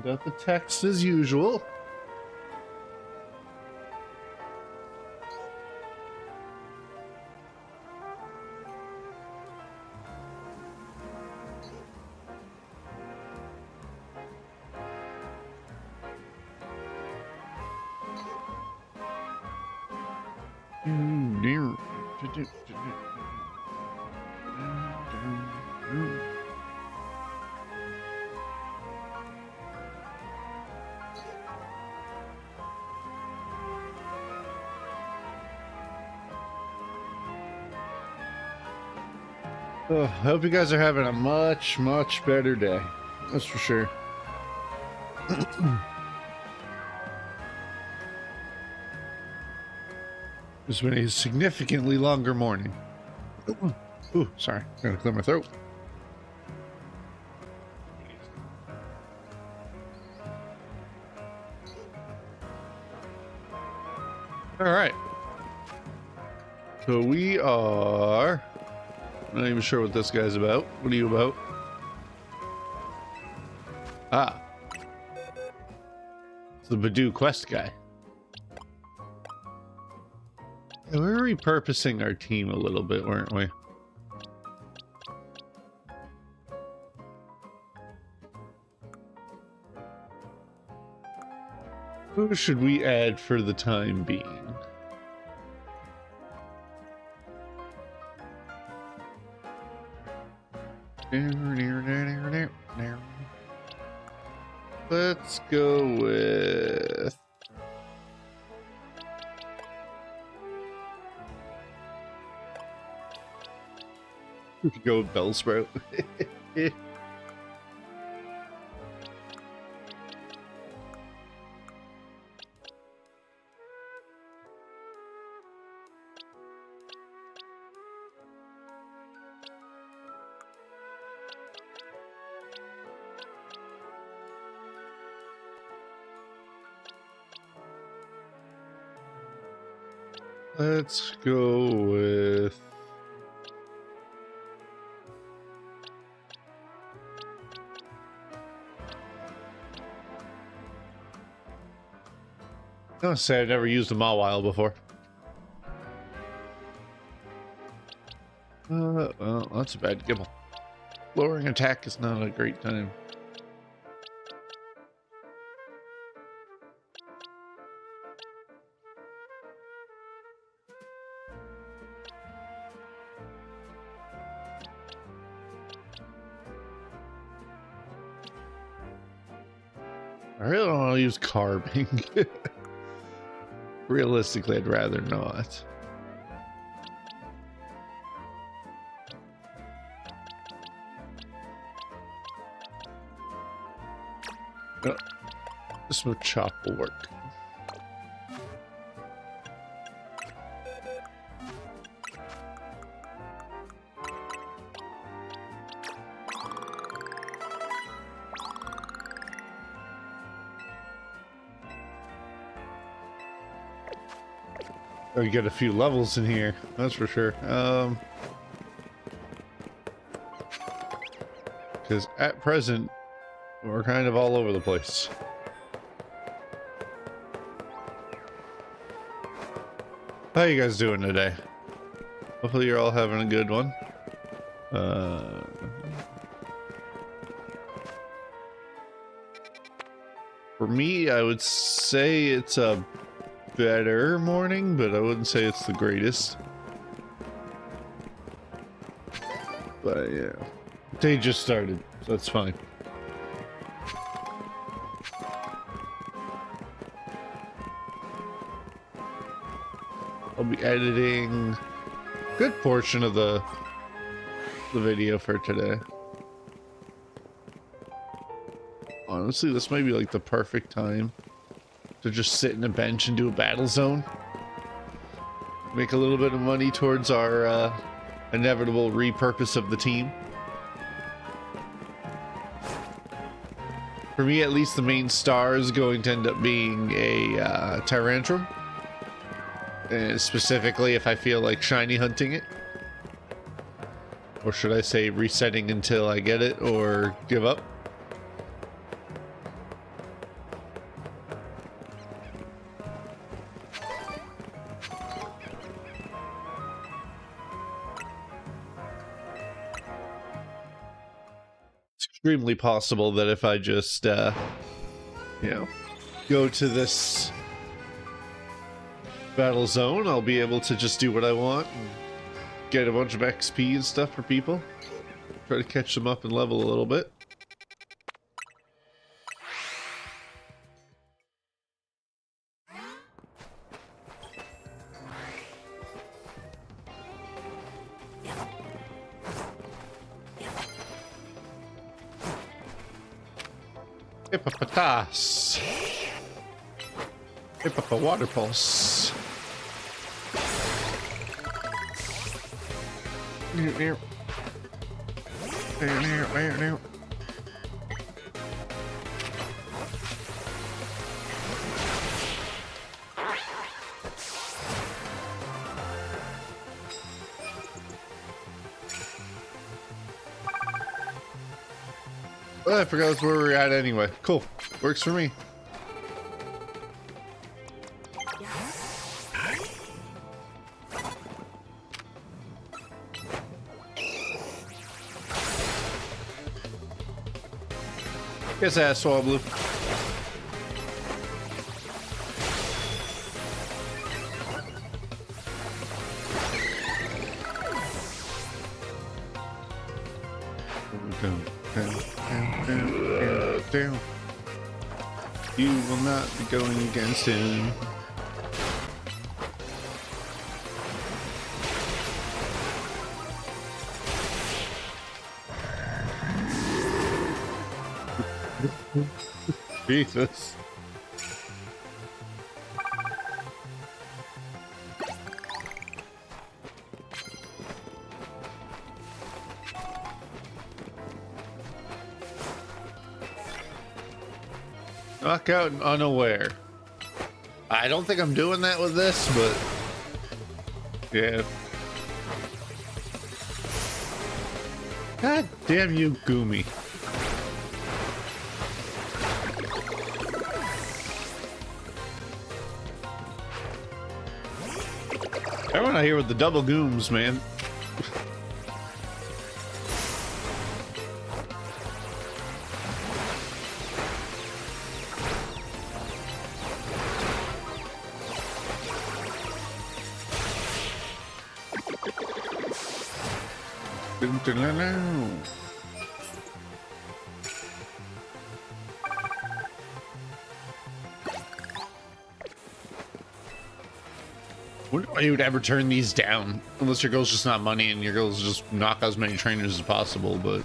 Got the text as usual. Oh, I hope you guys are having a much, much better day. That's for sure. It's been a significantly longer morning. Ooh, sorry. Gotta clear my throat. All right. So we are... Not even sure what this guy's about. What are you about? Ah. It's the Badoo quest guy. Yeah, we're repurposing our team a little bit, weren't we? Who should we add for the time being? Let's go with... We could go with Bellsprout. Let's go with... I'm gonna say I've never used a Mawile before. Well, that's a bad gibble. Lowering attack is not a great time. I really don't want to use carving. Realistically, I'd rather not. Oh, this with chop will work. We get a few levels in here, that's for sure. Because at present, we're kind of all over the place. How you guys doing today? Hopefully you're all having a good one. For me, I would say it's a better morning, but I wouldn't say it's the greatest. But yeah, day just started, so that's fine. I'll be editing a good portion of the video for today. Honestly, this might be like the perfect time to just sit in a bench and do a battle zone. Make a little bit of money towards our inevitable repurpose of the team. For me, at least, the main star is going to end up being a Tyrantrum. And specifically, if I feel like shiny hunting it. Or should I say resetting until I get it, or give up? extremely possible that if I just, you know, go to this battle zone, I'll be able to just do what I want and get a bunch of XP and stuff for people. Try to catch them up and level a little bit. Hippopotas. Hippopo water pulse. Oh, I forgot where we're at anyway. Cool. Works for me. Guess ass swablu. Down. You will not be going against him. Jesus. Knockout and unaware. I don't think I'm doing that with this, but yeah. God damn you, Goomy. Everyone out here with the double gooms, man. Wonder why you would ever turn these down, unless your goal's just not money and your goal's just knock out as many trainers as possible. But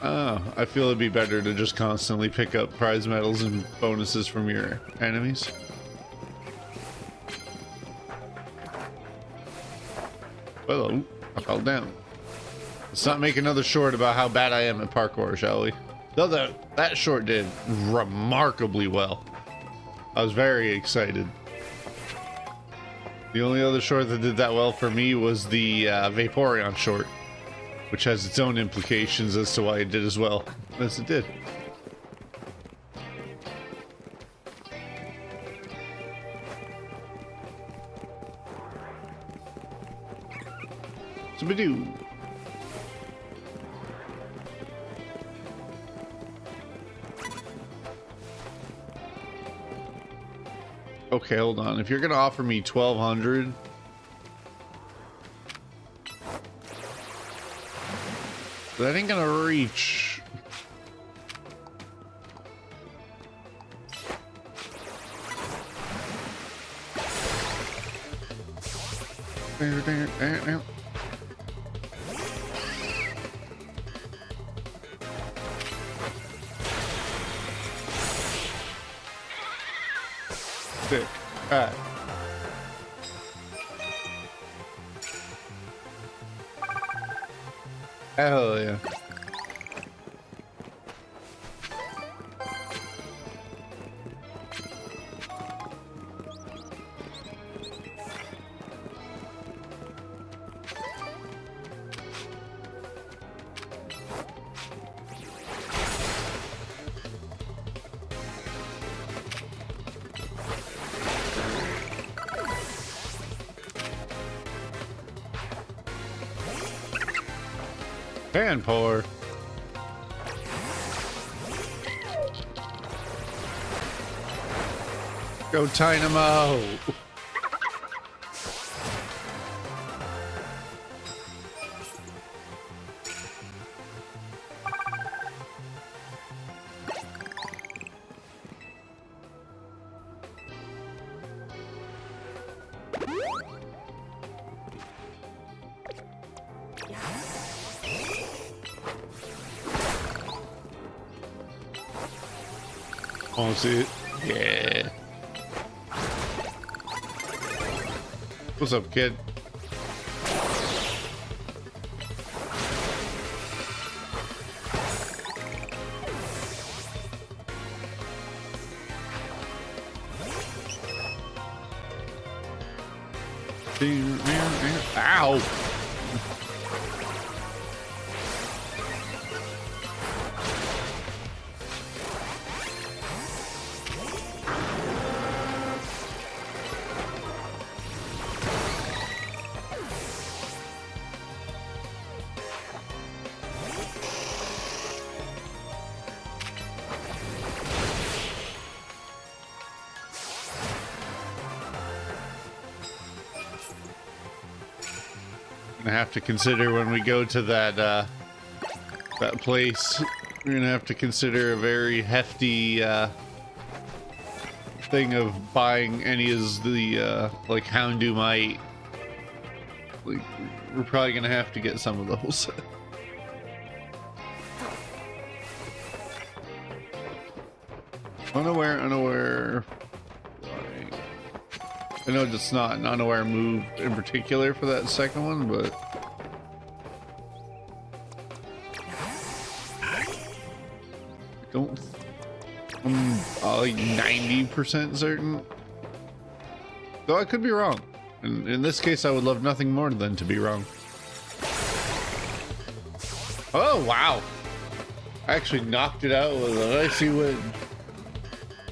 I feel it'd be better to just constantly pick up prize medals and bonuses from your enemies. Hello, I fell down. Let's not make another short about how bad I am at parkour, shall we? Though that short did remarkably well. I was very excited. The only other short that did that well for me was the Vaporeon short, which has its own implications as to why it did as well as it did. Subidoo. Okay, hold on. If you're gonna offer me 1,200, that ain't gonna reach. Sick. Alright. Hell yeah. And pour. Go Dynamo. Want to see it? Yeah. What's up, kid? Ow! Gonna have to consider when we go to that that place. We're gonna have to consider a very hefty thing of buying any of the like Houndumite. Like, we're probably gonna have to get some of those. Unaware. I know it's not an unaware move in particular for that second one, but I'm like 90% certain. Though I could be wrong. And in this case, I would love nothing more than to be wrong. Oh, wow. I actually knocked it out with an icy wind.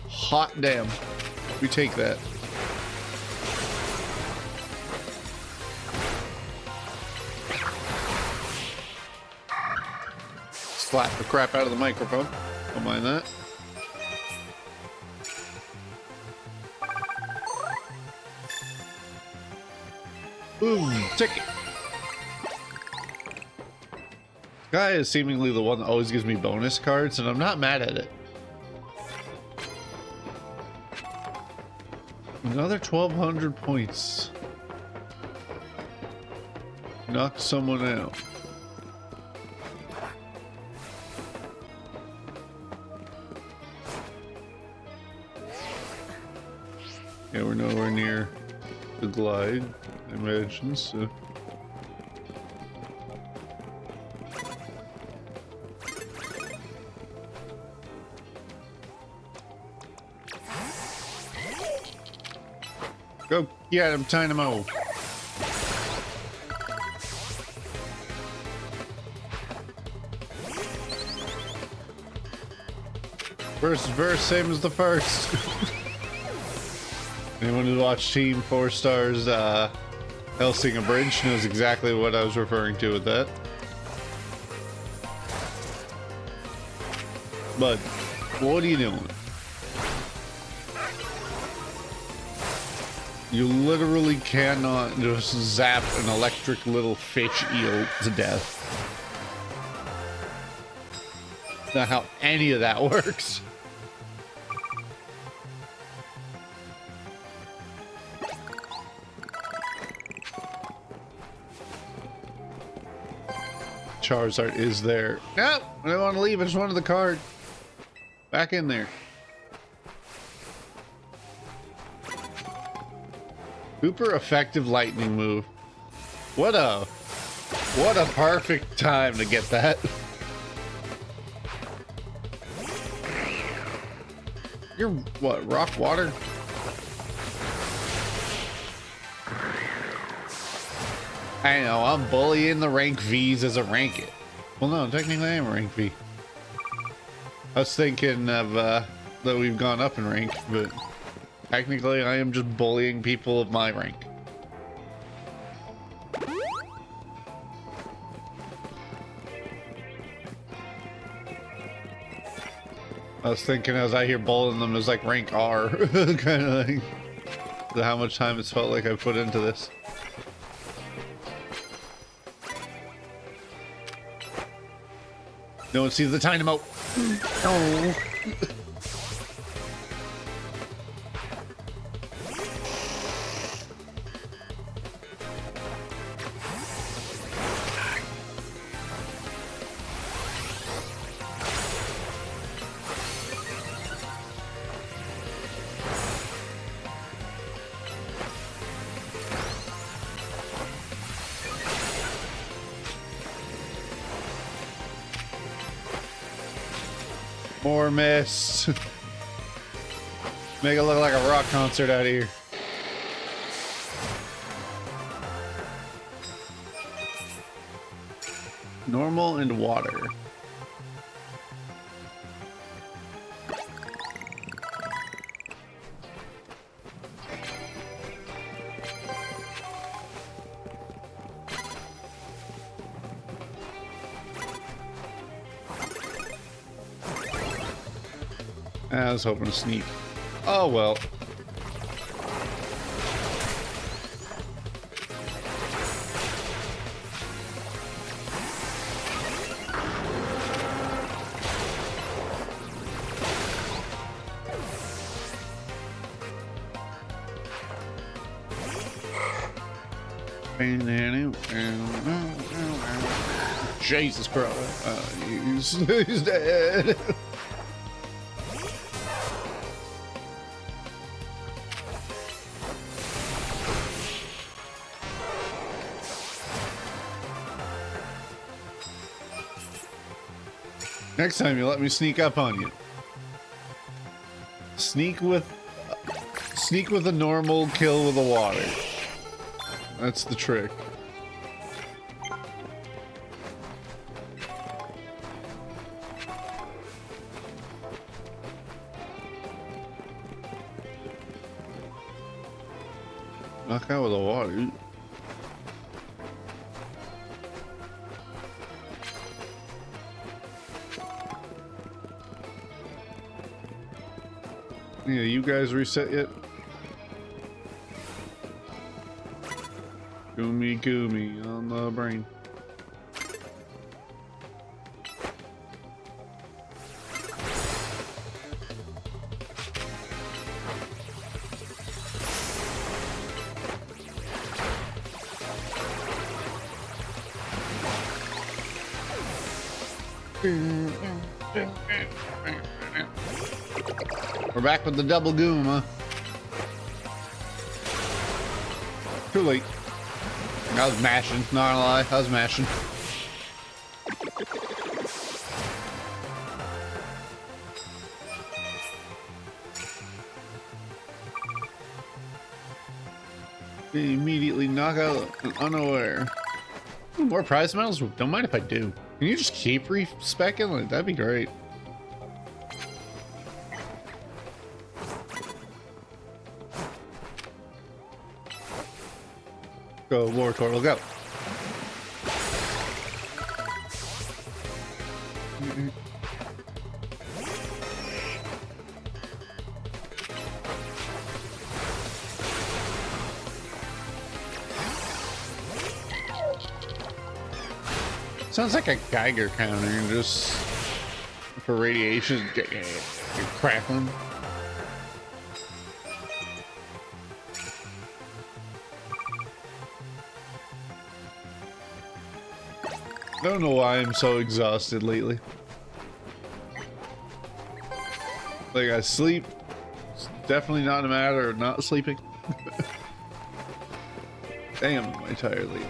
Hot damn. We take that. Slap the crap out of the microphone. Don't mind that. Boom, ticket. Guy is seemingly the one that always gives me bonus cards, and I'm not mad at it. Another 1,200 points. Knock someone out. Yeah, we're nowhere near the glide, I imagine, so. Go get him, Dynamo. First verse, same as the first. Anyone who watched Team 4 Stars Helsing Abridged knows exactly what I was referring to with that. But what are you doing? You literally cannot just zap an electric little fish eel to death. That's not how any of that works. Charizard is there. Nope, I don't want to leave. I just wanted the card. Back in there. Super effective lightning move. What a perfect time to get that. You're what, rock water? I know, I'm bullying the rank V's as a rank it. Well, no, technically I am a rank V. I was thinking of that we've gone up in rank, but technically I am just bullying people of my rank. I was thinking as I hear bowling them as like rank R kind of thing. How much time it's felt like I put into this. No one sees the dynamo. No. More mist. Make it look like a rock concert out here. Normal and water. I was hoping to sneak. Oh well. Jesus Christ. He's dead. Next time you let me sneak up on you. Sneak with a normal, kill with the water. That's the trick. Knock out with the water. Yeah, you guys reset yet? Goomy on the brain. We're back with the double goom, huh? Too late. I was mashing, not gonna lie, I was mashing. They immediately knock out an unaware. Ooh, more prize medals? Don't mind if I do. Can you just keep re-speccing? Like, that'd be great. Go, War Turtle, go. Sounds like a Geiger counter, just for radiation, crackling. I don't know why I'm so exhausted lately. Like, I sleep. It's definitely not a matter of not sleeping. Damn, am I tired lately.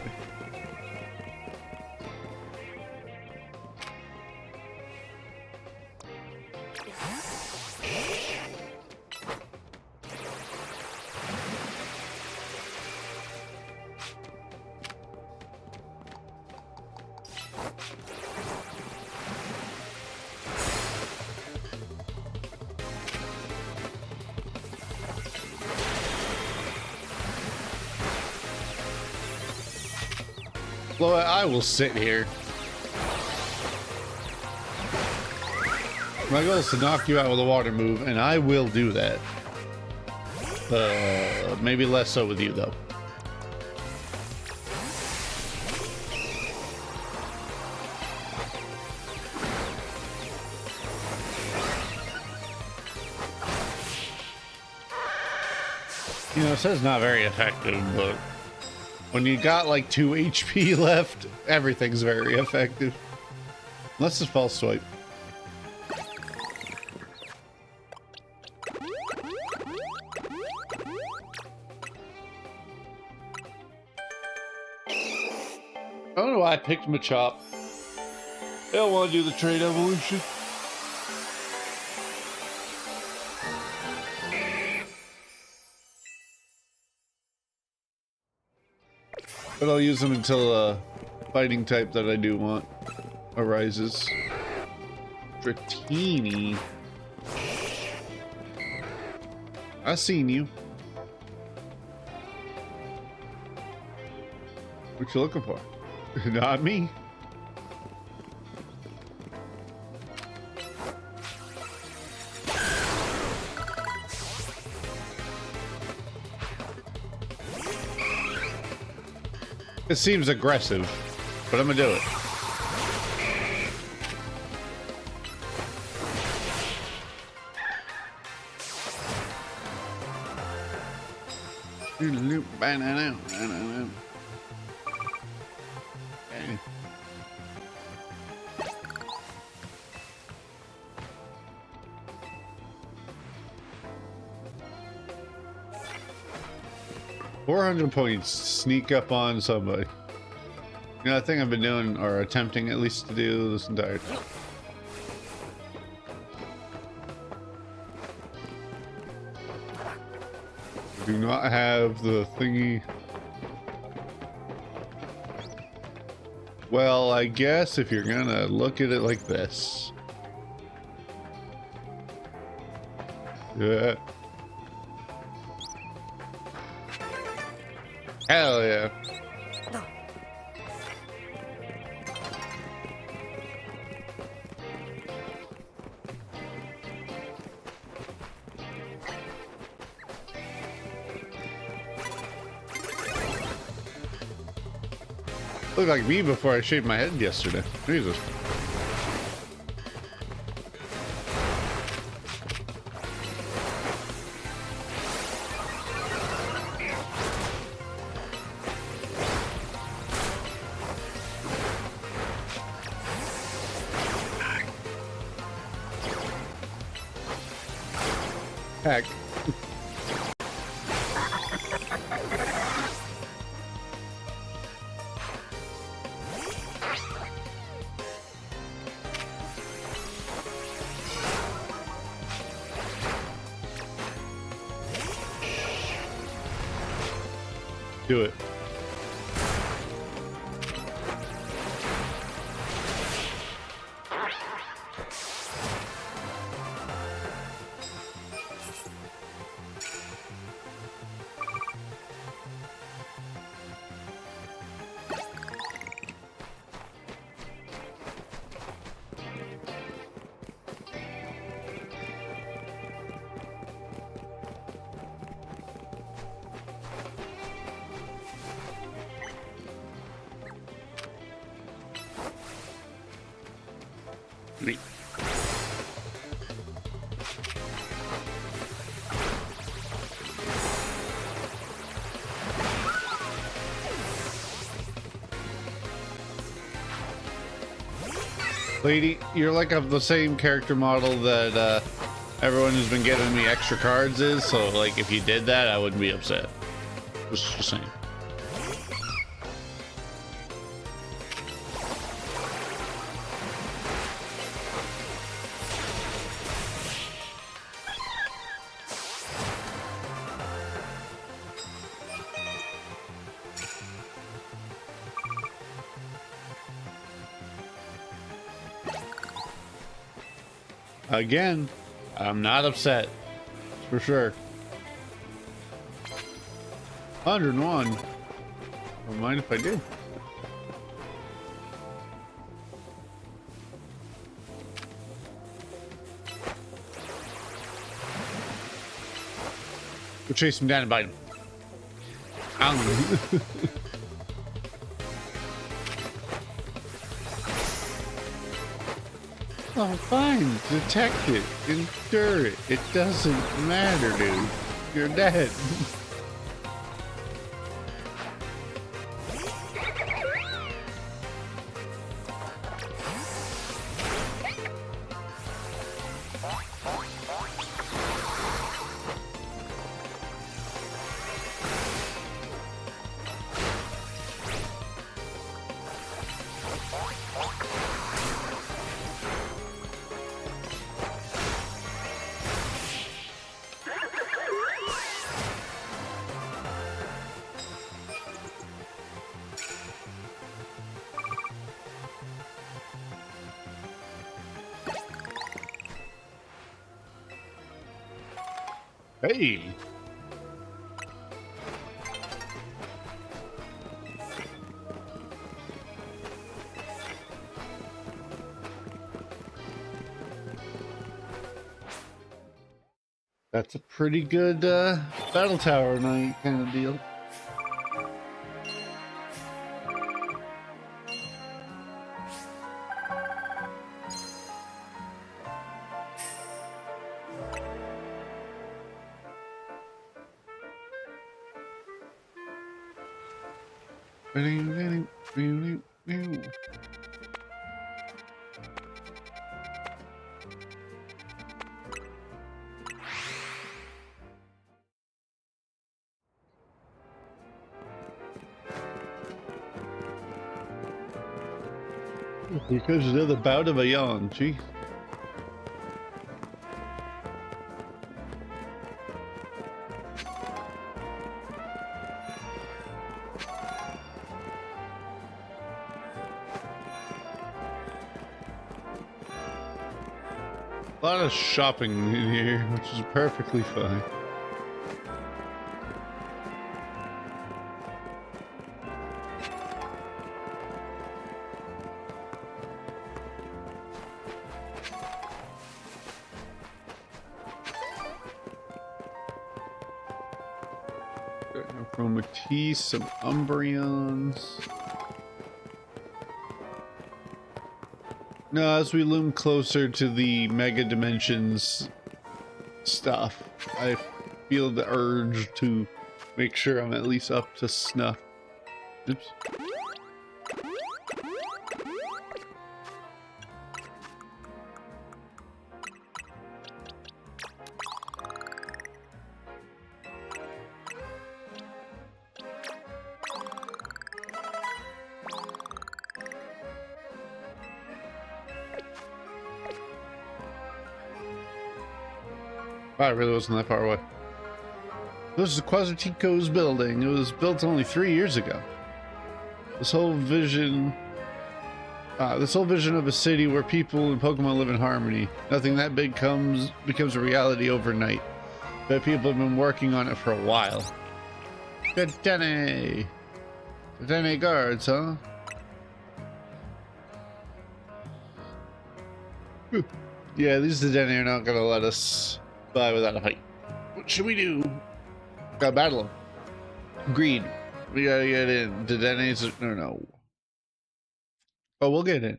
I will sit here. My goal is to knock you out with a water move, and I will do that. Maybe less so with you, though. You know, it says not very effective, but when you got like 2 HP left, everything's very effective. Unless it's false swipe. I don't know why I picked Machop. I don't want to do the trade evolution. But I'll use them until a fighting type that I do want arises. Dratini. I seen you. What you looking for? Not me. It seems aggressive, but I'm gonna do it. Okay. 400 points, sneak up on somebody. You know, I think I've been doing, or attempting at least to do this entire time. Do not have the thingy. Well, I guess if you're gonna look at it like this. Yeah. Hell yeah. Looked like me before I shaved my head yesterday. Jesus. Heck. Do it. Me. Lady, you're like of the same character model that everyone who's been giving me extra cards is, so like if you did that, I wouldn't be upset. Just saying. Again, I'm not upset, for sure. 101. Don't mind if I do. Go chase him down and bite him. Ow. Oh, fine. Detect it. Endure it. It doesn't matter, dude. You're dead. Hey. That's a pretty good battle tower night kind of deal. Because another bout of a yawn, gee. A lot of shopping in here, which is perfectly fine. Chromatisse, some Umbreons. No, as we loom closer to the Mega Dimensions stuff, I feel the urge to make sure I'm at least up to snuff. Oops. Wow, it really wasn't that far away. This is Quasartico's building. It was built only 3 years ago. This whole vision of a city where people and Pokemon live in harmony. Nothing that big becomes a reality overnight. But people have been working on it for a while. Good Dene. Dene guards, huh? Yeah, these Dene are not gonna let us by without a fight. What should we do? Gotta battle them. Agreed. We gotta get in. The Dene's no. Oh, we'll get in.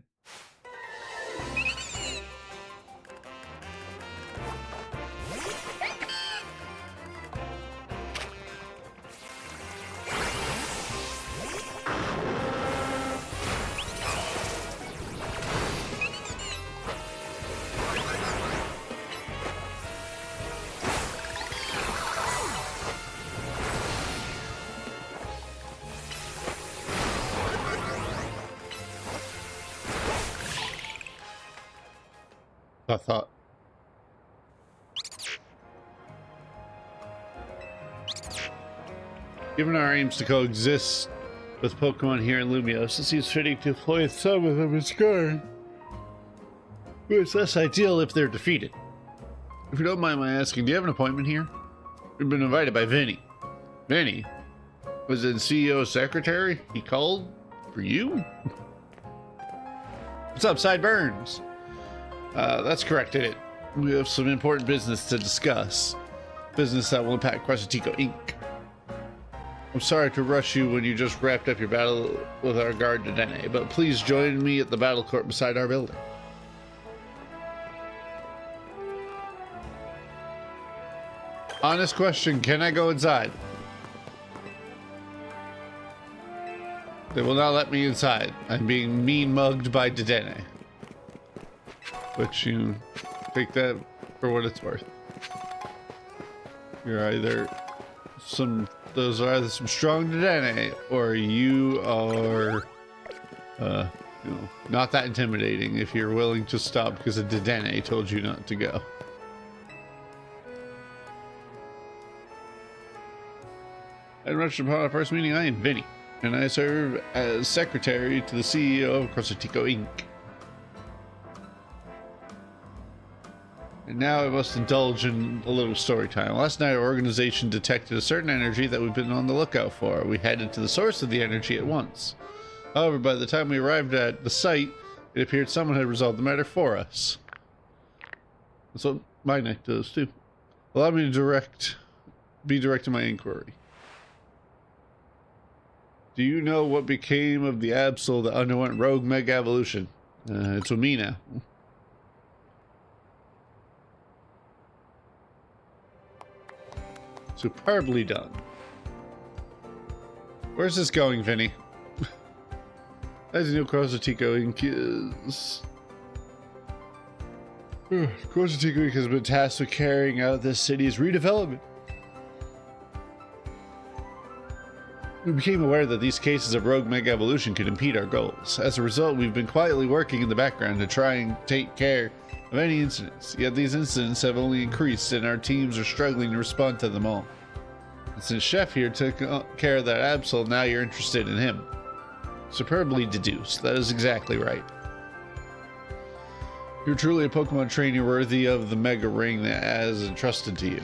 I thought. Given our aims to coexist with Pokemon here in Lumios, it seems fitting to employ some of them in Scarn. But it's less ideal if they're defeated. If you don't mind my asking, do you have an appointment here? We've been invited by Vinny. Vinny? Was it CEO secretary? He called for you? What's up, Sideburns? That's correct, isn't it? We have some important business to discuss. business that will impact Quasitico Inc. I'm sorry to rush you when you just wrapped up your battle with our guard Dedenne, but please join me at the battle court beside our building. Honest question, can I go inside? They will not let me inside. I'm being mean mugged by Dedenne. But you take that for what it's worth. You're either those are either some strong Dedenne, or you are, not that intimidating if you're willing to stop because a Dedenne told you not to go. At mentioned upon our first meeting, I am Vinny, and I serve as secretary to the CEO of Quasitico Inc. And now I must indulge in a little story time. Last night, our organization detected a certain energy that we've been on the lookout for. We headed to the source of the energy at once. However, by the time we arrived at the site, it appeared someone had resolved the matter for us. That's what my neck does too. Allow me to be direct in my inquiry. Do you know what became of the Absol that underwent rogue mega evolution? It's with me now. Superbly done. Where's this going, Vinny? As you know, Quasitico Inc. is... Quasitico Inc. has been tasked with carrying out this city's redevelopment. We became aware that these cases of rogue mega evolution could impede our goals. As a result, we've been quietly working in the background to try and take care of any incidents. Yet these incidents have only increased, and our teams are struggling to respond to them all. And since Chef here took care of that Absol, now you're interested in him. Superbly deduced. That is exactly right. You're truly a Pokemon trainer worthy of the Mega Ring that has entrusted to you.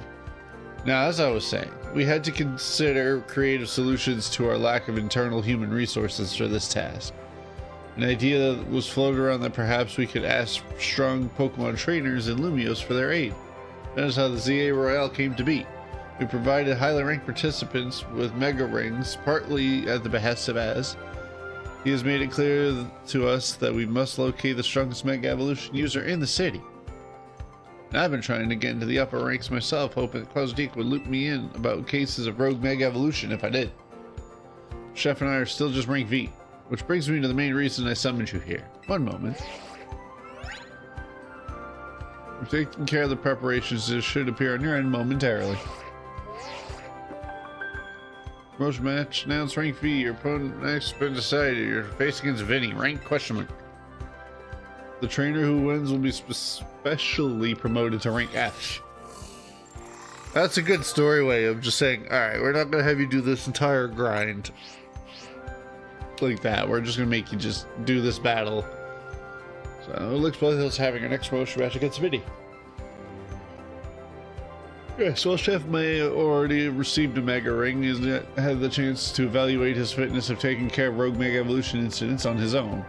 Now, as I was saying, we had to consider creative solutions to our lack of internal human resources for this task. An idea that was floated around that perhaps we could ask strong Pokemon trainers in Lumios for their aid. That is how the ZA Royale came to be. We provided highly ranked participants with Mega Rings, partly at the behest of Az. He has made it clear to us that we must locate the strongest Mega Evolution user in the city. And I've been trying to get into the upper ranks myself, hoping that Quasitico would loop me in about cases of rogue Mega Evolution if I did. Chef and I are still just rank V, which brings me to the main reason I summoned you here. One moment. We're taking care of the preparations that should appear on your end momentarily. Promotion match, announced rank V. Your opponent next has been decided. You're facing against Vinny, rank question mark. The trainer who wins will be specially promoted to rank F. That's a good story way of just saying, alright, we're not going to have you do this entire grind like that. We're just going to make you just do this battle. So it looks like us having our next promotion match against Vinny. Yes, well, Chef may already received a Mega Ring. He's had the chance to evaluate his fitness of taking care of rogue Mega Evolution incidents on his own.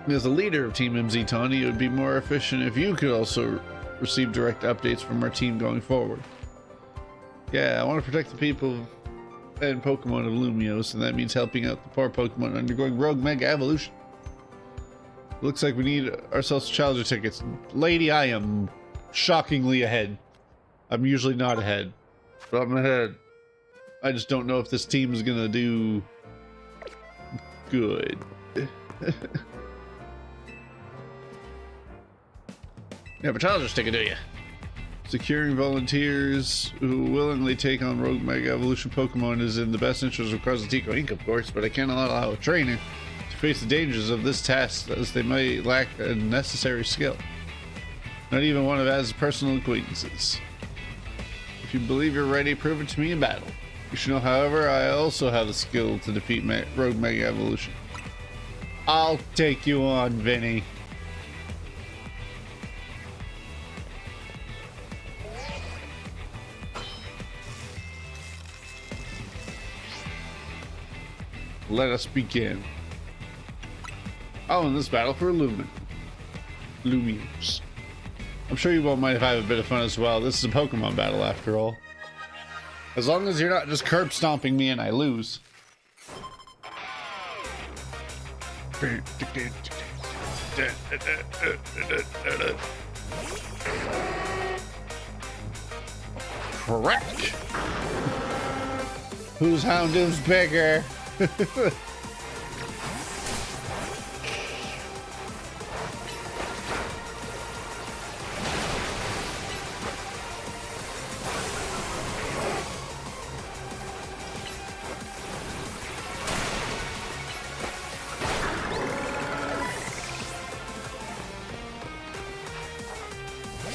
As a leader of Team MZ Tawny, it would be more efficient if you could also receive direct updates from our team going forward. Yeah, I want to protect the people and Pokemon of Lumios, and that means helping out the poor Pokemon undergoing rogue Mega Evolution. Looks like we need ourselves Challenger tickets. Lady, I am shockingly ahead. I'm usually not ahead, but I'm ahead. I just don't know if this team is gonna do good. Yeah, but Challenger's ticket, do you? Securing volunteers who willingly take on rogue Mega Evolution Pokemon is in the best interest of Quasitico Inc., of course, but I cannot allow a trainer to face the dangers of this task as they might lack a necessary skill. Not even one of Az's personal acquaintances. If you believe you're ready, prove it to me in battle. You should know, however, I also have the skill to defeat rogue Mega Evolution. I'll take you on, Vinny. Let us begin. I'll win this battle for Lumios. I'm sure you won't mind if I have a bit of fun as well. This is a Pokemon battle after all. As long as you're not just curb stomping me and I lose. Crack! Whose Houndoom's bigger?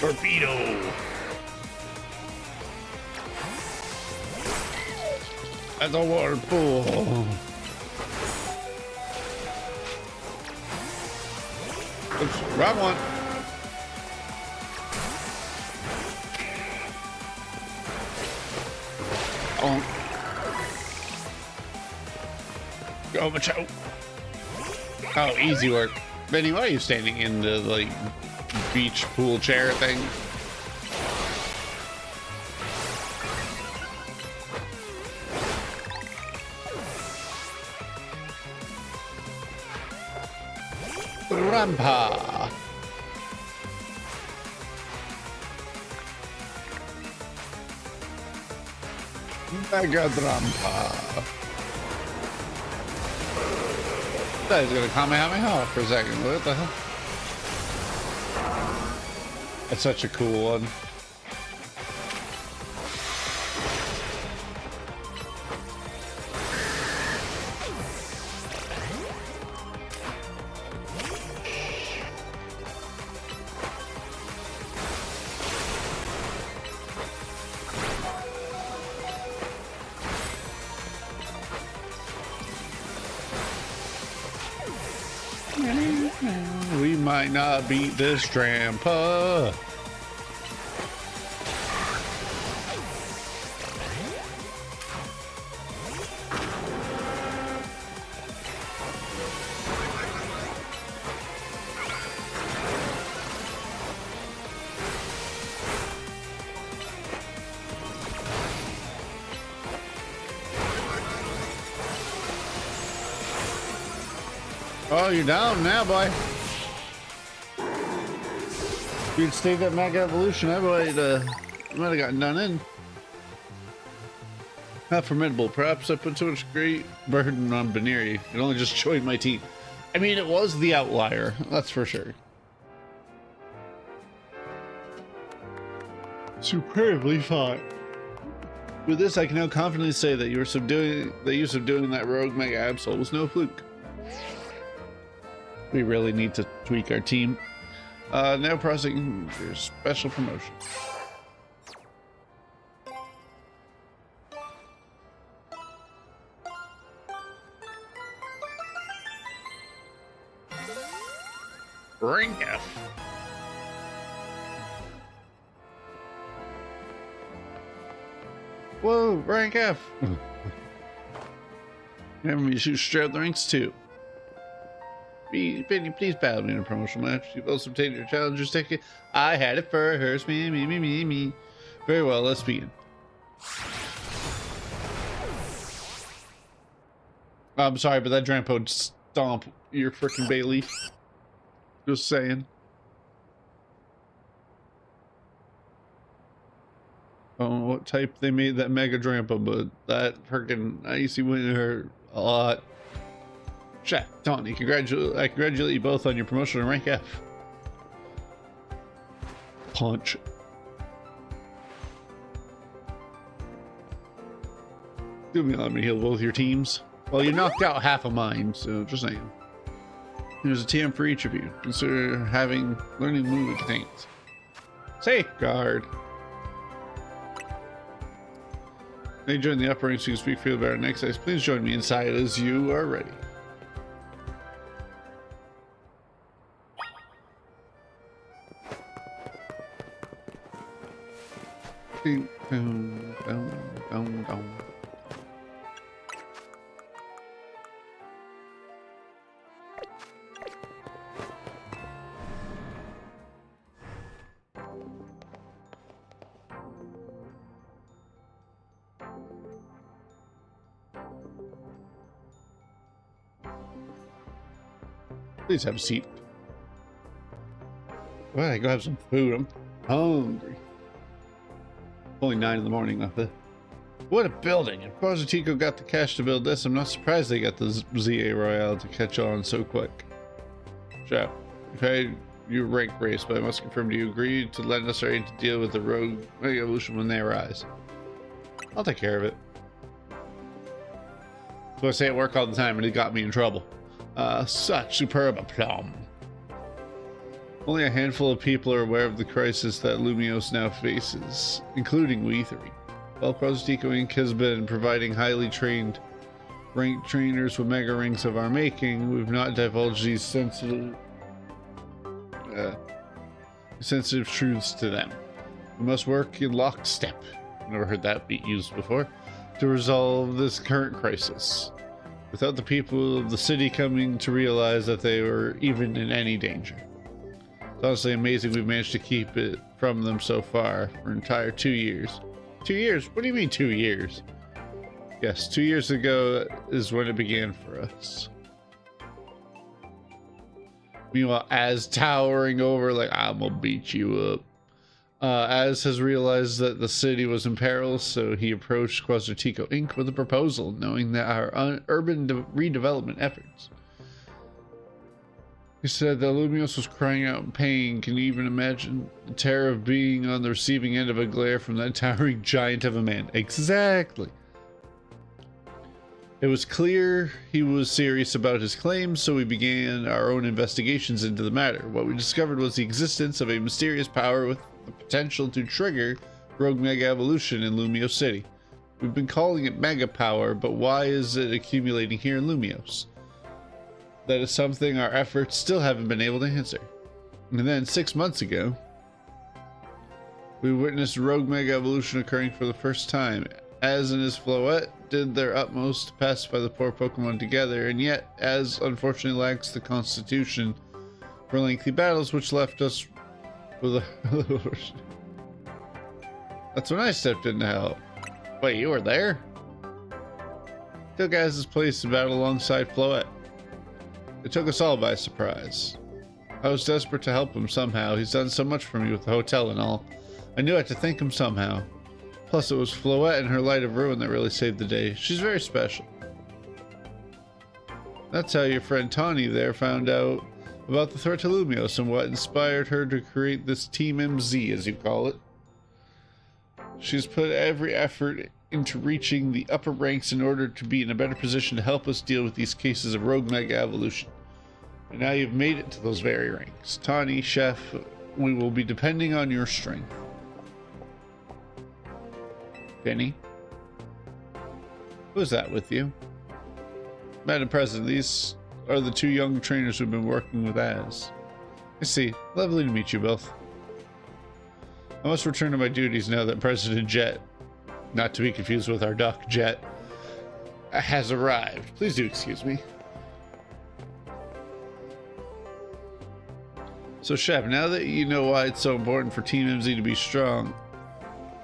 Torpedo! That's a water pool. Oops, wrong one. Oh. Go, Macho. Oh, easy work. Benny, why are you standing in the, like, beach pool chair thing? Rampa. Mega Rampa. That is gonna Kamehameha for a second. What the hell? That's such a cool one. We might not beat this Trampa. Oh, you're down now, boy. If you'd stayed that Mega Evolution, I might have gotten done in. Not formidable. Perhaps I put so much great burden on Baneri. It only just joined my team. I mean, it was the outlier. That's for sure. Superbly fought. With this, I can now confidently say that you subduing that rogue Mega Absol was no fluke. We really need to tweak our team. Now processing your special promotion. Rank F. Whoa, rank F. Remember me to shoot straight up the ranks too. Benny, please battle me in a promotional match. You've also obtained your challenger's ticket. I had it first. Me. Very well, let's begin. I'm sorry, but that Drampo would stomp your freaking bay leaf. Just saying. I don't know what type they made that Mega Drampo, but that freaking icy wind hurt a lot. Chat, Tawny, I congratulate you both on your promotion to rank F. Punch. Do me let me heal both your teams. Well, you knocked out half of mine, so just saying. There's a TM for each of you. Consider having learning move it contains. Safeguard. May join the upper ranks so you can speak freely about our next ice. Please join me inside as you are ready. Boom, boom, boom, boom, boom. Please have a seat. Well, I go have some food. I'm hungry. Only 9 in the morning, nothing. What a building! If Positico got the cash to build this, I'm not surprised they got the ZA Royale to catch on so quick. Chef, you've had your rank race, but I must confirm, do you agree to lend us our aid to deal with the rogue Mega Evolution when they arise? I'll take care of it. So I say at work all the time, and it got me in trouble. Such superb aplomb. Only a handful of people are aware of the crisis that Lumios now faces, including we three. While Positico Inc. has been providing highly trained ranked trainers with mega rings of our making, we've not divulged these sensitive truths to them. We must work in lockstep, never heard that be used before, to resolve this current crisis, without the people of the city coming to realize that they were even in any danger. It's honestly amazing we've managed to keep it from them so far for an entire 2 years. 2 years? What do you mean 2 years? Yes, 2 years ago is when it began for us. Meanwhile, Az towering over like, I'm gonna beat you up. Az has realized that the city was in peril, so he approached Quasartico Inc. with a proposal, knowing that our urban redevelopment efforts. He said that Lumios was crying out in pain. Can you even imagine the terror of being on the receiving end of a glare from that towering giant of a man? Exactly. It was clear he was serious about his claims, so we began our own investigations into the matter. What we discovered was the existence of a mysterious power with the potential to trigger rogue mega evolution in Lumios City. We've been calling it mega power, but why is it accumulating here in Lumios? That is something our efforts still haven't been able to answer. And then 6 months ago, we witnessed rogue mega evolution occurring for the first time. Az and his Floette did their utmost to pacify the poor Pokemon together, and yet Az unfortunately lacks the constitution for lengthy battles, which left us with a... That's when I stepped in to help. Wait, you were there? Took Az's place to battle alongside Floette. It took us all by surprise. I was desperate to help him somehow. He's done so much for me with the hotel and all. I knew I had to thank him somehow. Plus, it was Floette and her Light of Ruin that really saved the day. She's very special. That's how your friend Tawny there found out about the threat to Lumios and what inspired her to create this Team MZ, as you call it. She's put every effort into reaching the upper ranks in order to be in a better position to help us deal with these cases of rogue mega evolution. And now you've made it to those very ranks. Tawny, Chef, we will be depending on your strength. Penny? Who's that with you? Madam President, these are the 2 young trainers who've been working with Az. I see. Lovely to meet you both. I must return to my duties now that President Jet, not to be confused with our duck, Jet, has arrived. Please do excuse me. So, Chef, now that you know why it's so important for Team MZ to be strong,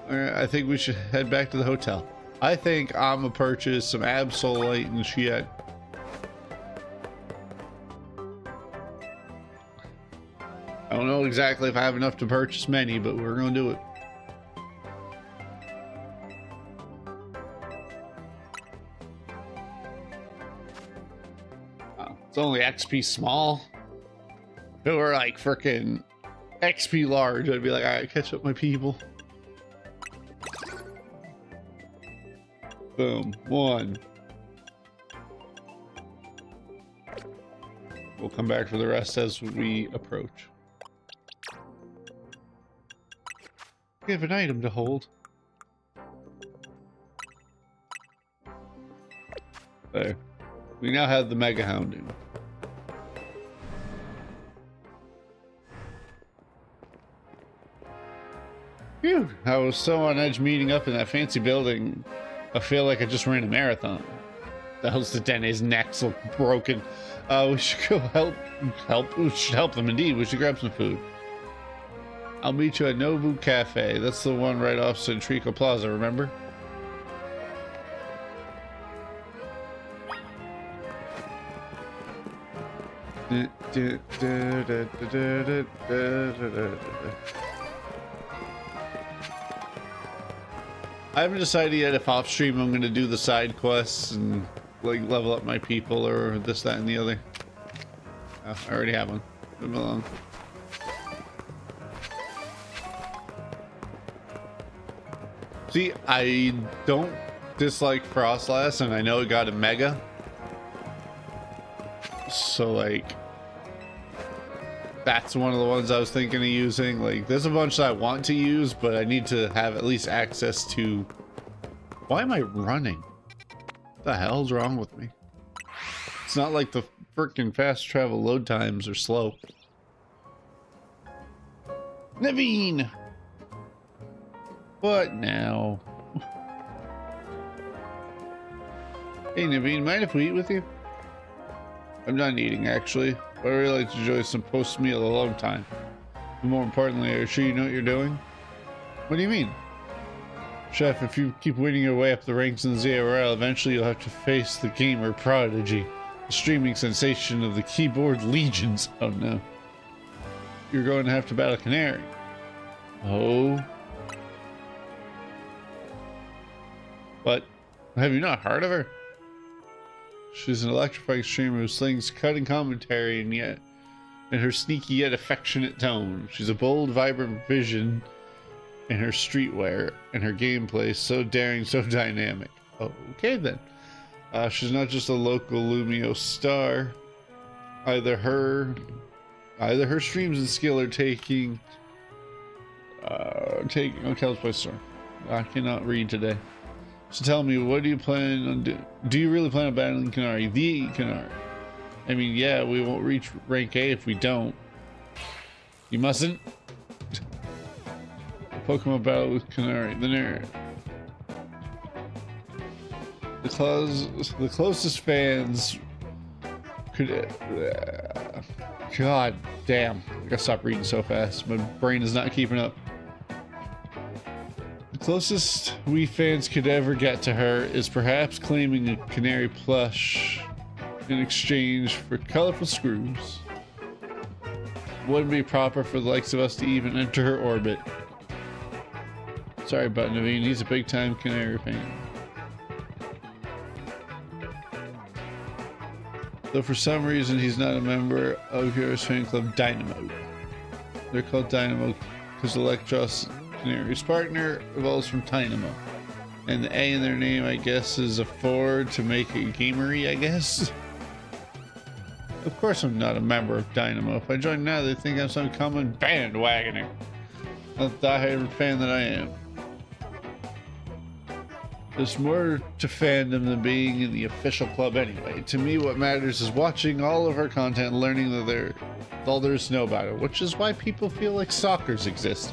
I think we should head back to the hotel. I think I'm gonna purchase some Absolite and shit. I don't know exactly if I have enough to purchase many, but we're gonna do it. It's only XP small. If it were like freaking XP large, I'd be like, alright, catch up my people. Boom. 1. We'll come back for the rest as we approach. We have an item to hold. There. We now have the Mega Houndoom. Phew! I was so on edge meeting up in that fancy building. I feel like I just ran a marathon. The host of Dene's neck's look broken. We should go help. We should help them indeed. We should grab some food. I'll meet you at Nobu Cafe. That's the one right off Centrico Plaza, remember? I haven't decided yet if off stream I'm gonna do the side quests and like level up my people or this, that, and the other. Oh, I already have one. Move along. See, I don't dislike Frostlass, and I know it got a mega. So like, that's one of the ones I was thinking of using. Like, there's a bunch that I want to use, but I need to have at least access to. Why am I running? What the hell's wrong with me? It's not like the freaking fast travel load times are slow. Naveen! What now? Hey Naveen, mind if we eat with you? I'm done eating actually, but I really like to enjoy some post-meal alone time. But more importantly, are you sure you know what you're doing? What do you mean? Chef, if you keep winning your way up the ranks in the ZRL, eventually you'll have to face the gamer prodigy, the streaming sensation of the keyboard legions. Oh no. You're going to have to battle Canary. Oh. But have you not heard of her? She's an electrifying streamer who slings cutting commentary in her sneaky yet affectionate tone. She's a bold, vibrant vision in her streetwear and her gameplay, so daring, so dynamic. Oh, okay then. She's not just a local Lumio star. Either her streams and skill are taking Kel's Play Store. I cannot read today. So tell me, what do you plan on doing? Do you really plan on battling Canary? The Canary? I mean, yeah, we won't reach rank A if we don't. You mustn't. Pokemon battle with Canary. The nerd. The closest fans could. God damn! I gotta stop reading so fast. My brain is not keeping up. The closest we fans could ever get to her is perhaps claiming a Canary plush in exchange for colorful screws. Wouldn't be proper for the likes of us to even enter her orbit. Sorry about Naveen, he's a big time Canary fan. Though for some reason he's not a member of Heroes Fan Club Dynamo. They're called Dynamo because Electros, Canary's partner, evolves from Dynamo. And the A in their name, I guess, is a 4 to make it gamery, I guess. Of course I'm not a member of Dynamo. If I join now, they think I'm some common bandwagoner. Not the diehard fan that I am. There's more to fandom than being in the official club anyway. To me, what matters is watching all of her content and learning that all there is to know about it, which is why people feel like stalkers exist.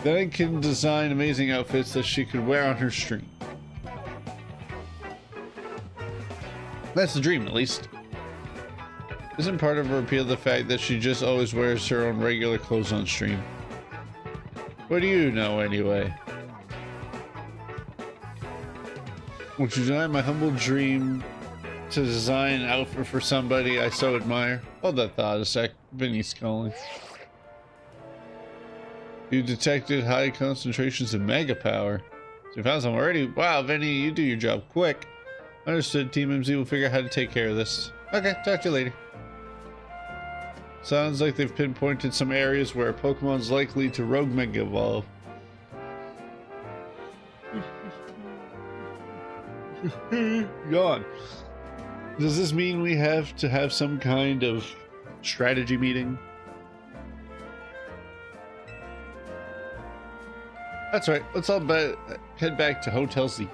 Then I can design amazing outfits that she could wear on her stream. That's the dream, at least. Isn't part of her appeal the fact that she just always wears her own regular clothes on stream? What do you know, anyway? Would you deny my humble dream to design an outfit for somebody I so admire? Hold that thought a sec. Vinny's calling. You detected high concentrations of mega power. So you found some already? Wow, Vinny, you do your job quick. Understood. Team MZ will figure out how to take care of this. Okay, talk to you later. Sounds like they've pinpointed some areas where Pokemon's likely to rogue mega evolve. Gone. Does this mean we have to have some kind of strategy meeting? That's right. Let's all head back to Hotel Z.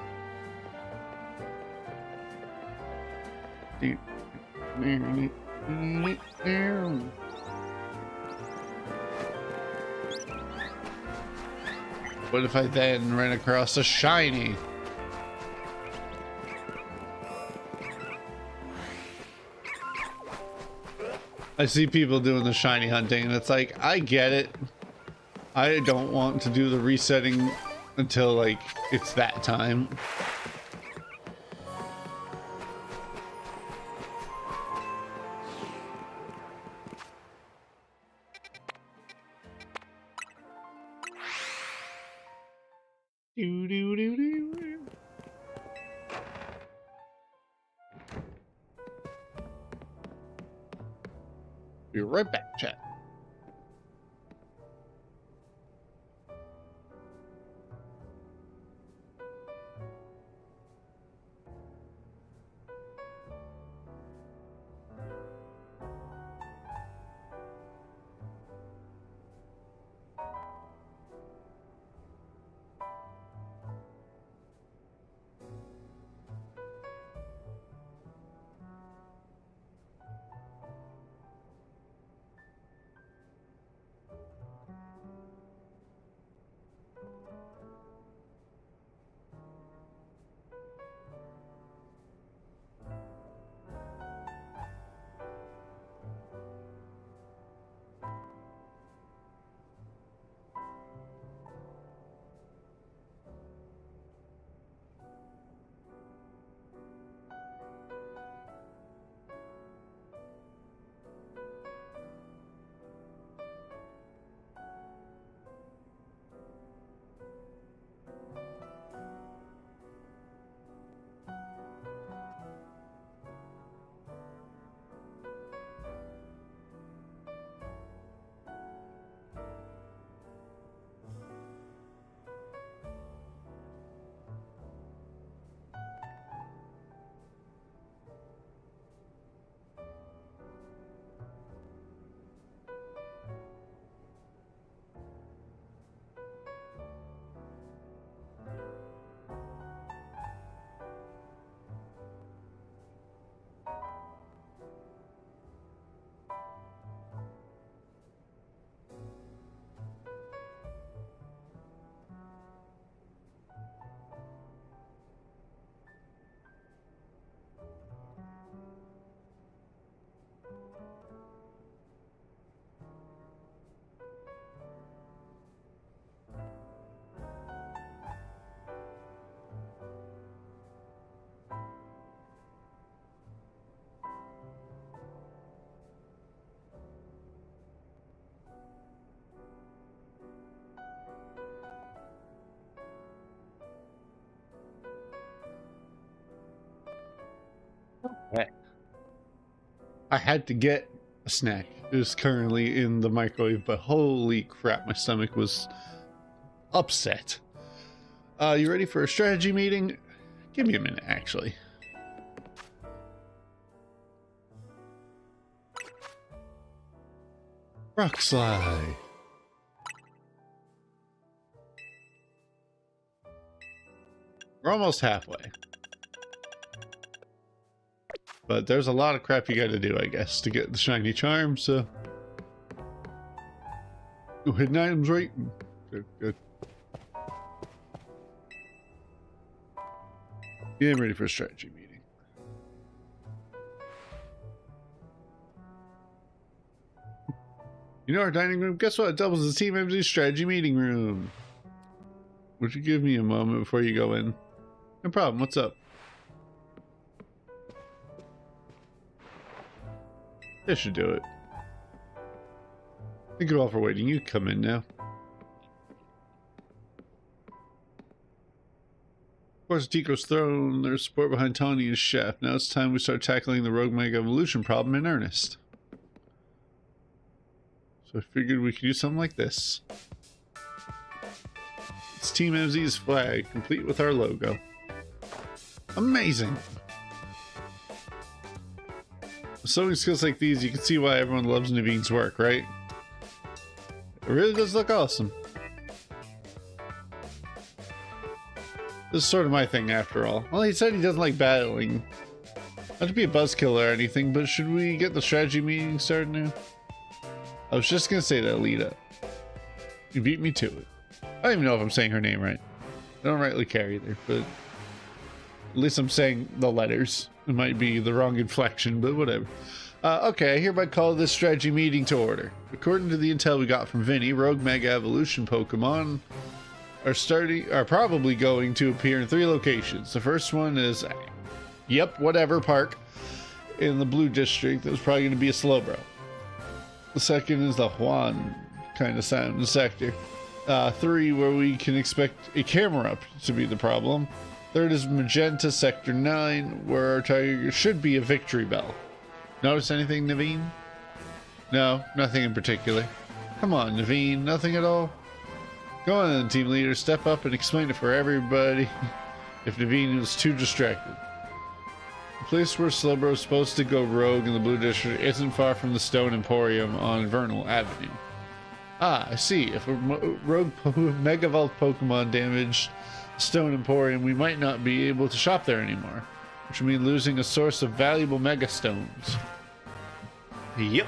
What if I then ran across a shiny? I see people doing the shiny hunting and it's like, I get it. I don't want to do the resetting until like it's that time. Do, do, do, do. Be right back, chat. Okay. I had to get a snack. It is currently in the microwave, but holy crap, my stomach was upset. You ready for a strategy meeting? Give me a minute, actually. Rock slide. We're almost halfway. But there's a lot of crap you gotta do, I guess, to get the shiny charm, so... Oh, hidden items, right? Good, good. Yeah, I'm ready for a strategy meeting. You know our dining room? Guess what? It doubles as Team MZ's strategy meeting room. Would you give me a moment before you go in? No problem, what's up? This should do it. Thank you all for waiting. You come in now. Of course, Tico's thrown their support behind Tawny and Chef. Now it's time we start tackling the Rogue Mega Evolution problem in earnest. So I figured we could do something like this. It's Team MZ's flag, complete with our logo. Amazing! With sewing skills like these, you can see why everyone loves Naveen's work, right? It really does look awesome. This is sort of my thing after all. Well, he said he doesn't like battling. Not to be a buzzkill or anything, but should we get the strategy meeting started now? I was just gonna say that, Lita. You beat me to it. I don't even know if I'm saying her name right. I don't rightly care either, but at least I'm saying the letters. It might be the wrong inflection, but whatever. Okay, I hereby call this strategy meeting to order. According to the intel we got from Vinny, Rogue Mega Evolution Pokemon are probably going to appear in 3 locations. The first one is, yep, whatever park in the Blue District. That was probably going to be a Slowbro. The second is the Juan kind of sound sector. 3, where we can expect a camera up to be the problem. Third is Magenta Sector 9, where our target should be a victory bell. Notice anything, Naveen? No, nothing in particular. Come on, Naveen, nothing at all? Go on then, team leader, step up and explain it for everybody if Naveen was too distracted. The place where Slowbro's supposed to go rogue in the Blue District isn't far from the Stone Emporium on Vernal Avenue. Ah, I see. If a rogue Megavolt Pokemon damaged Stone Emporium, we might not be able to shop there anymore, which would mean losing a source of valuable Mega Stones. Yep.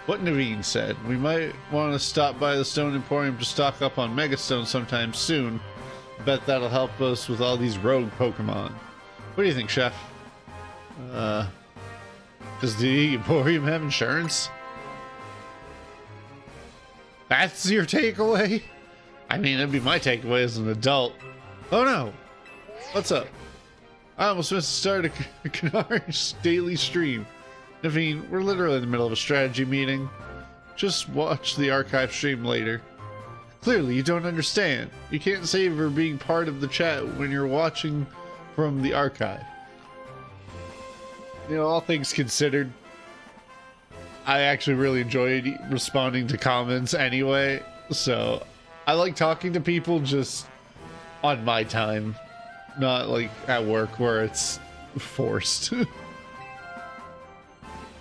What Naveen said. We might want to stop by the Stone Emporium to stock up on Mega Stones sometime soon. I bet that'll help us with all these rogue Pokemon. What do you think, Chef? Does the Emporium have insurance? That's your takeaway? I mean, that'd be my takeaway as an adult. Oh no! What's up? I almost missed the start of Canar's daily stream. Naveen, we're literally in the middle of a strategy meeting. Just watch the archive stream later. Clearly, you don't understand. You can't savor being part of the chat when you're watching from the archive. You know, all things considered, I actually really enjoyed responding to comments anyway, so I like talking to people just on my time, not like at work where it's forced.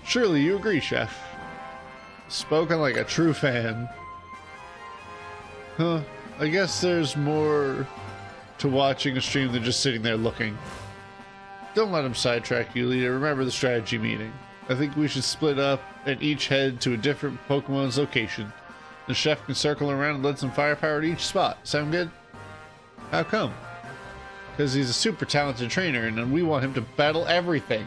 Surely you agree, Chef. Spoken like a true fan. Huh, I guess there's more to watching a stream than just sitting there looking. Don't let him sidetrack you, leader. Remember the strategy meeting. I think we should split up and each head to a different Pokemon's location. The chef can circle around and lend some firepower to each spot. Sound good? How come? Because he's a super talented trainer and we want him to battle everything.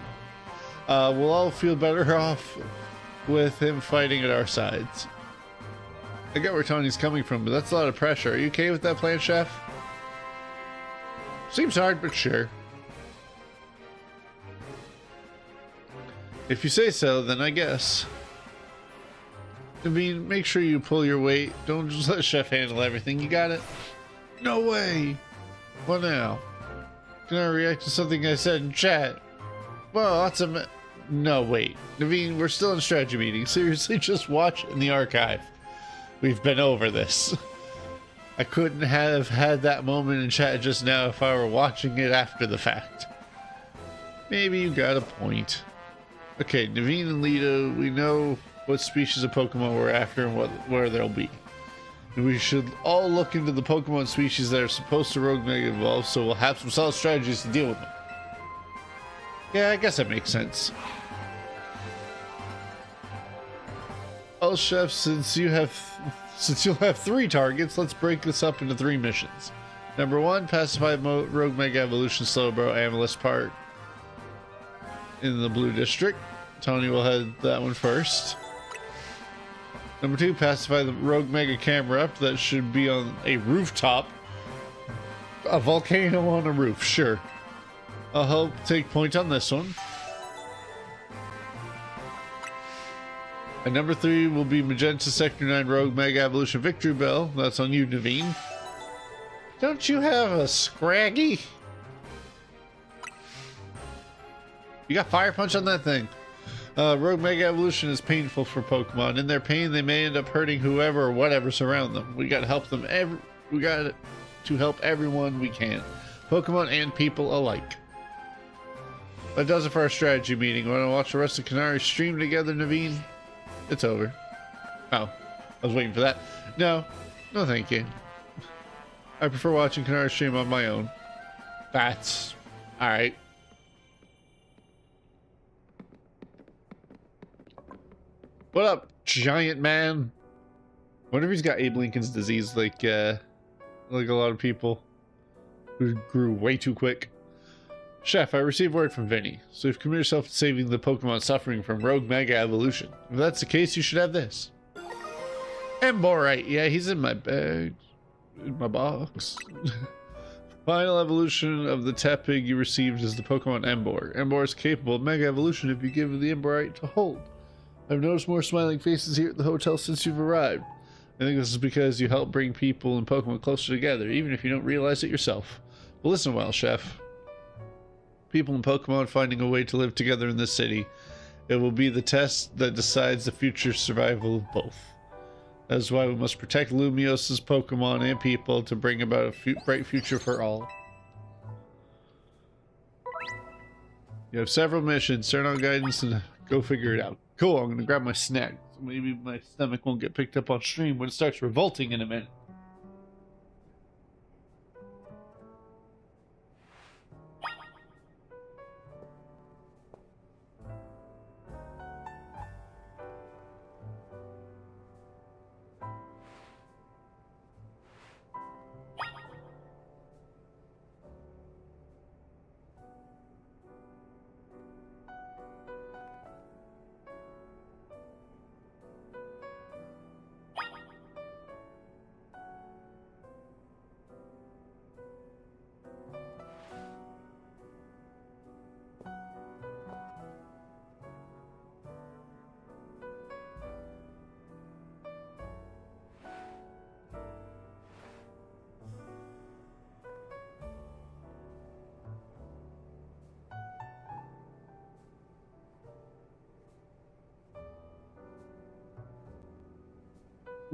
We'll all feel better off with him fighting at our sides. I get where Tony's coming from, but that's a lot of pressure. Are you okay with that plan, Chef? Seems hard, but sure. If you say so, then I guess. I mean, make sure you pull your weight. Don't just let Chef handle everything. You got it? No way! What now? Can I react to something I said in chat? Well, that's a... No, wait. Naveen, we're still in a strategy meeting. Seriously, just watch in the archive. We've been over this. I couldn't have had that moment in chat just now if I were watching it after the fact. Maybe you got a point. Okay, Naveen and Lita, we know what species of Pokemon we're after and where they'll be. And we should all look into the Pokemon species that are supposed to rogue Mega Evolve, so we'll have some solid strategies to deal with them. Yeah, I guess that makes sense. Oh, Chef, since you'll have 3 targets, let's break this up into 3 missions. Number 1, pacify Rogue Mega Evolution Slowbro Amethyst Park in the Blue District. Tony will head that one first. Number 2, pacify the Rogue Mega Camera up. That should be on a rooftop. A volcano on a roof, sure. I'll help take point on this one. And number 3 will be Magenta Sector 9 Rogue Mega Evolution Victory Bell. That's on you, Naveen. Don't you have a Scraggy? You got Fire Punch on that thing. Rogue Mega Evolution is painful for Pokemon. In their pain, they may end up hurting whoever or whatever's around them. We gotta help them. We got to help everyone we can, Pokemon and people alike. That does it for our strategy meeting. Want to watch the rest of Canary stream together, Naveen? It's over. Oh, I was waiting for that. No, thank you. I prefer watching Canary stream on my own. That's all right. What up, giant man? Wonder if he's got Abe Lincoln's disease, like a lot of people who grew way too quick. Chef, I received word from Vinny, so you've committed yourself to saving the Pokemon suffering from Rogue Mega Evolution. If that's the case, you should have this. Emborite, yeah, he's in my bag, in my box. Final evolution of the Tepig you received is the Pokemon Embor. Embor is capable of Mega Evolution if you give the Emborite to hold. I've noticed more smiling faces here at the hotel since you've arrived. I think this is because you help bring people and Pokemon closer together, even if you don't realize it yourself. But listen well, Chef. People and Pokemon finding a way to live together in this city. It will be the test that decides the future survival of both. That is why we must protect Lumios's Pokemon and people to bring about a bright future for all. You have several missions. Turn on guidance and go figure it out. Cool, I'm gonna grab my snack. So maybe my stomach won't get picked up on stream when it starts revolting in a minute.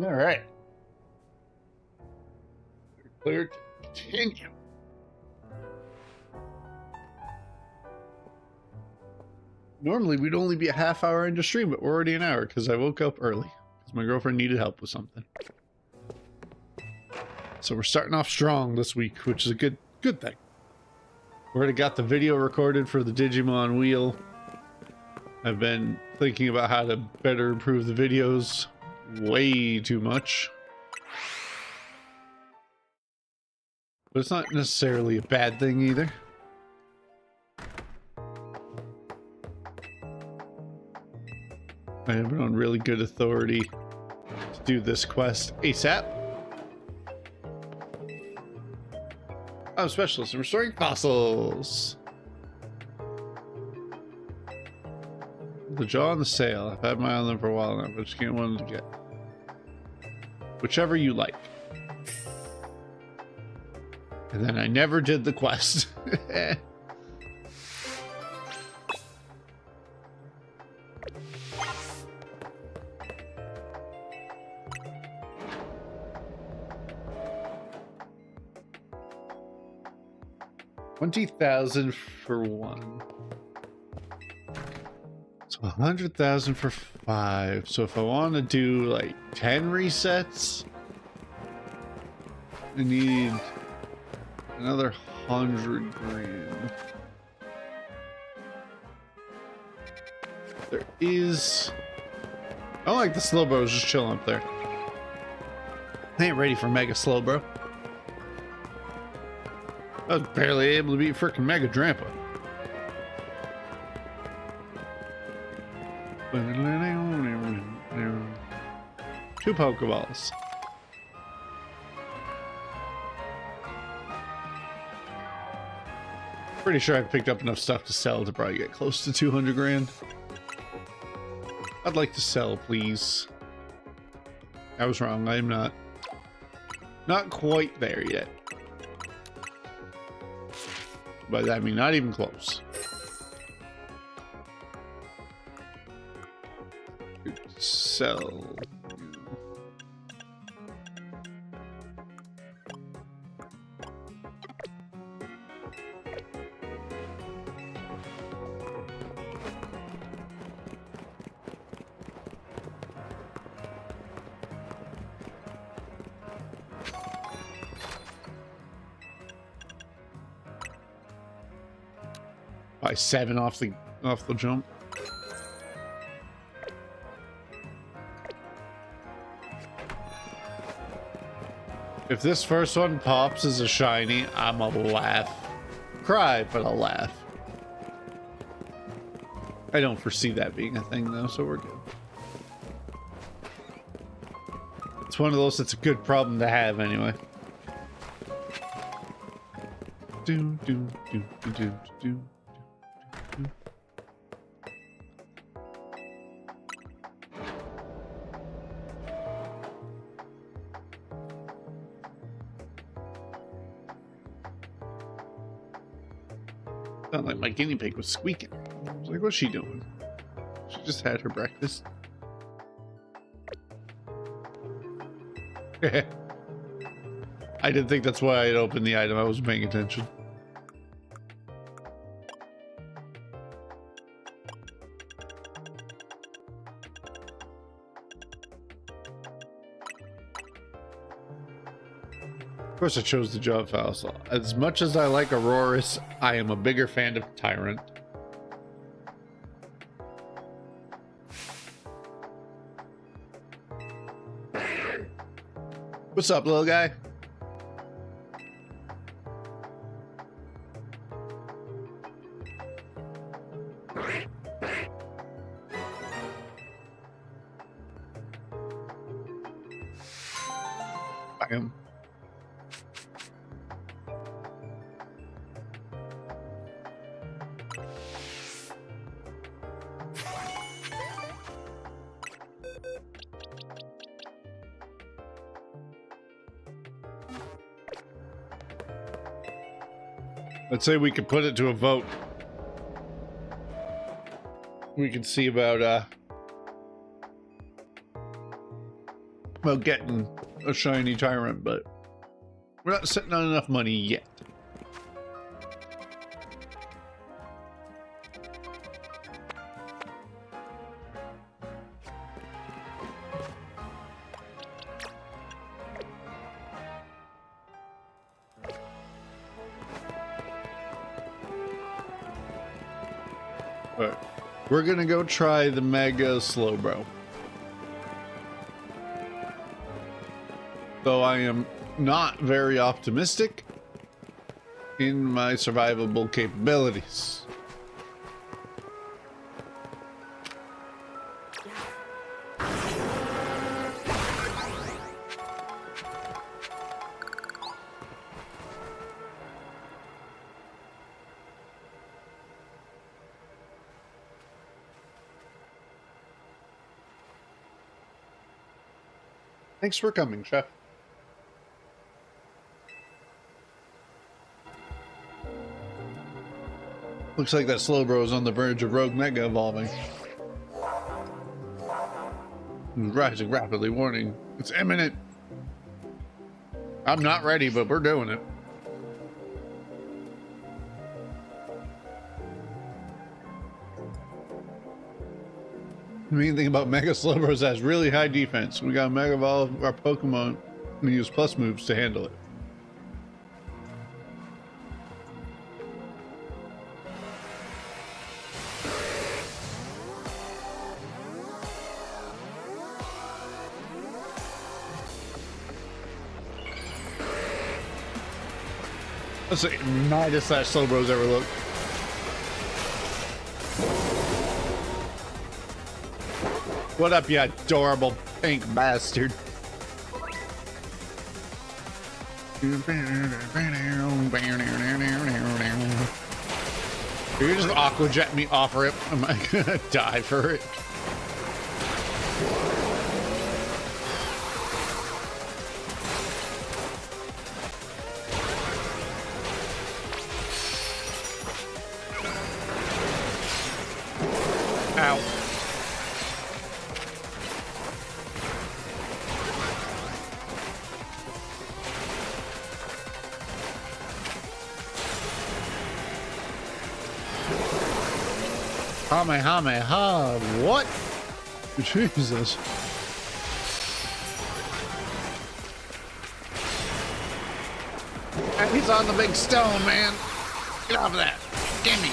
All right. Clear to continue. Normally, we'd only be a half hour into stream, but we're already an hour because I woke up early because my girlfriend needed help with something. So we're starting off strong this week, which is a good thing. We already got the video recorded for the Digimon wheel. I've been thinking about how to better improve the videos way too much. But it's not necessarily a bad thing either. I have been on really good authority to do this quest ASAP. I'm a specialist in restoring fossils. The jaw and the sail. I've had my eye on them for a while now, but just can't want them to get. Whichever you like. And then I never did the quest. $20,000 for one. So 100,000 for 5. So if I want to do like 10 resets, I need another 100 grand. There is. I like the Slowbro just chilling up there. I ain't ready for Mega Slowbro. I was barely able to beat frickin' Mega Drampa. Two Pokeballs. Pretty sure I've picked up enough stuff to sell to probably get close to 200 grand. I'd like to sell, please. I was wrong. I am not quite there yet. By that I mean not even close. Sell. By 7 off the jump. If this first one pops as a shiny, I'ma laugh. Cry, but I'll laugh. I don't foresee that being a thing though, so we're good. It's one of those that's a good problem to have anyway. Do do do do do do. Sounded like my guinea pig was squeaking. I was like, what's she doing? She just had her breakfast. I didn't think that's why I had opened the item. I wasn't paying attention. Of course I chose the job file slot. As much as I like Aurorus, I am a bigger fan of Tyrant. What's up, little guy? I am. Let's say we could put it to a vote. We can see about getting a shiny Tyrant, but we're not sitting on enough money yet. But we're gonna go try the Mega Slowbro. Though I am not very optimistic in my survivable capabilities. Thanks for coming, Chef. Looks like that Slowbro is on the verge of Rogue Mega evolving. Rising rapidly, warning. It's imminent. I'm not ready, but we're doing it. The main thing about Mega Slowbro is it has really high defense. We gotta Mega Evolve our Pokemon and use plus moves to handle it. That's the nicest that Slowbro's ever looked. What up, you adorable pink bastard? You just aqua jet me off rip. Am I gonna die for it? Ow. Kamehameha, what? Jesus. He's on the big stone, man. Get off of that. Gimme.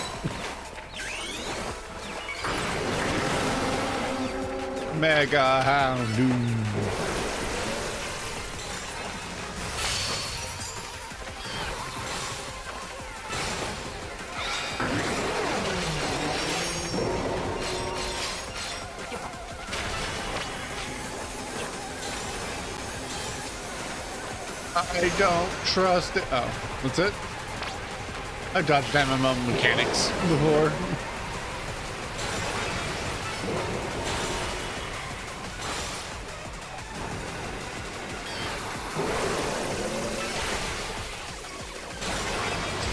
Mega Houndoom. I don't trust it. Oh, that's it? I've dodged MMO mechanics before.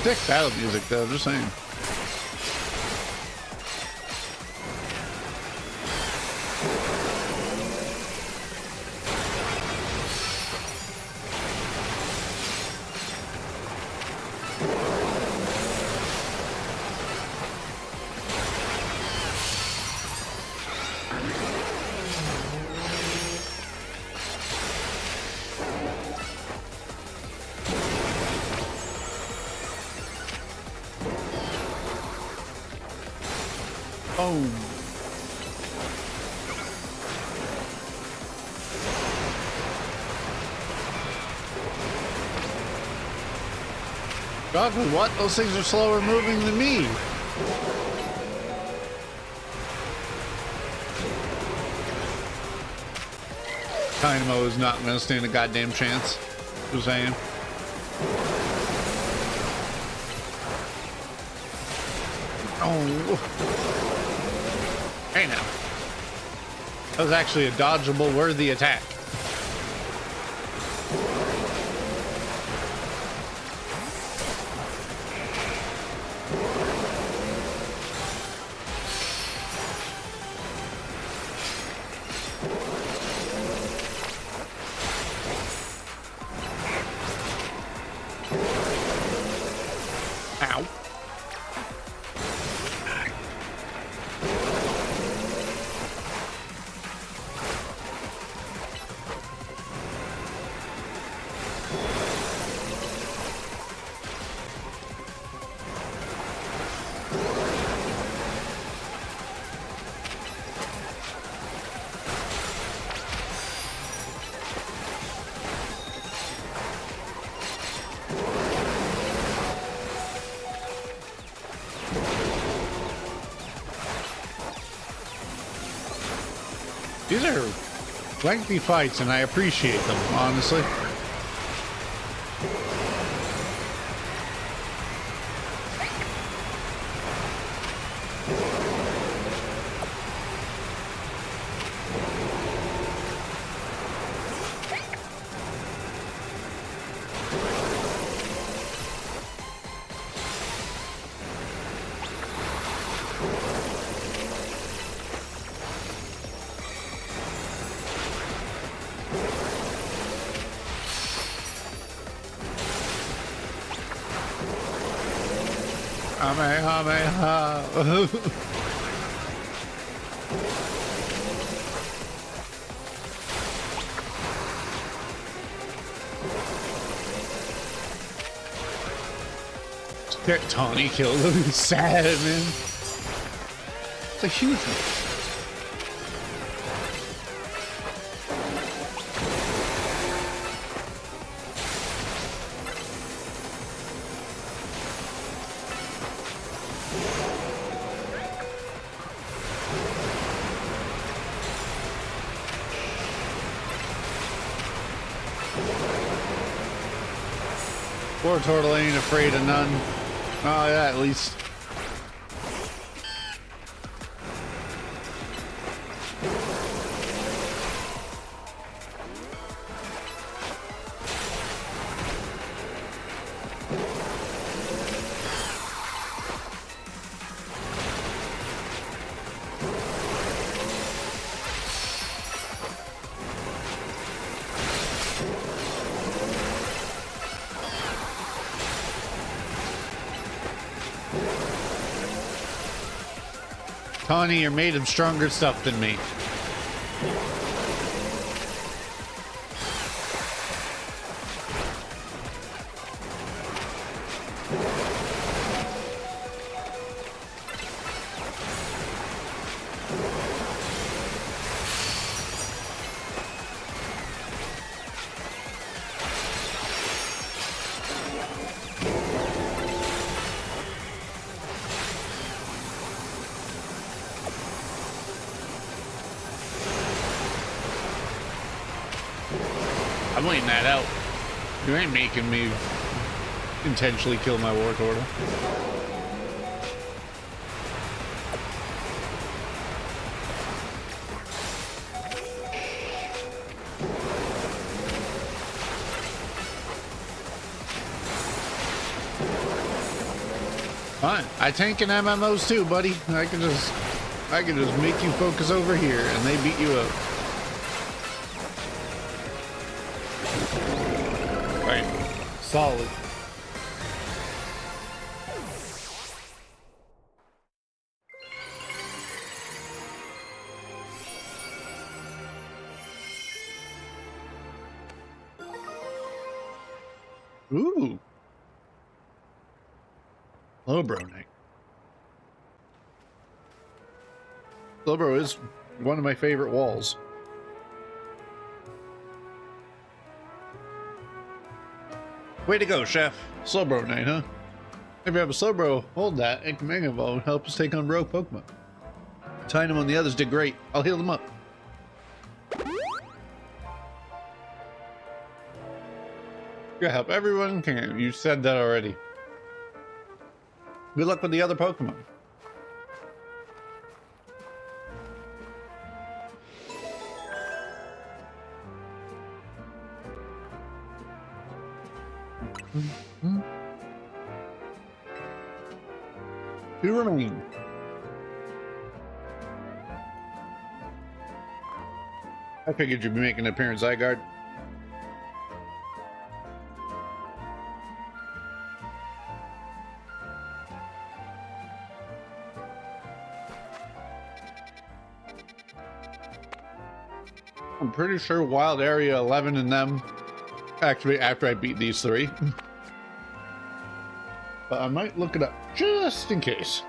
Sick battle music though, just saying. Boom. God, what? Those things are slower moving than me. Dynamo is not going to stand a goddamn chance. Just saying. Oh. Hey now. That was actually a dodgeable, worthy attack. Ow. These are lengthy fights, and I appreciate them, honestly. Get Tawny killed him. He's sad, man. It's a huge one. Poor turtle ain't afraid of none. Oh, yeah, at least. Tawny, you're made of stronger stuff than me. I'm waiting that out. You ain't making me intentionally kill my war turtle. Fine. I tank in MMOs too, buddy. I can just make you focus over here and they beat you up. Right. Solid. Ooh. Hello, bro, Nick. Slowbro is one of my favorite walls. Way to go, Chef. Slowbro night, huh? If you have a Slowbro, hold that and can Mega Evolve and help us take on rogue Pokemon. Tying them on the others did great. I'll heal them up. You help everyone can. You said that already. Good luck with the other Pokemon. Two remain. I figured you'd be making an appearance, Zygarde. I'm pretty sure Wild Area 11 and them activate after I beat these three. But I might look it up just in case.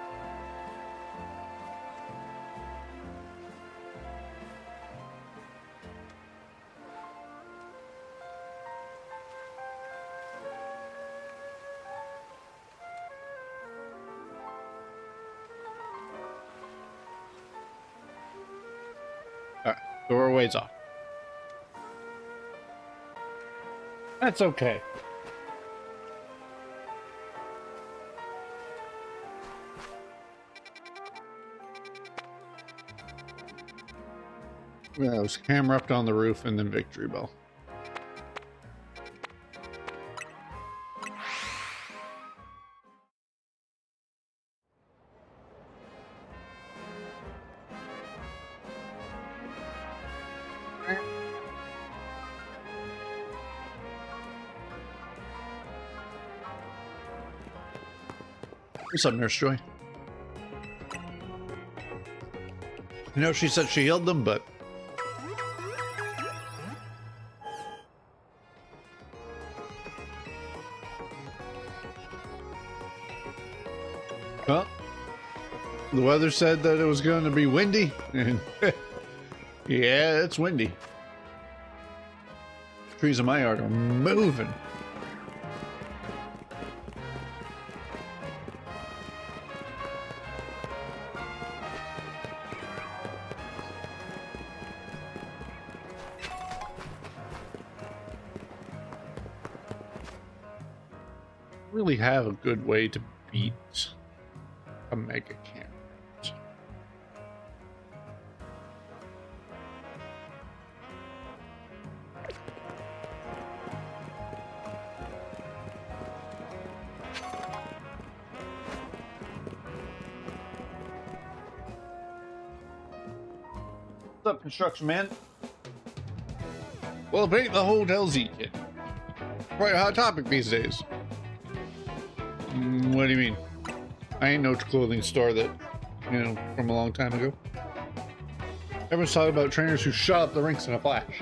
Alright, so we're a ways off. That's okay. Yeah, it was hammer up on the roof and then victory bell. What's up, Nurse Joy? You know, she said she healed them, but well, the weather said that it was going to be windy, and yeah, it's windy. Trees in my yard are moving. Really have a good way to beat a Mega Camp. What's up, construction man? Well, paint the Hotel Z kit. Quite a hot topic these days. What do you mean? I ain't no clothing store that, you know, from a long time ago. Everyone's talking about trainers who shut up the rinks in a flash.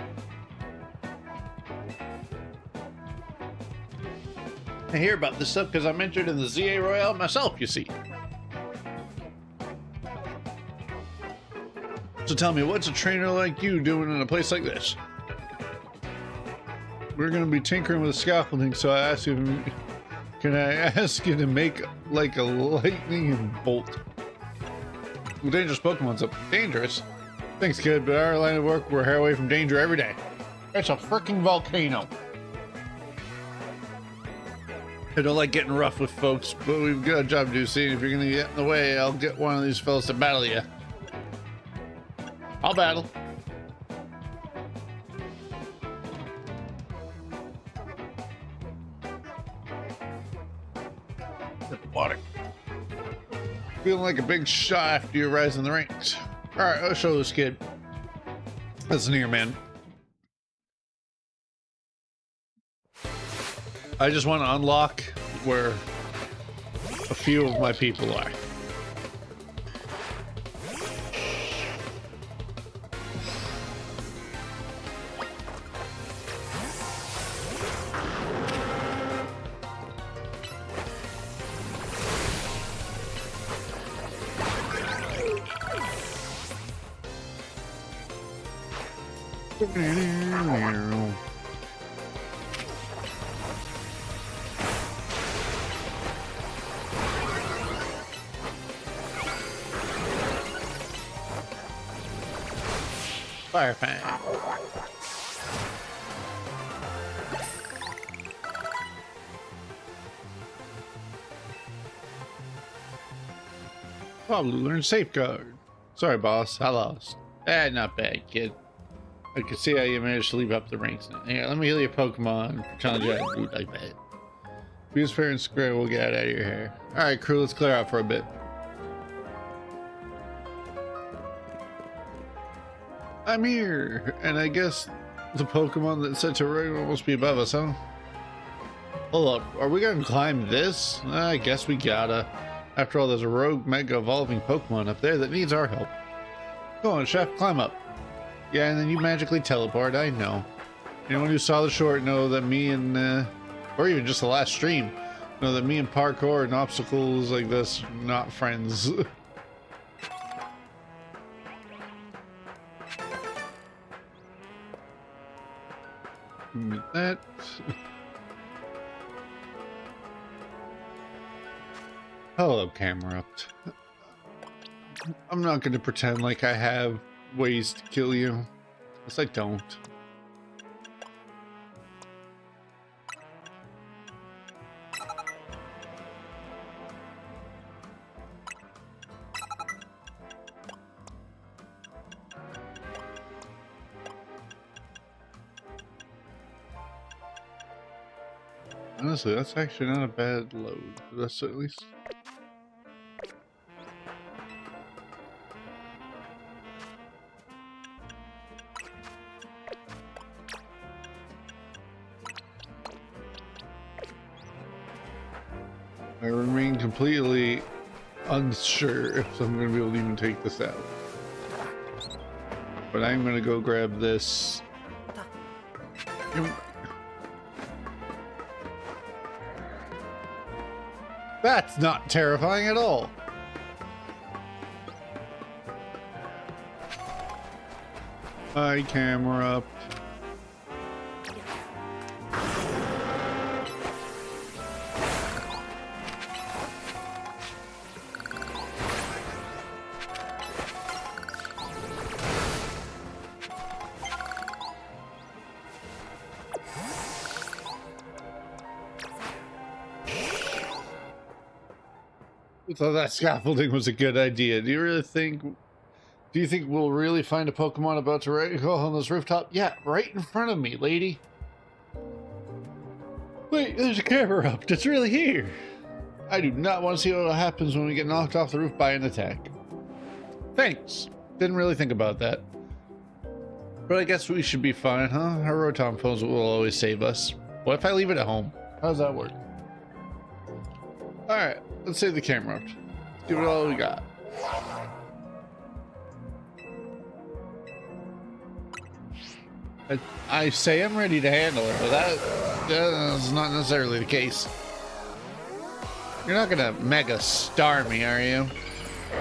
I hear about this stuff because I'm entered in the ZA Royale myself, you see. So tell me, what's a trainer like you doing in a place like this? We're going to be tinkering with scaffolding, so I asked you, can I ask you to make like a lightning bolt? Well, dangerous Pokemon's up. Dangerous? Thanks, kid, but our line of work, we're hair away from danger every day. It's a freaking volcano. I don't like getting rough with folks, but we've got a job to do. See, if you're gonna get in the way, I'll get one of these fellas to battle you. I'll battle. Water. Feeling like a big shot after you rise in the ranks. Alright, I'll show this kid. Listen here, man. I just want to unlock where a few of my people are. Fire fan. Probably learn safeguard. Sorry, boss. I lost. Not bad, kid. I can see how you managed to leap up the ranks now. Here, let me heal your Pokemon. Challenge you to root like that. Be as fair and square, we'll get out of your hair. Alright, crew, let's clear out for a bit. I'm here, and I guess the Pokemon that said to right must be above us, huh? Hold up, are we gonna climb this? I guess we gotta. After all, there's a rogue mega evolving Pokemon up there that needs our help. Go on, chef, climb up. Yeah, and then you magically teleport, I know. Anyone who saw the short know that me and, or even just the last stream, know that me and parkour and obstacles like this are not friends. That... Hello, camera. I'm not going to pretend like I have ways to kill you, because I don't. Honestly, that's actually not a bad load. That's at least... I remain completely unsure if I'm going to be able to even take this out. But I'm going to go grab this. That's not terrifying at all. Hi, camera. So that scaffolding was a good idea. Do you think we'll really find a Pokemon about to go on this rooftop? Yeah, right in front of me, lady. Wait, there's a camera up. It's really here. I do not want to see what happens when we get knocked off the roof by an attack. Thanks. Didn't really think about that. But I guess we should be fine, huh? Our Rotom phones will always save us. What if I leave it at home? How does that work? Alright, let's save the camera up. Let's give it all we got. I say I'm ready to handle it, but that's not necessarily the case. You're not gonna mega star me, are you?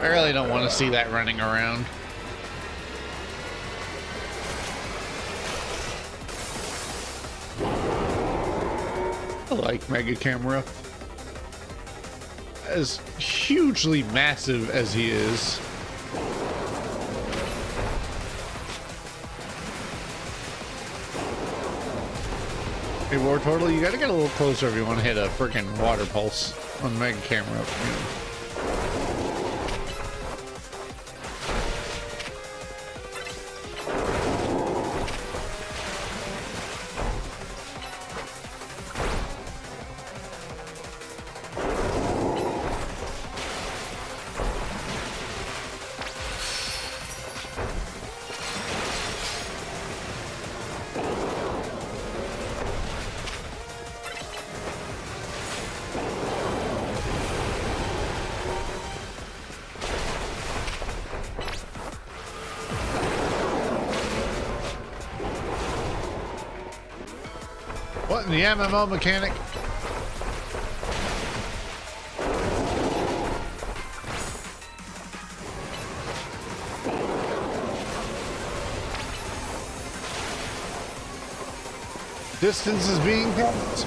I really don't want to see that running around. I like Mega Camera. As hugely massive as he is. Hey, War Turtle, you gotta get a little closer if you want to hit a freaking water pulse on Mega Camera. You know. What in the MMO mechanic? Distance is being kept.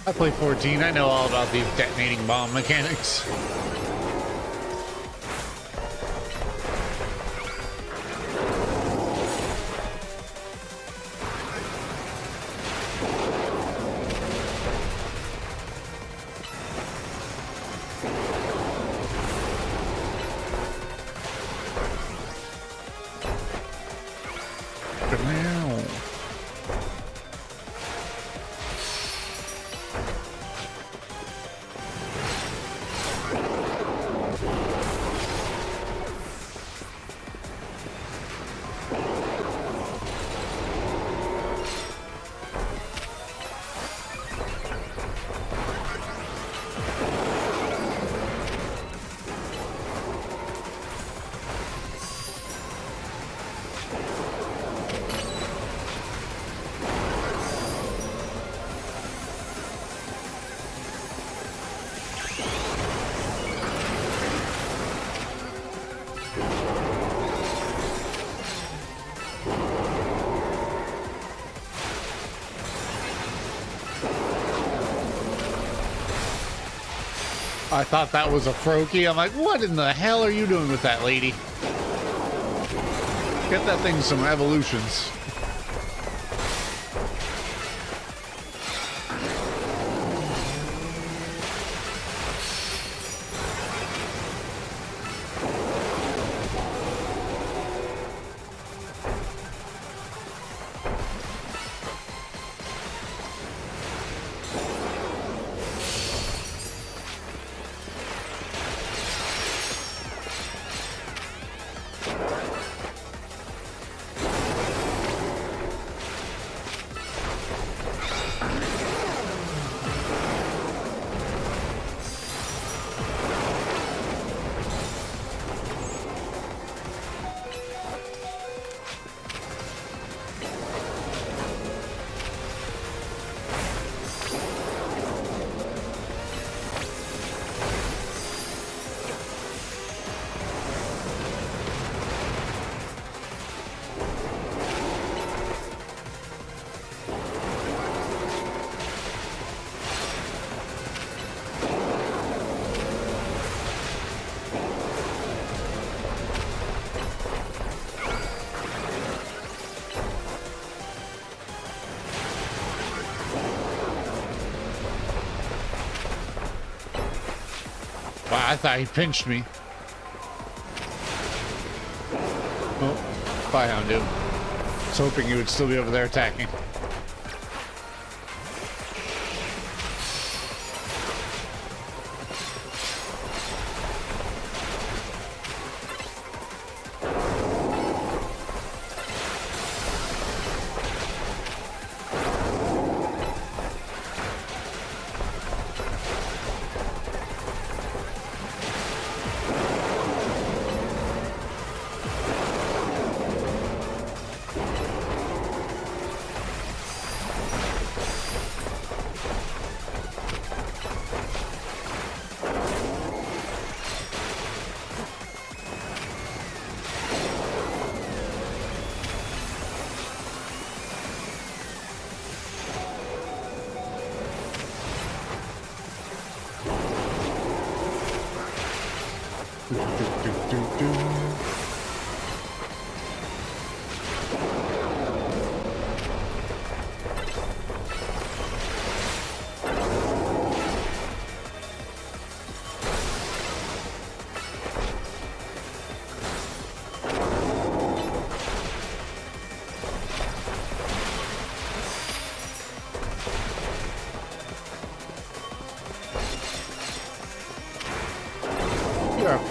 I play 14. I know all about these detonating bomb mechanics. I thought that was a Froakie. I'm like, what in the hell are you doing with that, lady? Get that thing some evolutions. I thought he pinched me. Oh, bye, Houndoom. I was hoping you would still be over there attacking.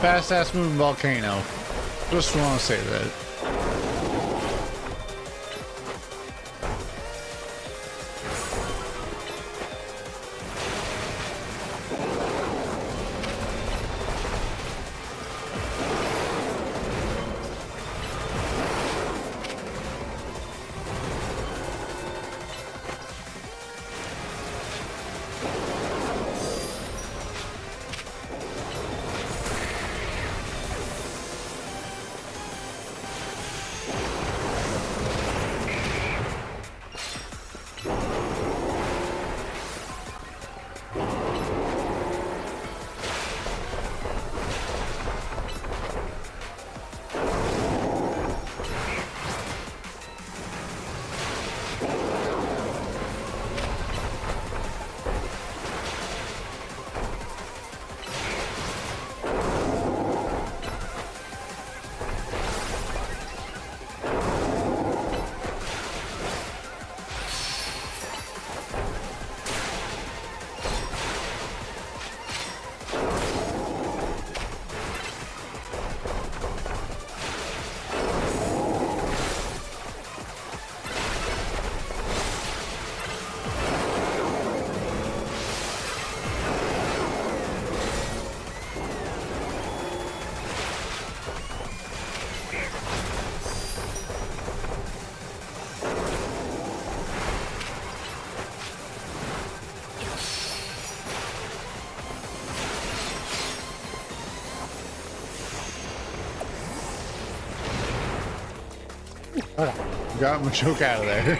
fast-ass moving volcano. Just want to say that. Got my choke out of there.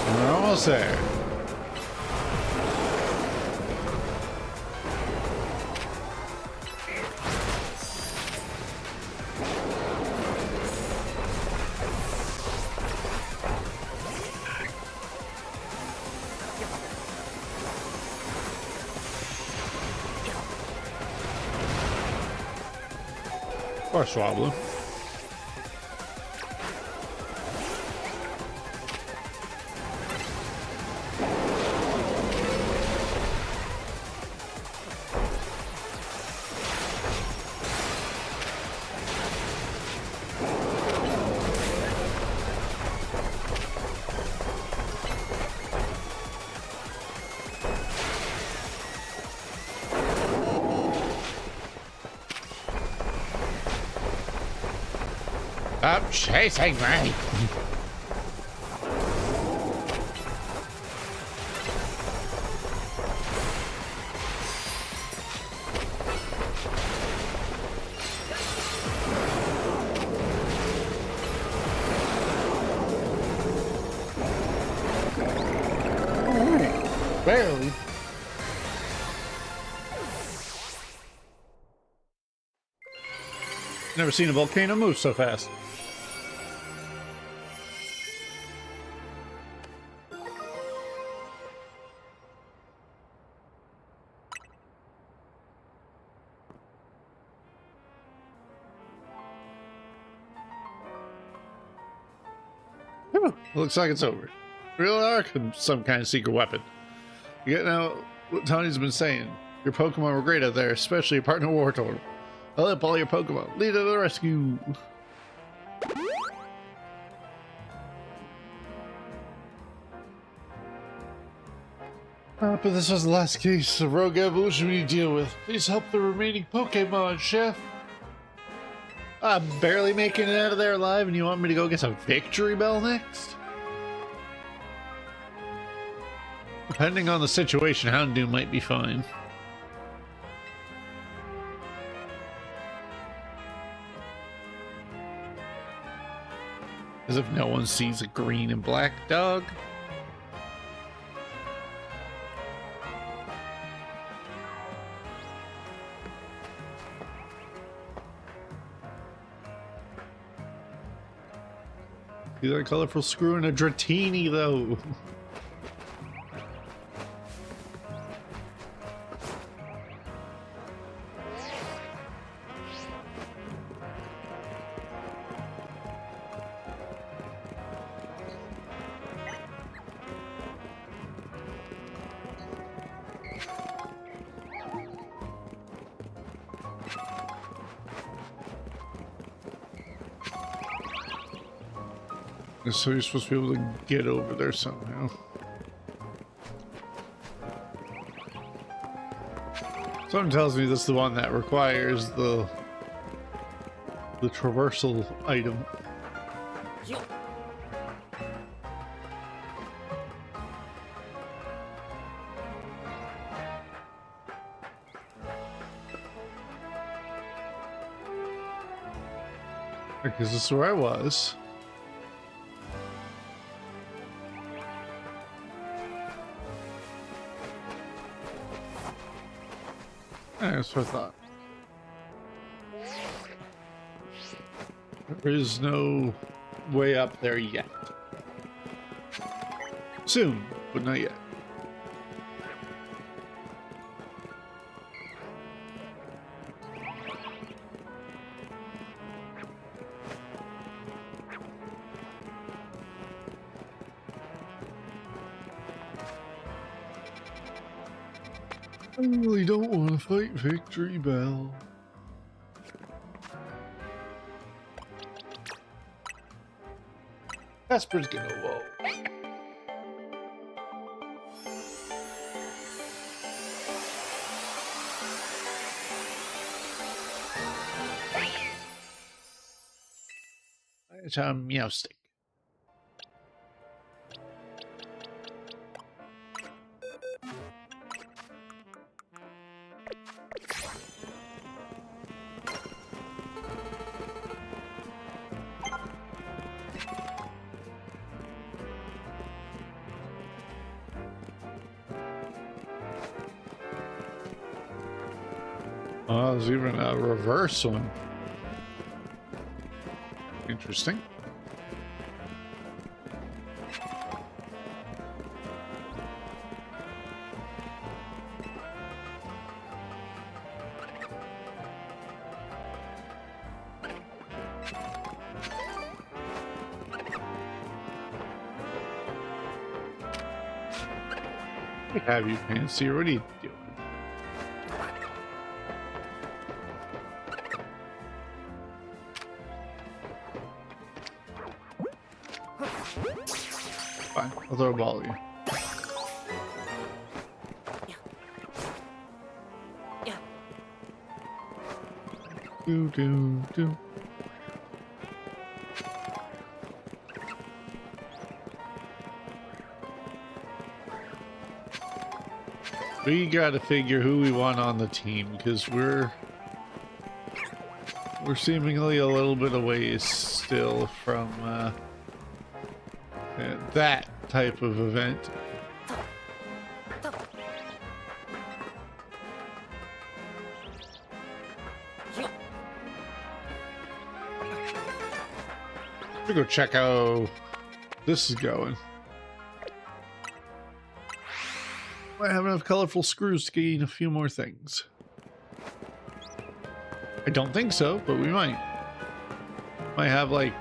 We're almost there. Or Swablu. Stop chasing me! Barely. Never seen a volcano move so fast. Looks like it's over. Real arc and some kind of secret weapon. You get now what Tony's been saying. Your Pokemon were great out there, especially your partner War Turtle. I'll help all your Pokemon. Lead to the rescue. But this was the last case of rogue evolution we need to deal with. Please help the remaining Pokemon, Chef. I'm barely making it out of there alive, and you want me to go get some victory bell next? Depending on the situation, Houndoom might be fine. As if no one sees a green and black dog. You got a colorful screw and a Dratini, though. So you're supposed to be able to get over there somehow. Someone tells me this is the one that requires the traversal item. Because this is where I was. That's what I thought. There is no way up there yet. Soon, but not yet. I really don't want to fight Victory Bell. Casper's gonna whoa. It's a Meowstick. Oh, there's even a reverse one. Interesting. I have you, Fancy. What are you doing? Fine, I'll throw a ball at you. Do do do. We gotta figure who we want on the team because we're seemingly a little bit away still from that type of event. Let's go check how this is going. Might have enough colorful screws to gain a few more things. I don't think so, but we might. Might have like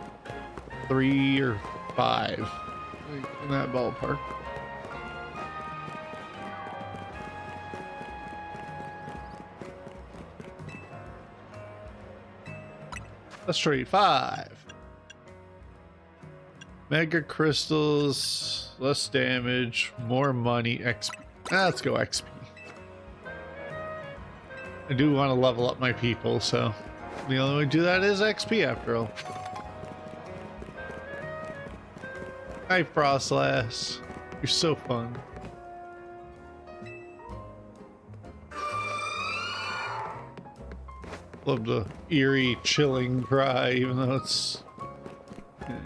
3 or 5 in that ballpark. Let's trade 5. Mega crystals, less damage, more money, XP. Let's go XP. I do want to level up my people, so The only way to do that is XP after all. Hi, Frostlass. You're so fun. Love the eerie, chilling cry, even though it's... Yeah.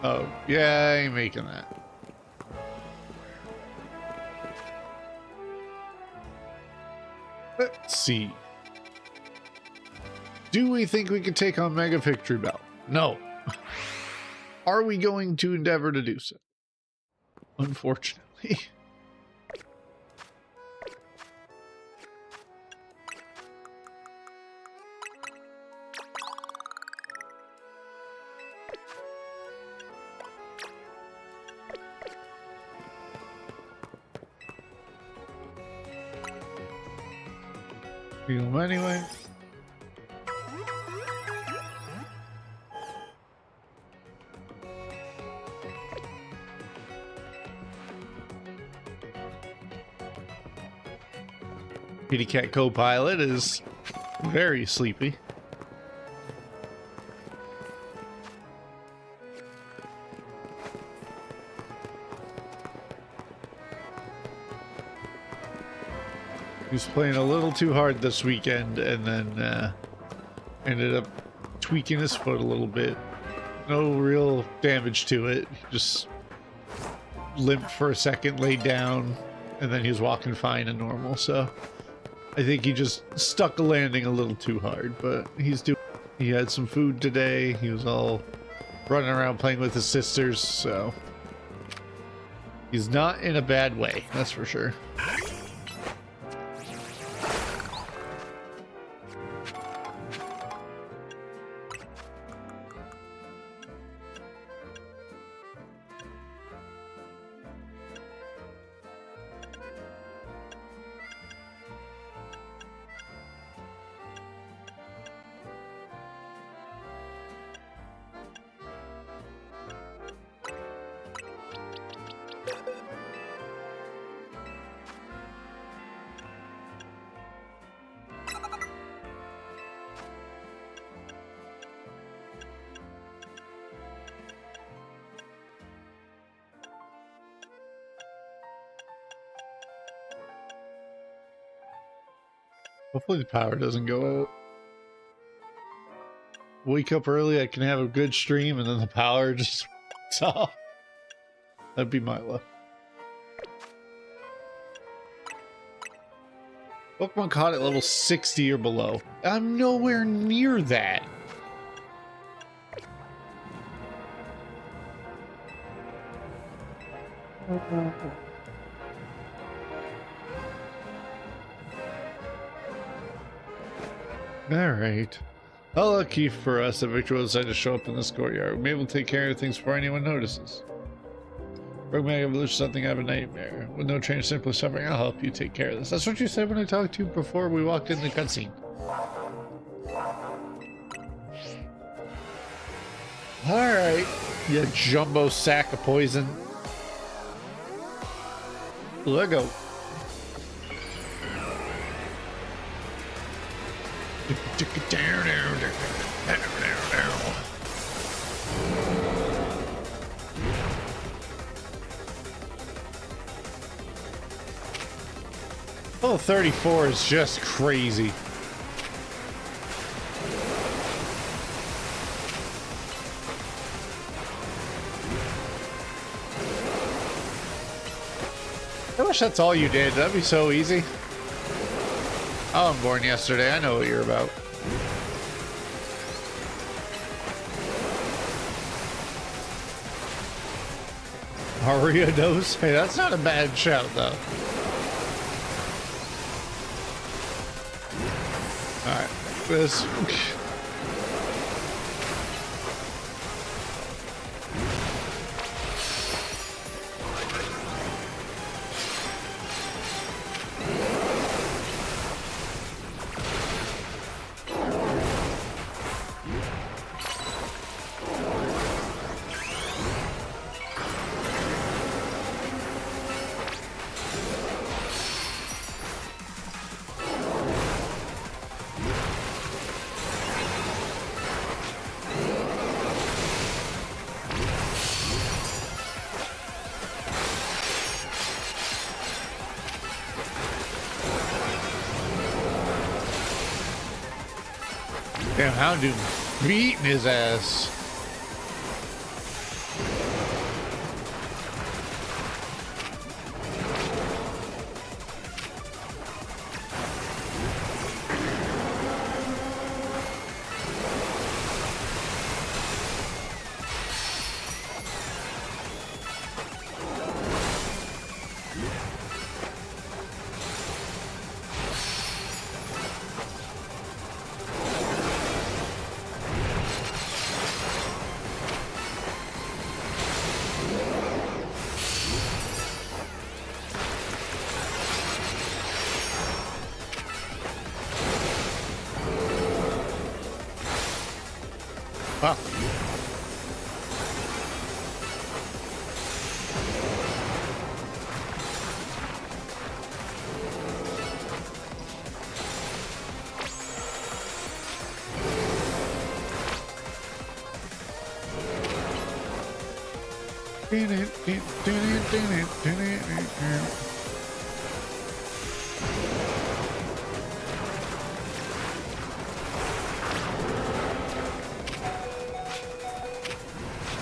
Oh, yeah, I ain't making that. Let's see. Do we think we can take on Mega Victory Bell? No. Are we going to endeavor to do so? Unfortunately. Anyway. Kitty Cat Co-Pilot is very sleepy. He was playing a little too hard this weekend and then ended up tweaking his foot a little bit. No real damage to it. Just limped for a second, laid down, and then he was walking fine and normal. So I think he just stuck a landing a little too hard, but he's doing. He had some food today. He was all running around playing with his sisters, so he's not in a bad way, that's for sure. Hopefully the power doesn't go out. Wake up early, I can have a good stream, and then the power just works off. That'd be my luck. Pokemon caught at level 60 or below. I'm nowhere near that. Alright. How lucky for us that Victor will decide to show up in this courtyard. We'll be able to take care of things before anyone notices. Roguemag Evolution, something I have a nightmare. With no train, simply suffering, I'll help you take care of this. That's what you said when I talked to you before we walked in the cutscene. Alright, you jumbo sack of poison. Let go. Oh, 34 is just crazy. I wish that's all you did. That'd be so easy. Oh, I'm born yesterday. I know what you're about. Aria knows? Hey, that's not a bad shout, though. Alright. This... Damn, Houndoom beating his ass. Wow.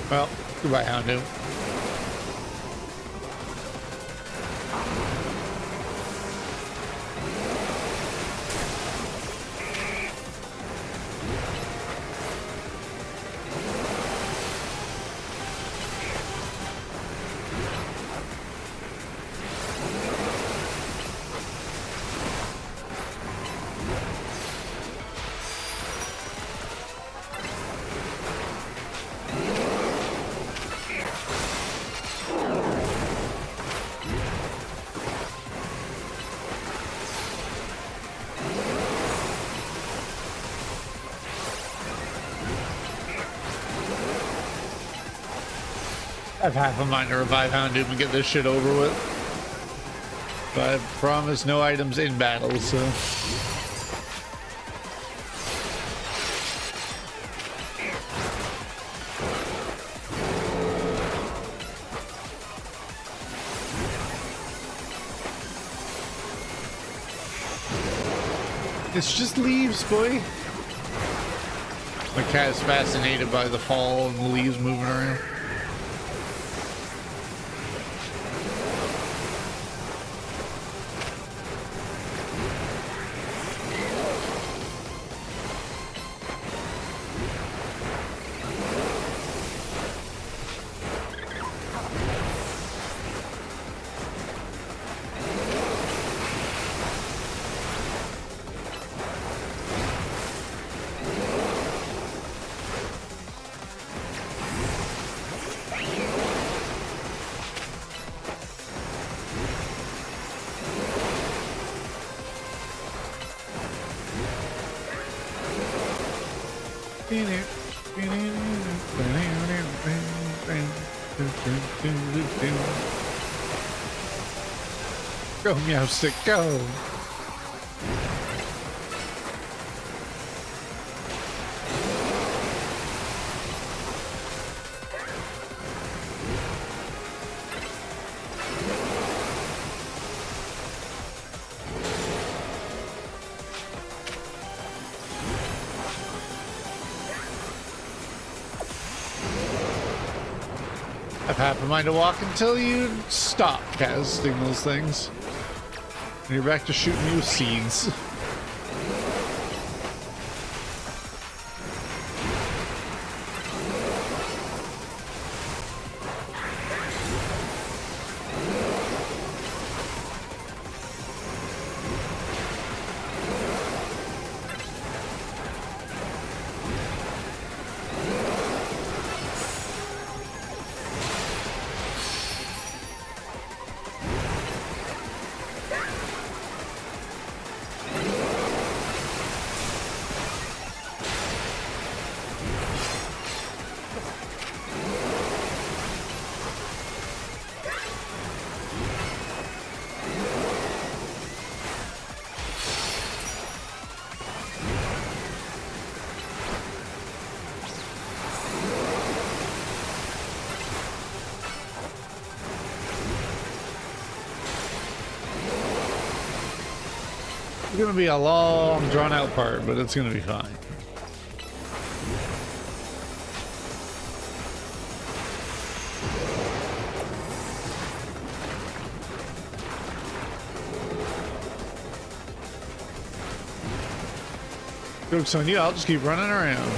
Well, goodbye, Houndoom. I have half a mind to revive Houndoom and get this shit over with. But I promise no items in battle, so. It's just leaves, boy. My cat is fascinated by the fall and the leaves moving around. Go, Meowstick, go! I've half a mind to walk until you stop casting those things. And you're back to shooting me with seeds. It's gonna be a long, drawn-out part, but it's gonna be fine. Joke's on you, I'll just keep running around.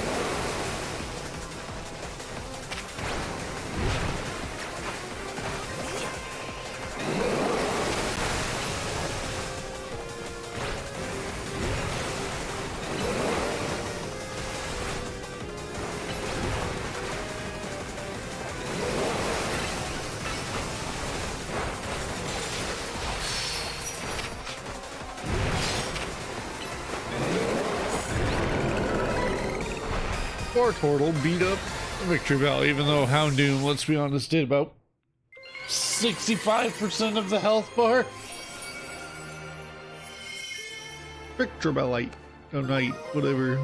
Poor Turtle beat up Victory Bell, even though Houndoom, let's be honest, did about 65% of the health bar. Victory Bellite, oh night, whatever.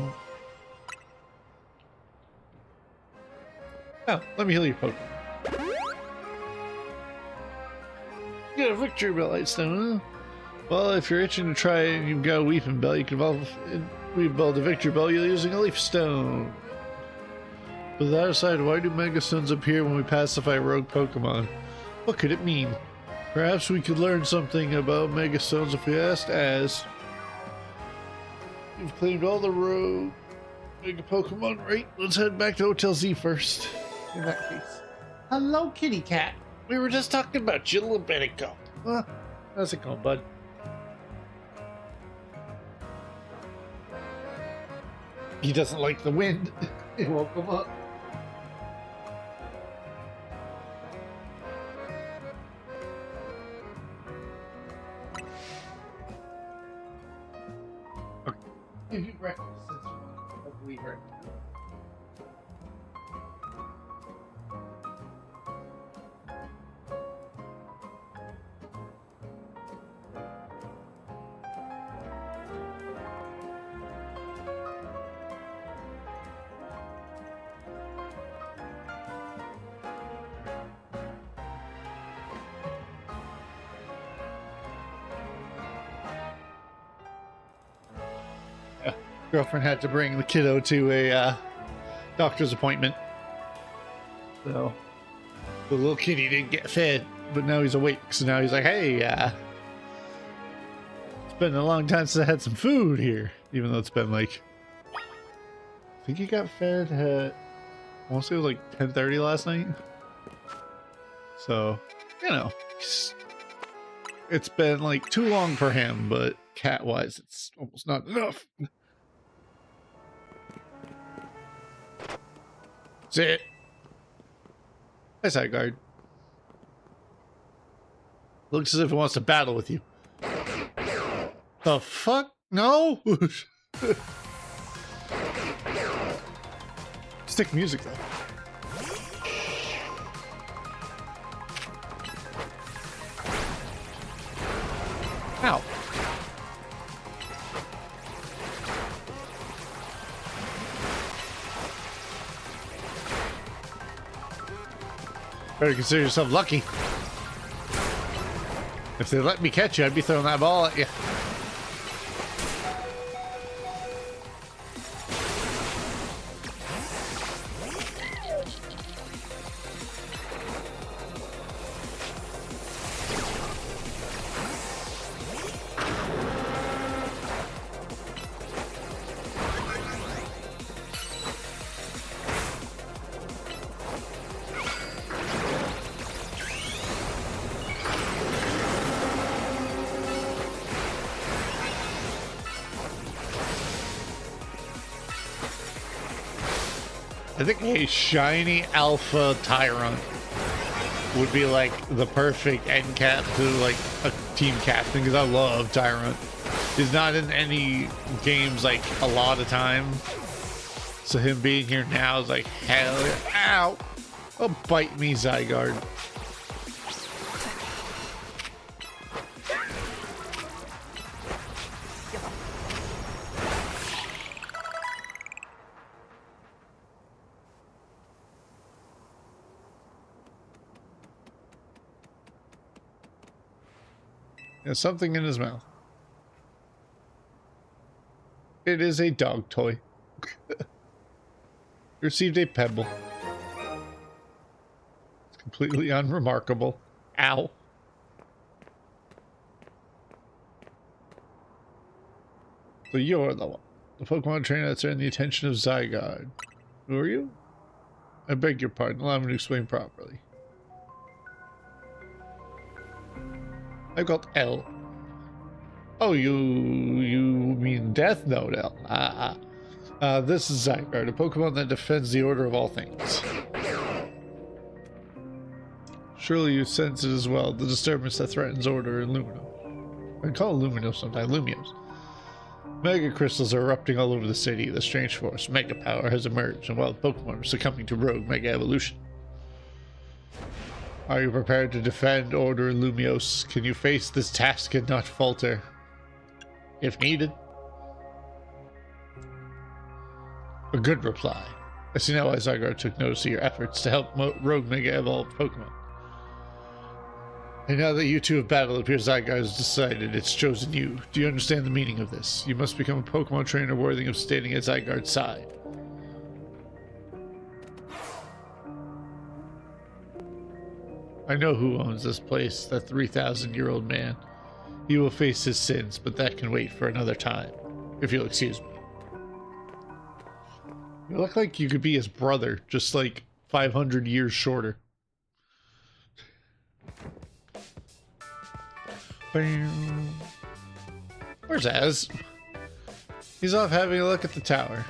Oh, let me heal your Pokemon. You got a Victory Bellite stone, huh? Well, if you're itching to try it and you've got a Weeping Bell, you can evolve the Victory Bell using a Leaf Stone. But that aside, why do Mega Stones appear when we pacify rogue Pokemon? What could it mean? Perhaps we could learn something about Mega Stones if we asked Az. You've claimed all the rogue Mega Pokemon, right? Let's head back to Hotel Z first. In that case. Hello, kitty cat. We were just talking about you a little bit ago. How's it going, bud? He doesn't like the wind. It won't come up. Okay. Give you breakfast since you want to leave right now. Girlfriend had to bring the kiddo to a doctor's appointment. So the little kitty didn't get fed, but now he's awake. So now he's like, hey, it's been a long time since I had some food here. Even though it's been like, I think he got fed at, I want to say it was like 10:30 last night. So, you know, it's been like too long for him, but cat-wise, it's almost not enough. That's it. Hi, Sideguard. Looks as if it wants to battle with you. The fuck? No? Stick music though. Ow. Better consider yourself lucky. If they let me catch you, I'd be throwing that ball at you. I think a shiny alpha Tyrant would be like the perfect end cap to like a team captain, because I love Tyrant. He's not in any games like a lot of time, so him being here now is like hell yeah. Ow! Oh, bite me, Zygarde. There's something in his mouth. It is a dog toy. Received a pebble. It's completely unremarkable. Ow. So you're the one. The Pokemon trainer that's earned the attention of Zygarde. Who are you? I beg your pardon. Allow me to explain properly. I'm called L. Oh, you mean Death Note L? This is Zygarde, a Pokemon that defends the order of all things. Surely you sense it as well, the disturbance that threatens order in Lumino. I call it Lumino sometimes, Lumios. Mega crystals are erupting all over the city. The strange force, Mega Power, has emerged, and wild Pokemon are succumbing to rogue Mega Evolution. Are you prepared to defend order in Lumios? Can you face this task and not falter? If needed. A good reply. I see now why Zygarde took notice of your efforts to help rogue Mega evolved Pokemon. And now that you two have battled, it appears Zygarde has decided it's chosen you. Do you understand the meaning of this? You must become a Pokemon trainer worthy of standing at Zygarde's side. I know who owns this place, that 3,000-year-old man. He will face his sins, but that can wait for another time, if you'll excuse me. You look like you could be his brother, just like 500 years shorter. Where's Az? He's off having a look at the tower.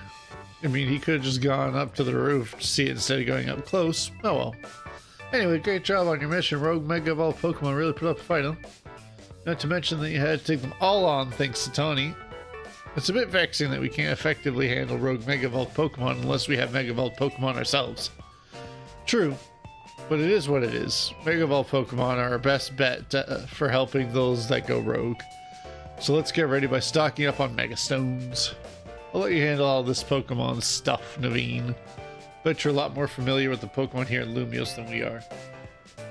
I mean, he could have just gone up to the roof to see it instead of going up close. Oh well. Anyway, great job on your mission. Rogue Mega Evolved Pokemon really put up a fight, huh? Not to mention that you had to take them all on thanks to Tony. It's a bit vexing that we can't effectively handle Rogue Mega Evolved Pokemon unless we have Mega Evolved Pokemon ourselves. True. But it is what it is. Mega Evolved Pokemon are our best bet for helping those that go rogue. So let's get ready by stocking up on Mega Stones. I'll let you handle all this Pokemon stuff, Naveen. Bet you're a lot more familiar with the Pokemon here in Lumios than we are.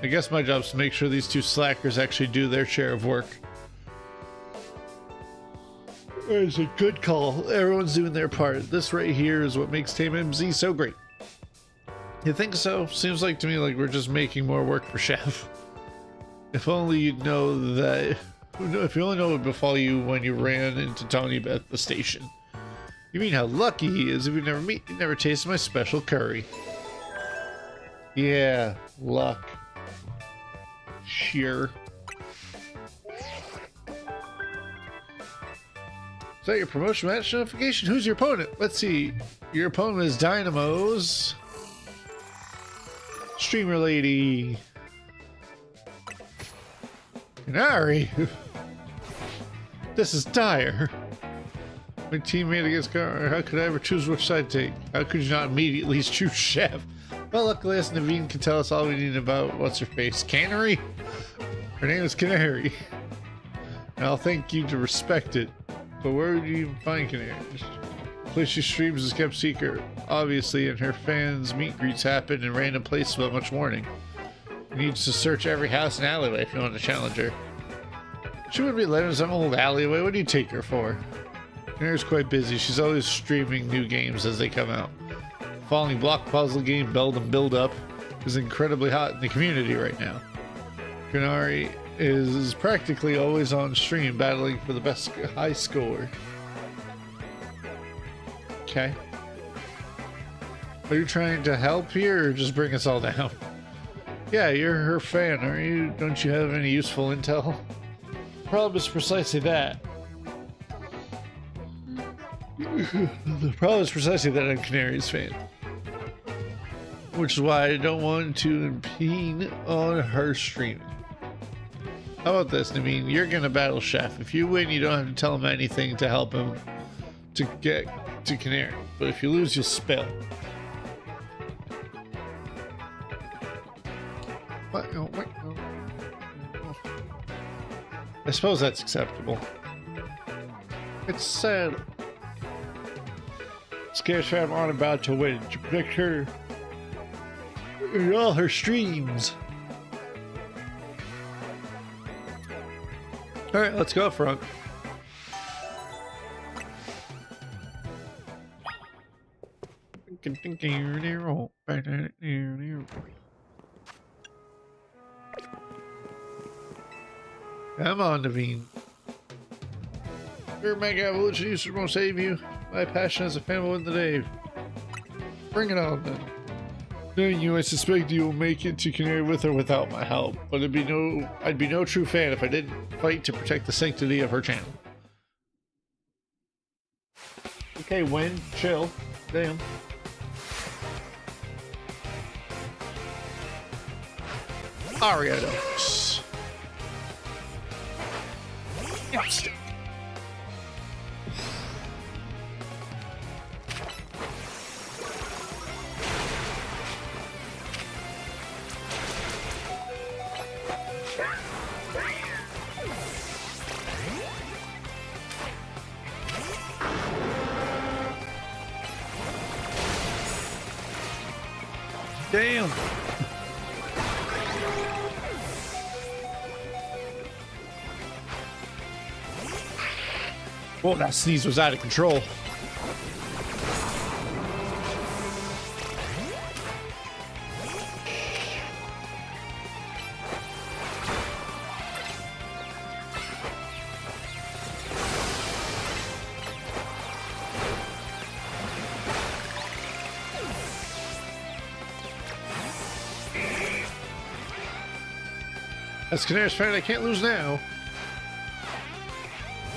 I guess my job is to make sure these two slackers actually do their share of work. It's a good call. Everyone's doing their part. This right here is what makes Tame MZ so great. You think so? Seems like to me like we're just making more work for Chef. If only you'd know that... If you only know what befall you when you ran into Tony at the station. You mean how lucky he is if you never meet, you never tasted my special curry. Yeah, luck. Sure. Is that your promotion match notification? Who's your opponent? Let's see. Your opponent is Dynamo's Streamer Lady. Inari. This is dire. My teammate against Gar. How could I ever choose which side to take? How could you not immediately choose Chef? Well, luckily, as Naveen can tell us all we need about what's her face. Canary? Her name is Canary. And I'll thank you to respect it. But where would you even find Canary? The place she streams is kept secret, obviously, and her fans' meet and greets happen in random places without much warning. You need to search every house and alleyway if you want to challenge her. She wouldn't be letting some old alleyway. What do you take her for? Canary's quite busy. She's always streaming new games as they come out. The Falling Block puzzle game, Build and Build Up, is incredibly hot in the community right now. Canary is practically always on stream battling for the best high score. Okay. Are you trying to help here or just bring us all down? Yeah, you're her fan, aren't you? Don't you have any useful intel? The problem is precisely that. The problem is precisely that I'm Canary's fan. Which is why I don't want to impede on her streaming. How about this? I mean, you're gonna battle Chef. If you win, you don't have to tell him anything to help him to get to Canary. But if you lose, you'll spill. What? Oh, what? Oh. I suppose that's acceptable. It's sad. Scares Fam on about to win. To protect her in all her streams. Alright, let's go up front. Come on, Naveen. Your Mega Evolution user won't save you. My passion as a fan will win the day. Bring it on then. Knowing you, I suspect you will make it to Canary with or without my help, but I'd be no true fan if I didn't fight to protect the sanctity of her channel. Okay, Wen, chill. Damn. Ariados. Yes. Damn. Whoa, that sneeze was out of control. As Canary's fan, I can't lose now.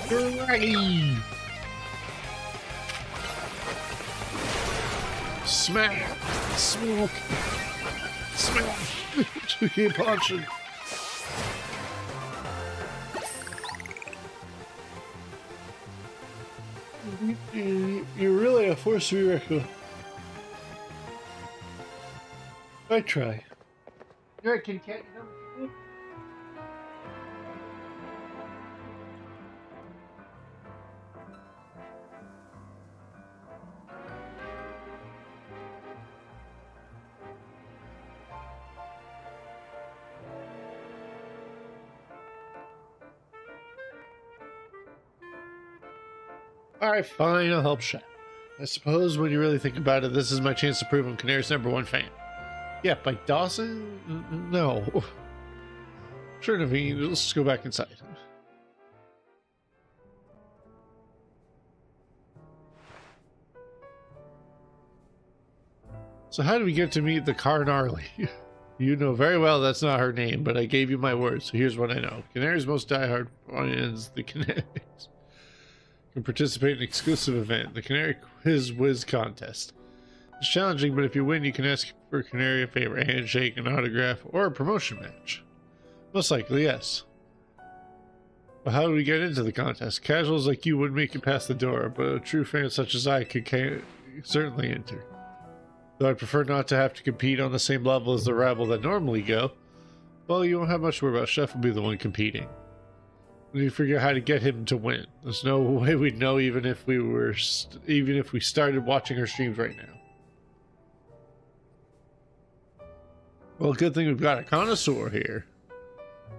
Hooray! Smack! Smoke! Smash! Keep punching. You're really a force to be reckoned. I try. You're a kitty cat, you know? Alright, fine, I'll help Chef. I suppose when you really think about it, this is my chance to prove I'm Canary's #1 fan. Yeah, by Dawson? No. Sure, Naveen, let's just go back inside. So how do we get to meet the Carnarly? You know very well that's not her name, but I gave you my word, so here's what I know. Canary's most diehard fans, the Canaries, can participate in an exclusive event, the Canary Quiz Whiz Contest. It's challenging, but if you win, you can ask for Canary a favor, a handshake, an autograph, or a promotion match. Most likely, yes. But how do we get into the contest? Casuals like you wouldn't make it past the door, but a true fan such as I could certainly enter. Though I'd prefer not to have to compete on the same level as the rabble that normally go. Well, you won't have much to worry about. Chef will be the one competing. We need to figure out how to get him to win. There's no way we'd know even if we started watching her streams right now. Well, good thing we've got a connoisseur here.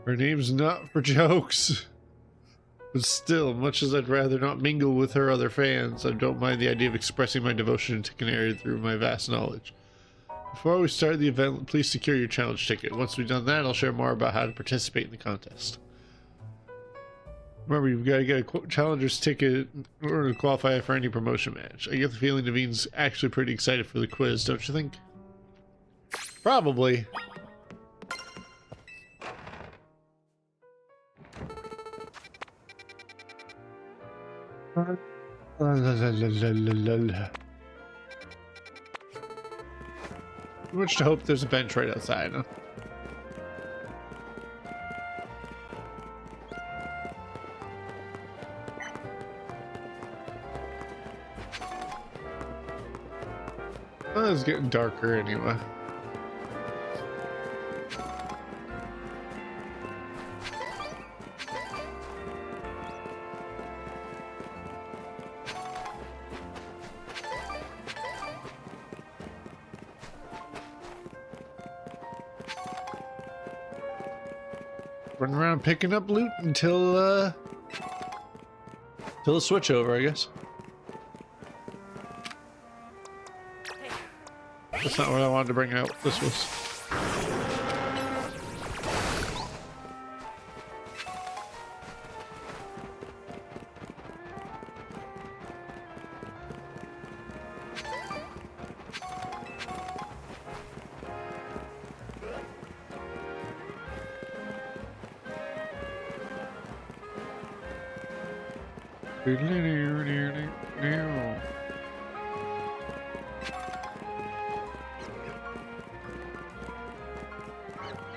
Her name's not for jokes. But still, much as I'd rather not mingle with her other fans, I don't mind the idea of expressing my devotion to Canary through my vast knowledge. Before we start the event, please secure your challenge ticket. Once we've done that, I'll share more about how to participate in the contest. Remember, you've got to get a challenger's ticket in order to qualify for any promotion match. I get the feeling Naveen's actually pretty excited for the quiz, don't you think? Probably. Much to hope there's a bench right outside, huh? Oh, it's getting darker anyway. Running around picking up loot until the switch over, I guess. That's not what I wanted to bring out. This was.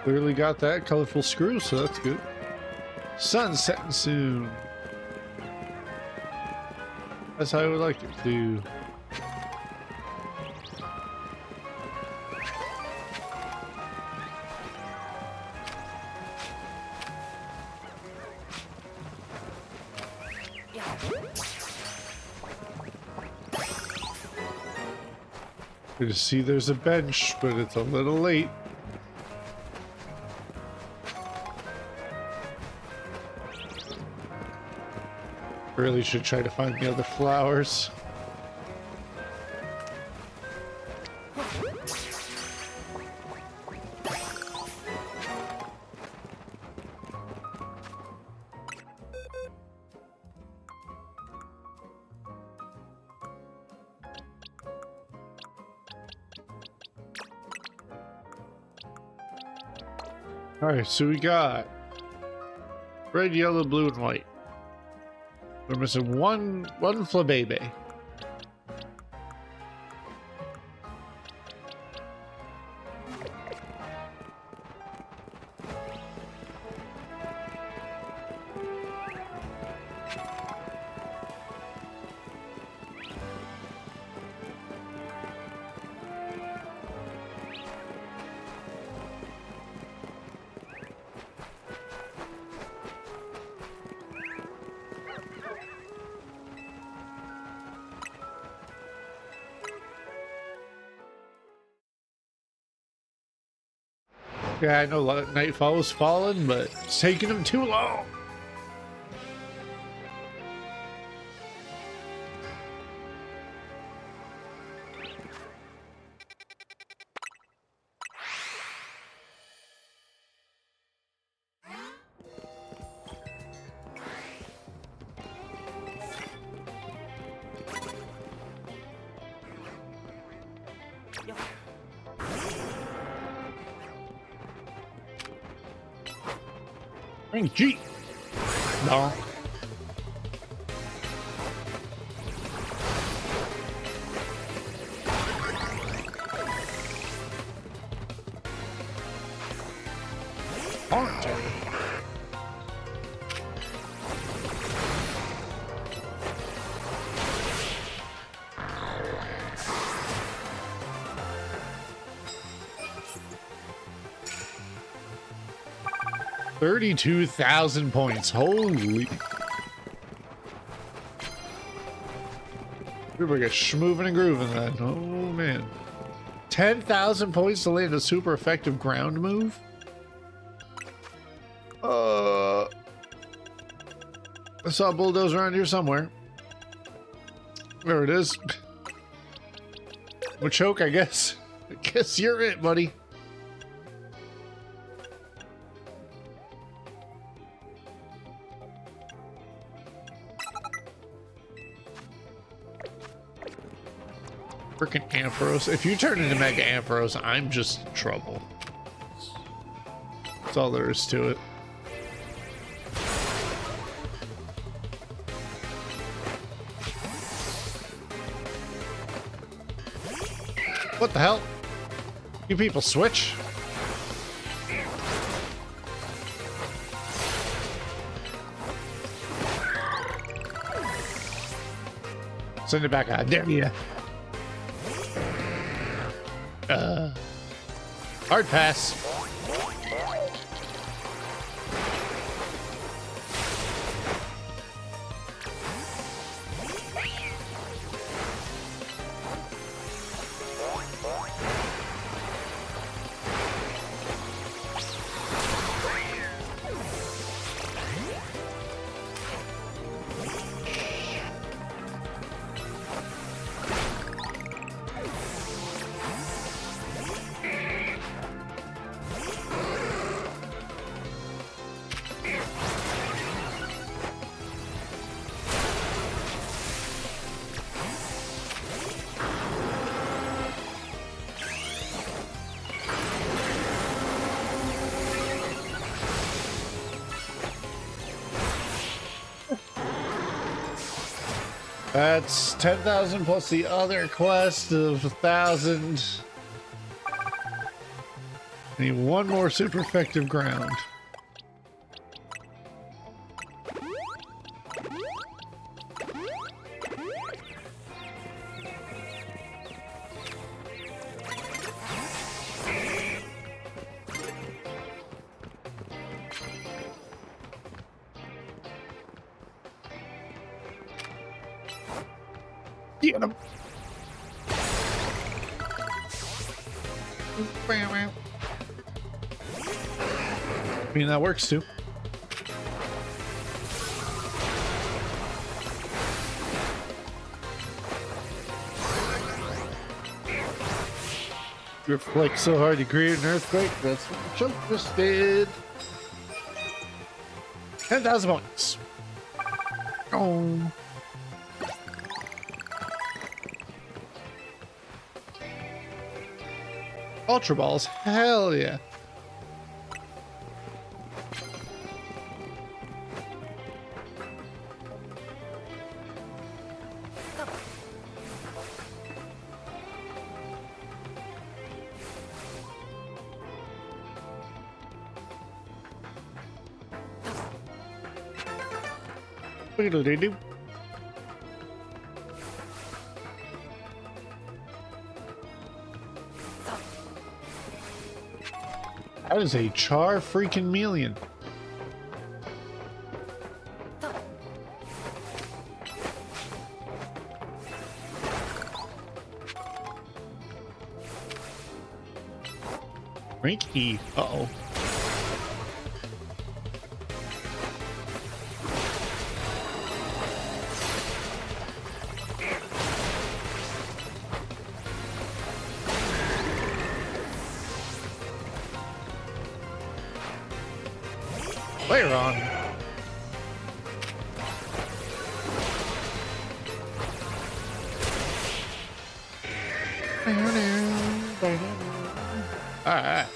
Clearly got that colorful screw, so that's good. Sun setting soon. That's how I would like it to. Good to see there's a bench, but it's a little late. Really should try to find the other flowers. All right, so we got red, yellow, blue, and white. We're missing one Flabébé. Yeah, I know Nightfall was falling, but it's taking them too long. Gee. No. Aren't they? $32,000 points. Holy. We get schmoving and grooving then. Oh man. 10,000 points to land a super effective ground move? I saw a bulldozer around here somewhere. There it is. Machoke, I guess. I guess you're it, buddy. Freaking Ampharos. If you turn into Mega Ampharos, I'm just in trouble. That's all there is to it. What the hell? You people switch? Send it back out. There you. Hard pass. That's 10,000 plus the other quest of 1,000. Need one more super effective ground. Get him. I mean, that works too. You reflect so hard you create an earthquake. That's what the chunk just did. 10,000 points. Oh. Ultra balls, hell yeah. Wiggly-doo. That is a char freaking million. Rank E. Uh-oh. Later on. Alright.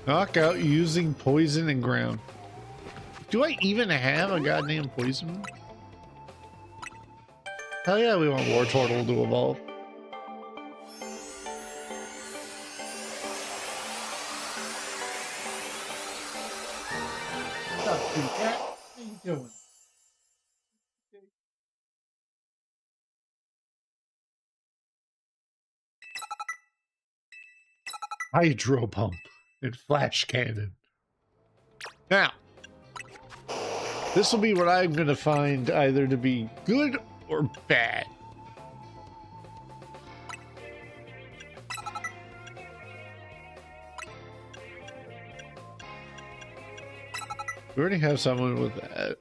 Knockout using poison and ground. Do I even have a goddamn poison? Hell yeah, we want War Turtle to evolve. What's up, dude? What are you doing? Hydro pump and flash cannon. Now, this will be what I'm going to find either to be good or bad. We already have someone with that.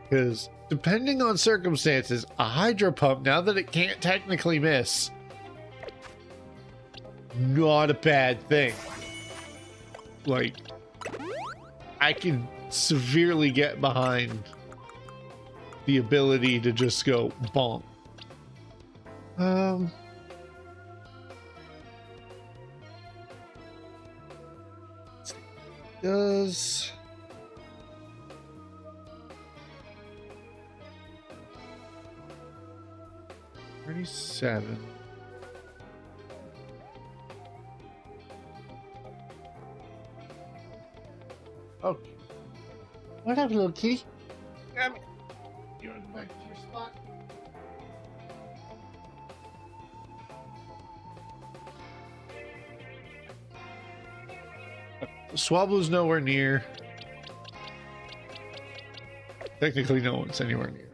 Because depending on circumstances, a hydro pump, now that it can't technically miss, not a bad thing. Like, I can severely get behind the ability to just go bonk. Does 37. Okay. What up, little kitty? Come here. You want to go back to your spot? Swablu's nowhere near. Technically, no one's anywhere near.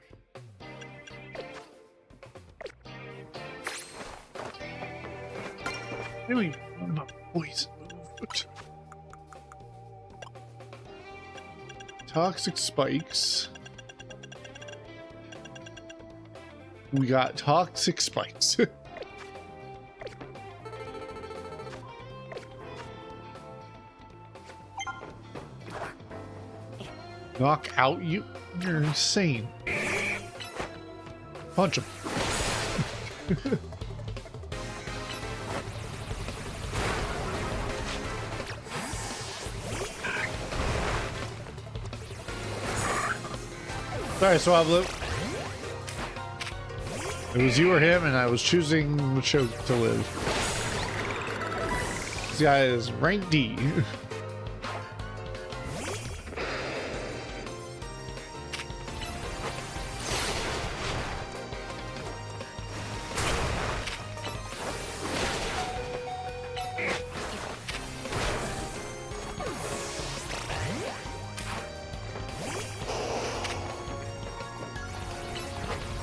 Really, my voice moved. Toxic spikes. We got toxic spikes. Knock out you? You're insane. Punch him. Sorry, Swablu. It was you or him, and I was choosing which show to live. This guy is rank D.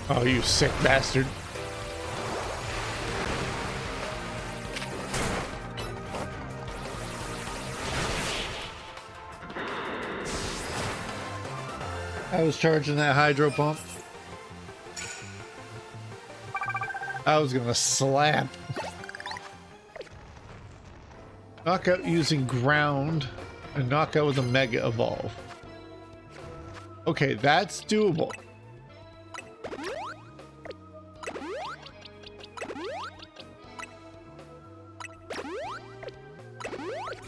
Oh, you sick bastard. I was charging that hydro pump. I was gonna slap. Knockout using ground and knockout with a mega evolve. Okay, that's doable.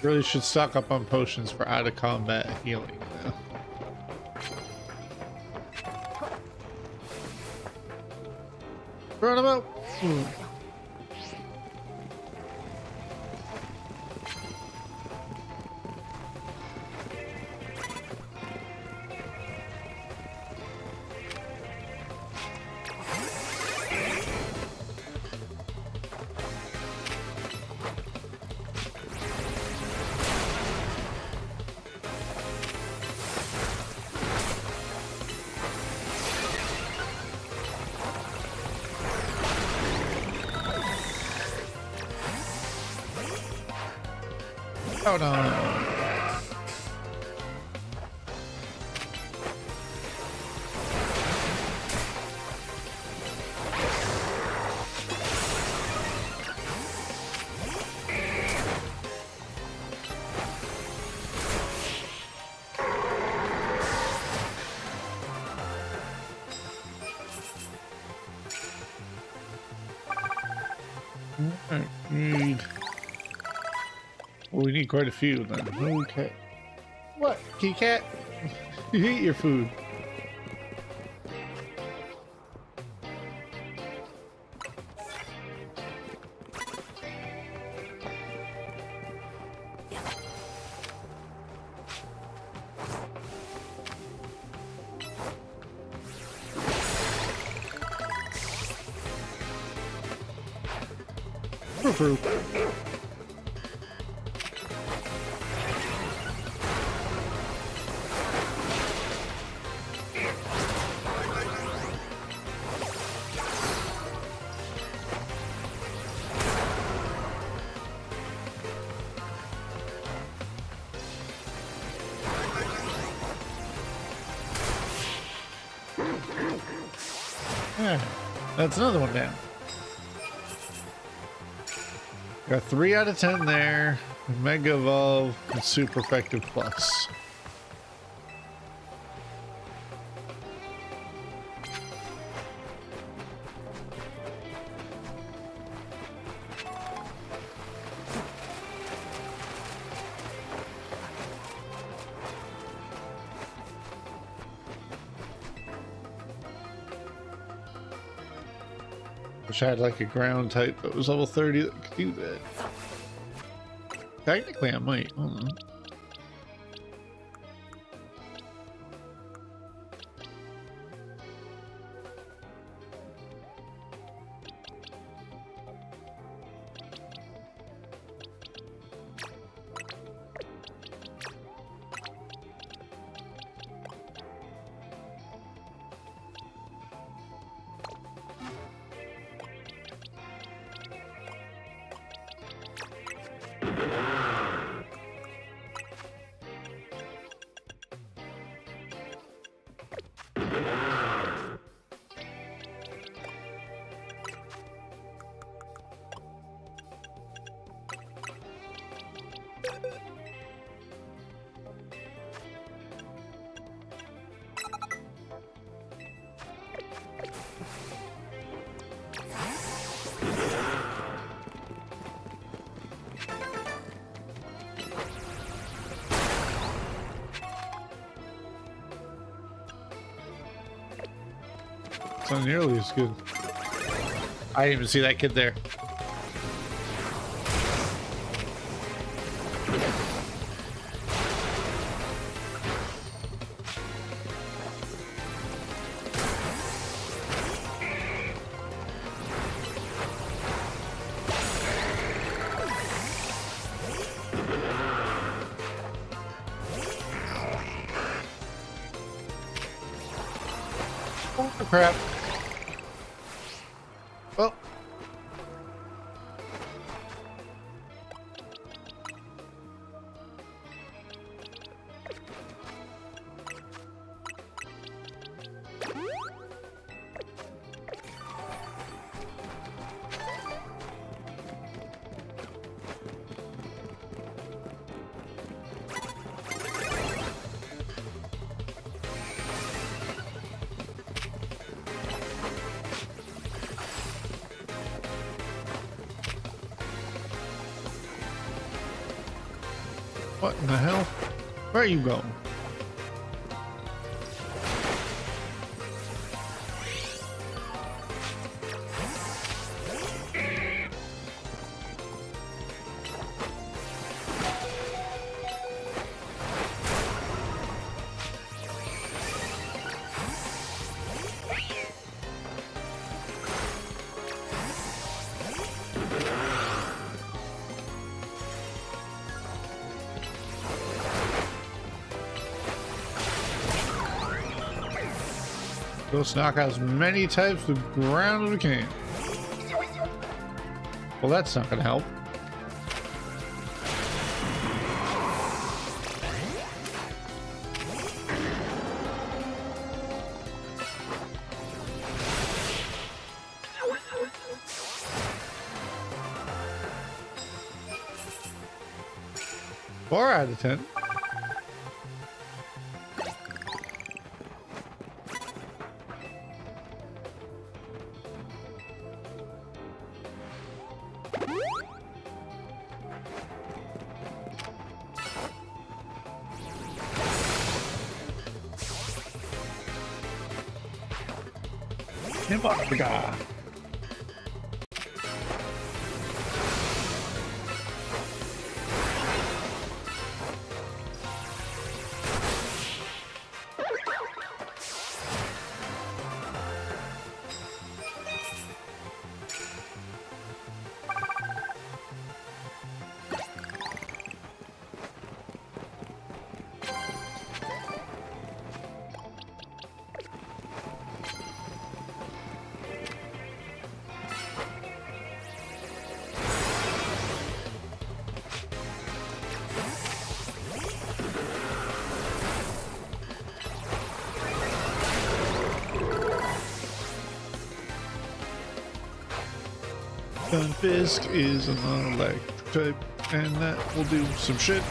Really should stock up on potions for out of combat healing. Run him out. Oh no. Well, we need quite a few then. Okay. What? Kitty cat? You eat your food. Proof. Yeah, that's another one down. Got 3 out of 10 there. Mega Evolve and Super Effective Plus. Wish I had like a ground type that was level 30 that could do that. Technically I might. I don't know. It's not nearly as good. I didn't even see that kid there. Oh, crap. Well. What in the hell? Where are you going? Let's knock out as many types of ground as we can. Well, that's not gonna help. Four out of 10. Antarctica. Stunfisk is an electric type, and that will do some shit.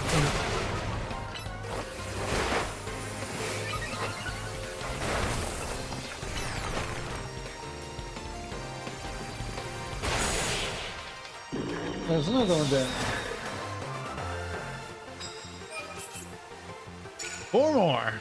There's another one there. 4 more.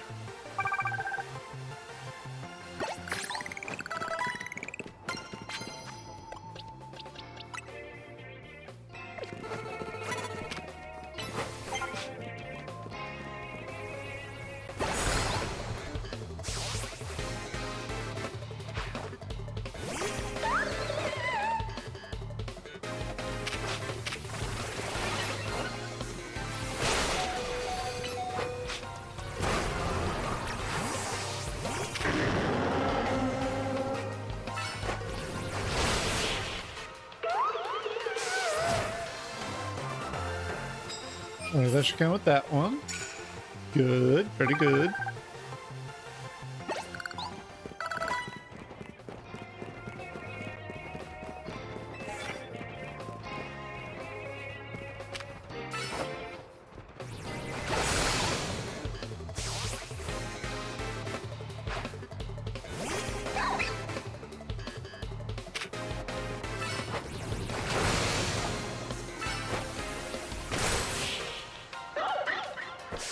Well, that should count with that one. Good, pretty good.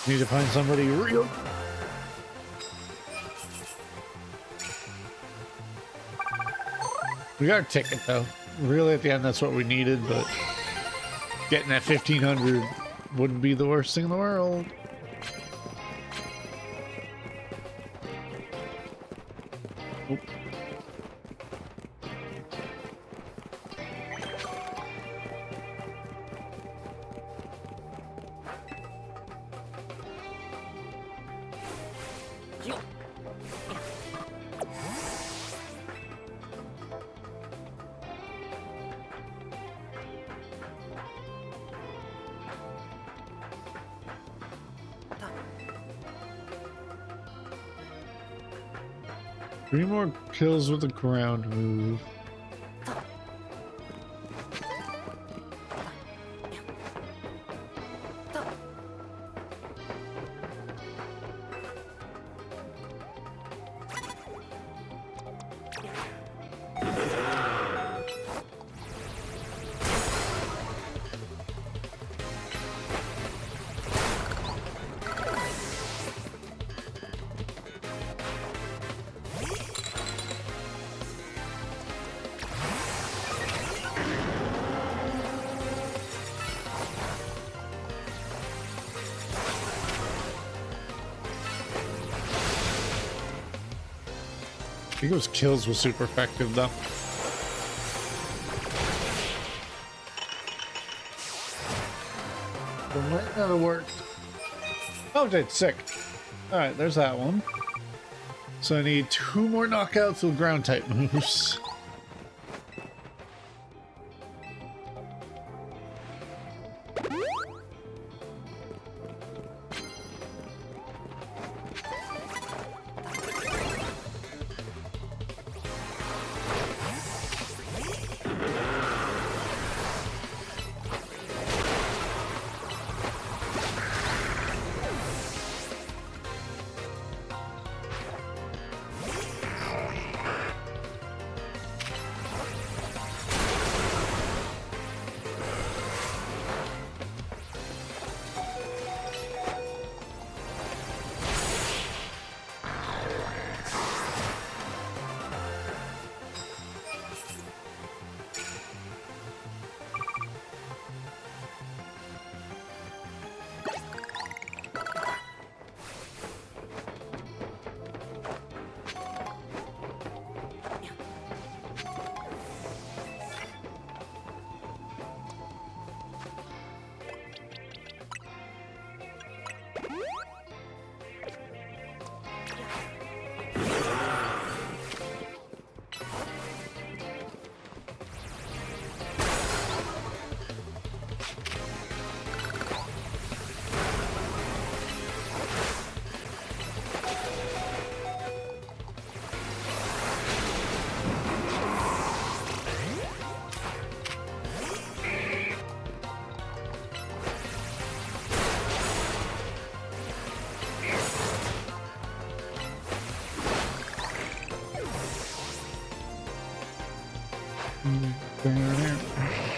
Need to find somebody real. We got a ticket though. Really, at the end, that's what we needed, but getting that 1500 wouldn't be the worst thing in the world. Oop. 3 more kills with the ground move. I think those kills were super effective though. It might not have worked. Oh, that's sick. Alright, there's that one. So I need 2 more knockouts with ground type moves.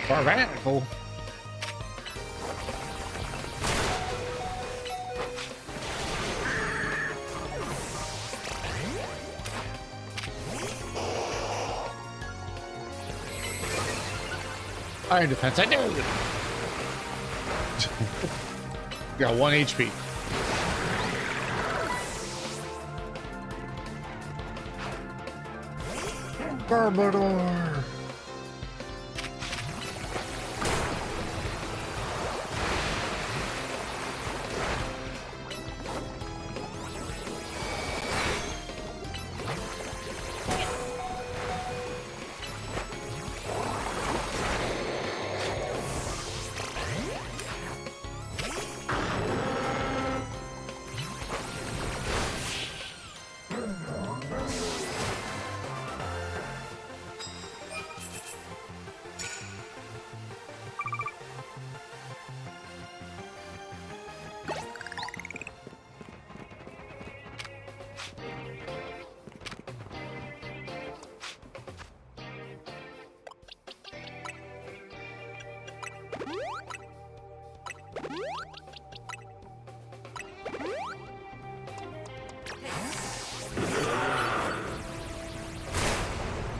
Radical. Iron defense, I do. Got 1 HP. Garbodor.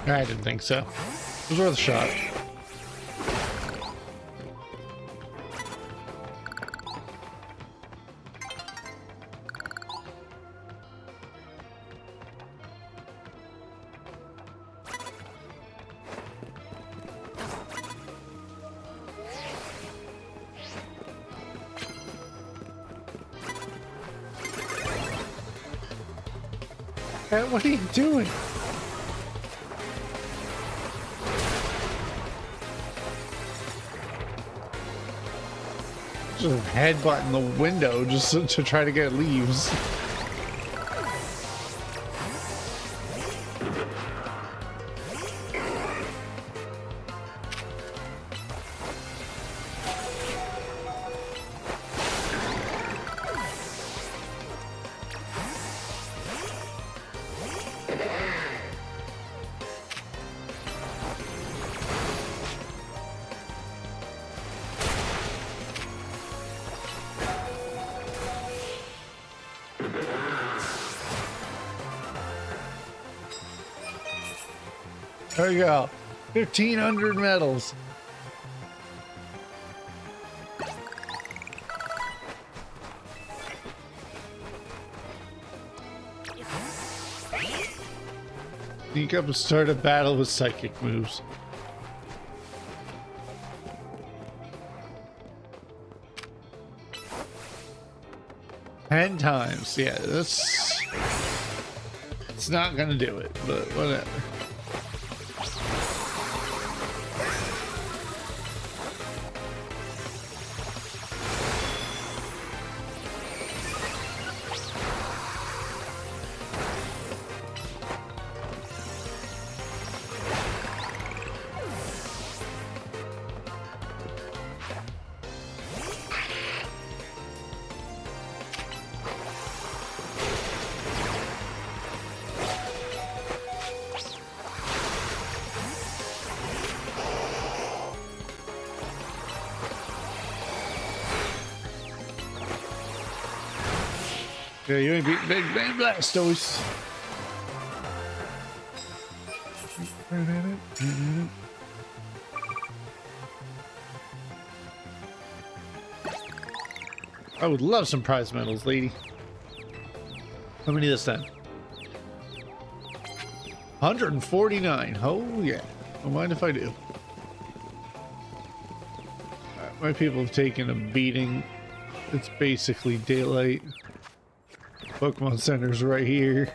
I didn't think so. It was worth a shot. Hey, what are you doing? Just headbutting the window just to try to get leaves. There you go. 1,500 medals. Sneak up and start a battle with psychic moves. Ten times. Yeah, that's... It's not gonna do it, but whatever. Yeah, you ain't beating Big Bang Blastoise. I would love some prize medals, lady. How many this time? 149. Oh, yeah. Don't mind if I do. My people have taken a beating. It's basically daylight. Pokemon Center's right here.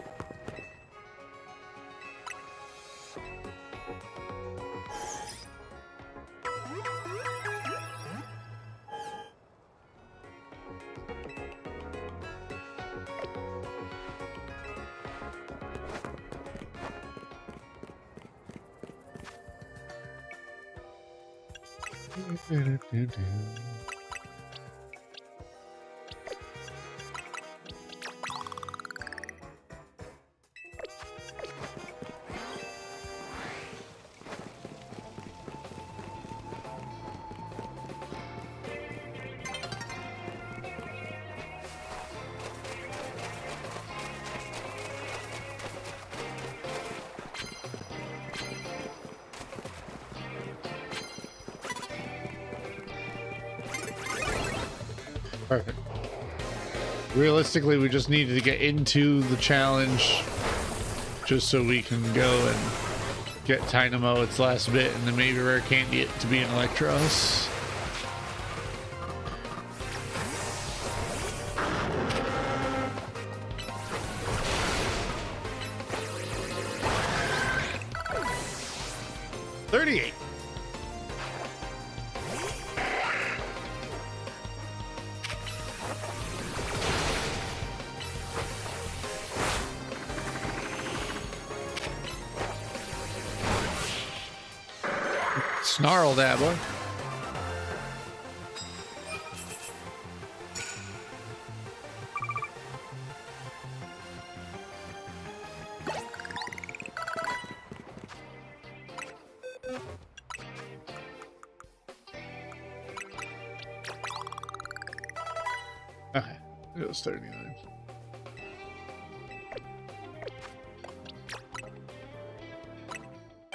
Perfect. Realistically, we just needed to get into the challenge just so we can go and get Dynamo its last bit and then maybe rare candy it to be an Electros. Snarl that boy. Okay, it was 39.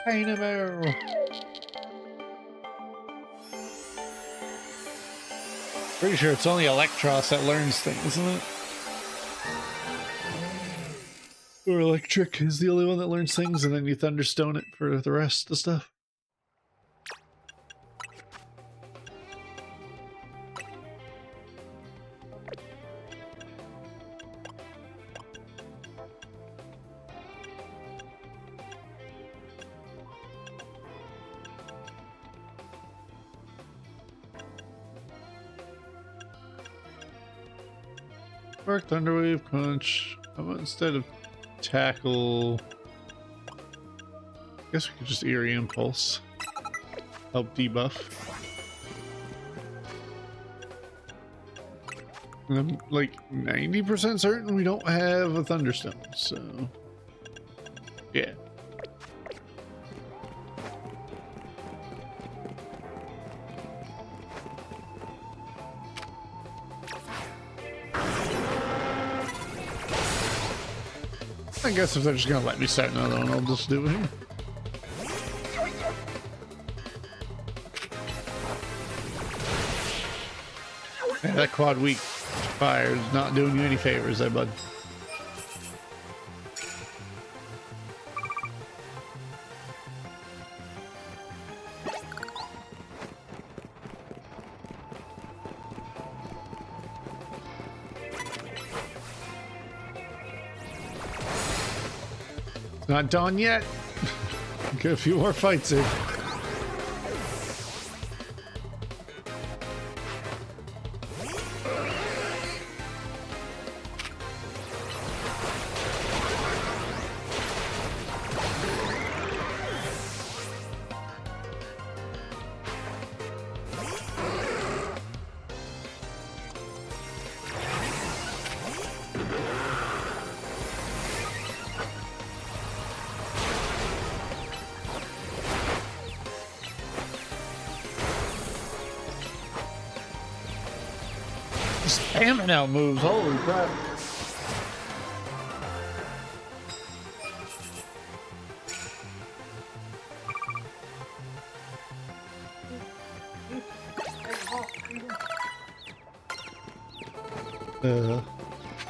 Dynamo. Pretty sure it's only Electros that learns things, isn't it? Or Electric is the only one that learns things, and then you Thunderstone it for the rest of the stuff. Spark, Thunderwave, Punch. How about instead of Tackle? I guess we could just Eerie Impulse. Help debuff. I'm like 90% certain we don't have a Thunderstone, so yeah. I guess if they're just gonna let me set another one, I'll just do it here. Yeah, that quad weak fire is not doing you any favors there, bud. Not done yet. Get a few more fights in. Spamming out moves, holy crap.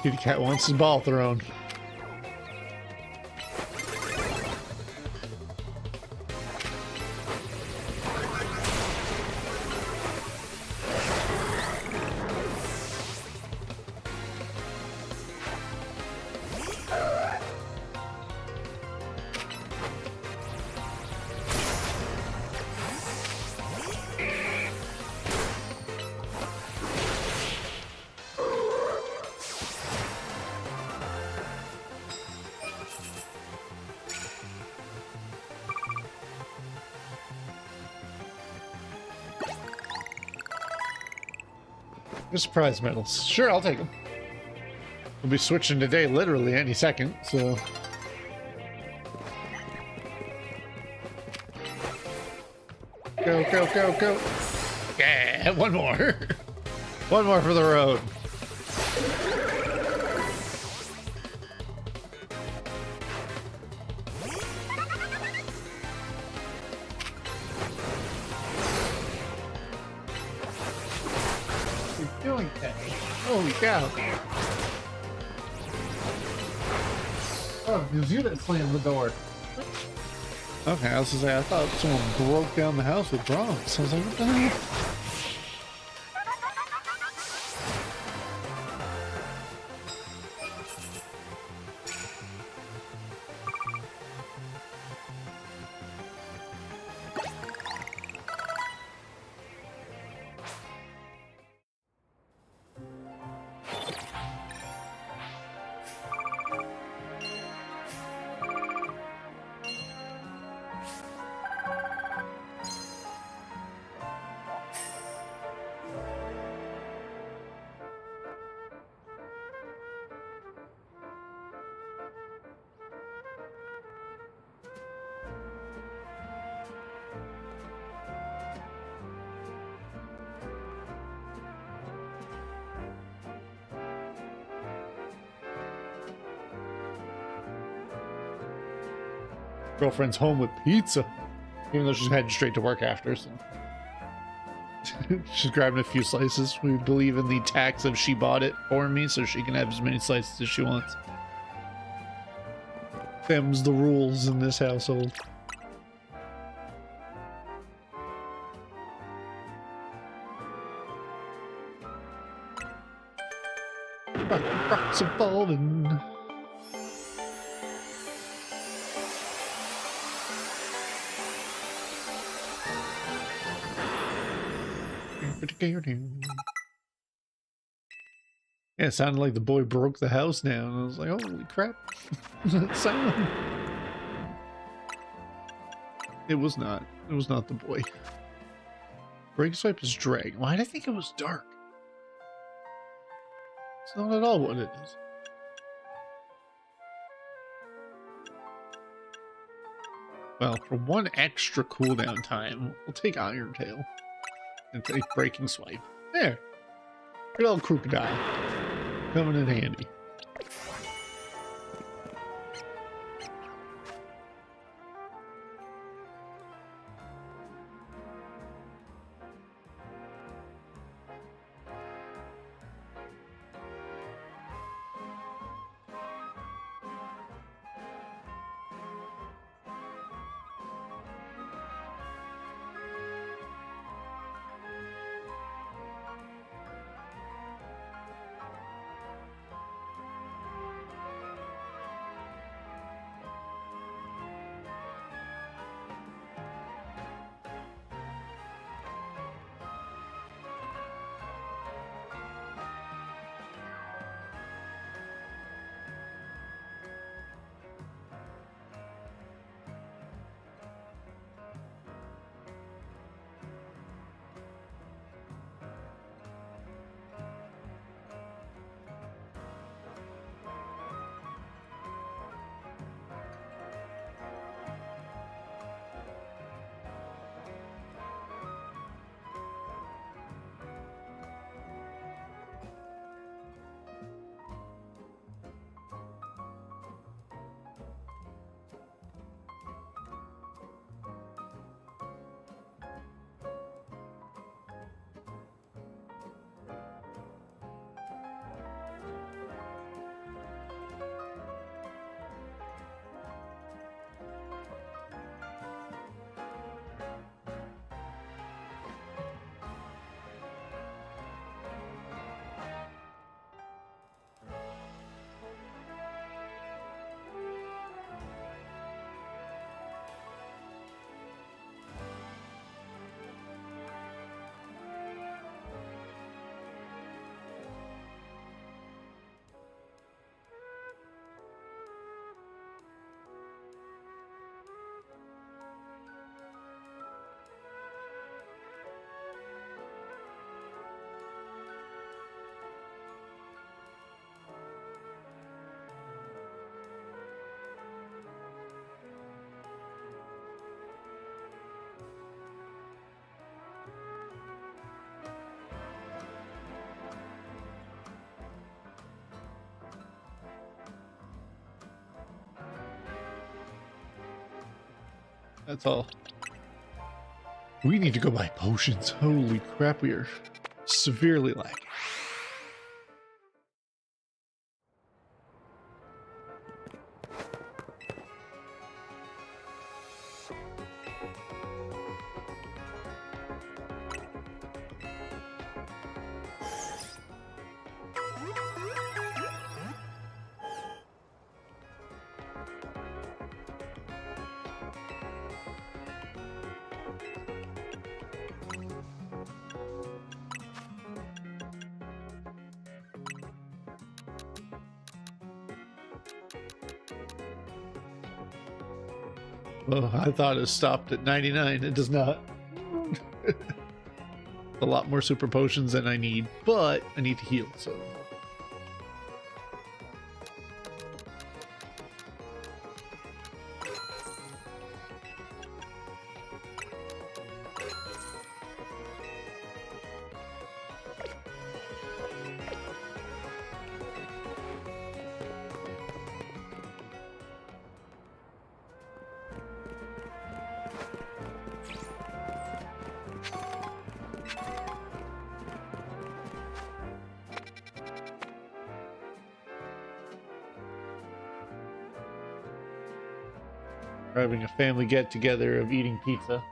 Kitty cat wants his ball thrown. Surprise medals. Sure, I'll take them. We'll be switching today literally any second, so... Go, go, go, go! Yeah, one more! One more for the road. Doing that. Holy cow. Oh, it was you that slammed the door. Okay, I was gonna say, I thought someone broke down the house with bronze. I was like, what the hell? Girlfriend's home with pizza. Even though she's heading straight to work after, so. She's grabbing a few slices. We believe in the tax of she bought it for me, so she can have as many slices as she wants. Them's the rules in this household. Rocks are falling. Yeah, it sounded like the boy broke the house down. I was like, holy crap. That sound. It was not. It was not the boy. Brake swipe is drag. Why did I think it was dark? It's not at all what it is. Well, for one extra cooldown time, we'll take Iron Tail and take Breaking Swipe. There. Good old crocodile. Coming in handy. That's all. We need to go buy potions. Holy crap, we are severely lacking. Oh, I thought it stopped at 99. It does not. A lot more super potions than I need, but I need to heal, so. We're having a family get-together of eating pizza.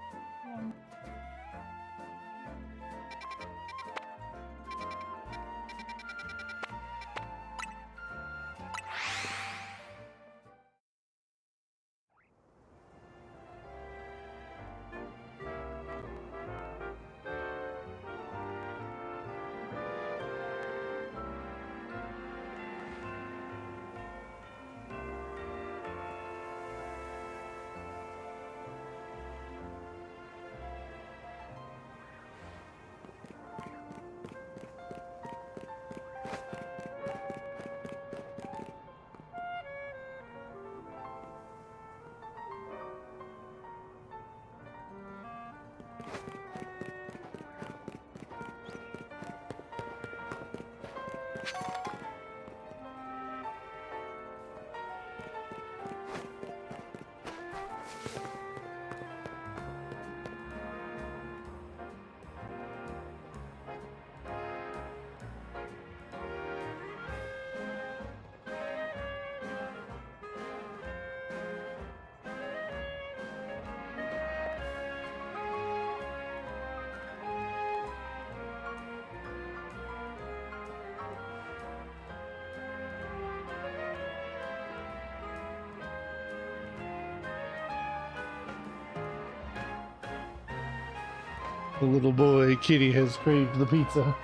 The little boy, Kitty, has craved the pizza.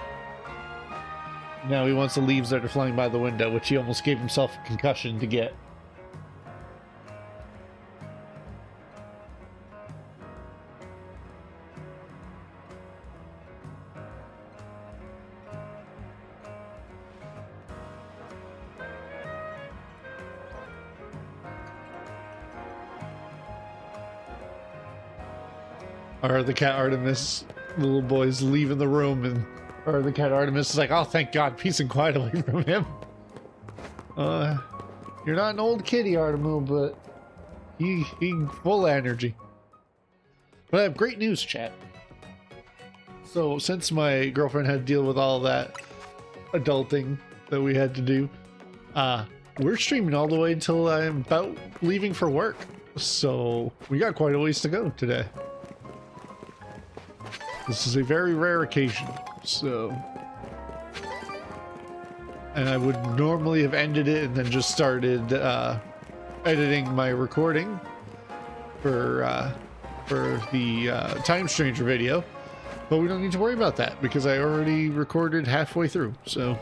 Now he wants the leaves that are flying by the window, which he almost gave himself a concussion to get. Or the cat Artemis, the little boy's leaving the room, and or the cat Artemis is like, "Oh, thank God, peace and quiet away from him." You're not an old kitty, Artemis, but he full of energy. But I have great news, chat. So since my girlfriend had to deal with all that adulting that we had to do, we're streaming all the way until I'm about leaving for work. So we got quite a ways to go today. This is a very rare occasion, so... And I would normally have ended it and then just started editing my recording for the Time Stranger video. But we don't need to worry about that because I already recorded halfway through, so...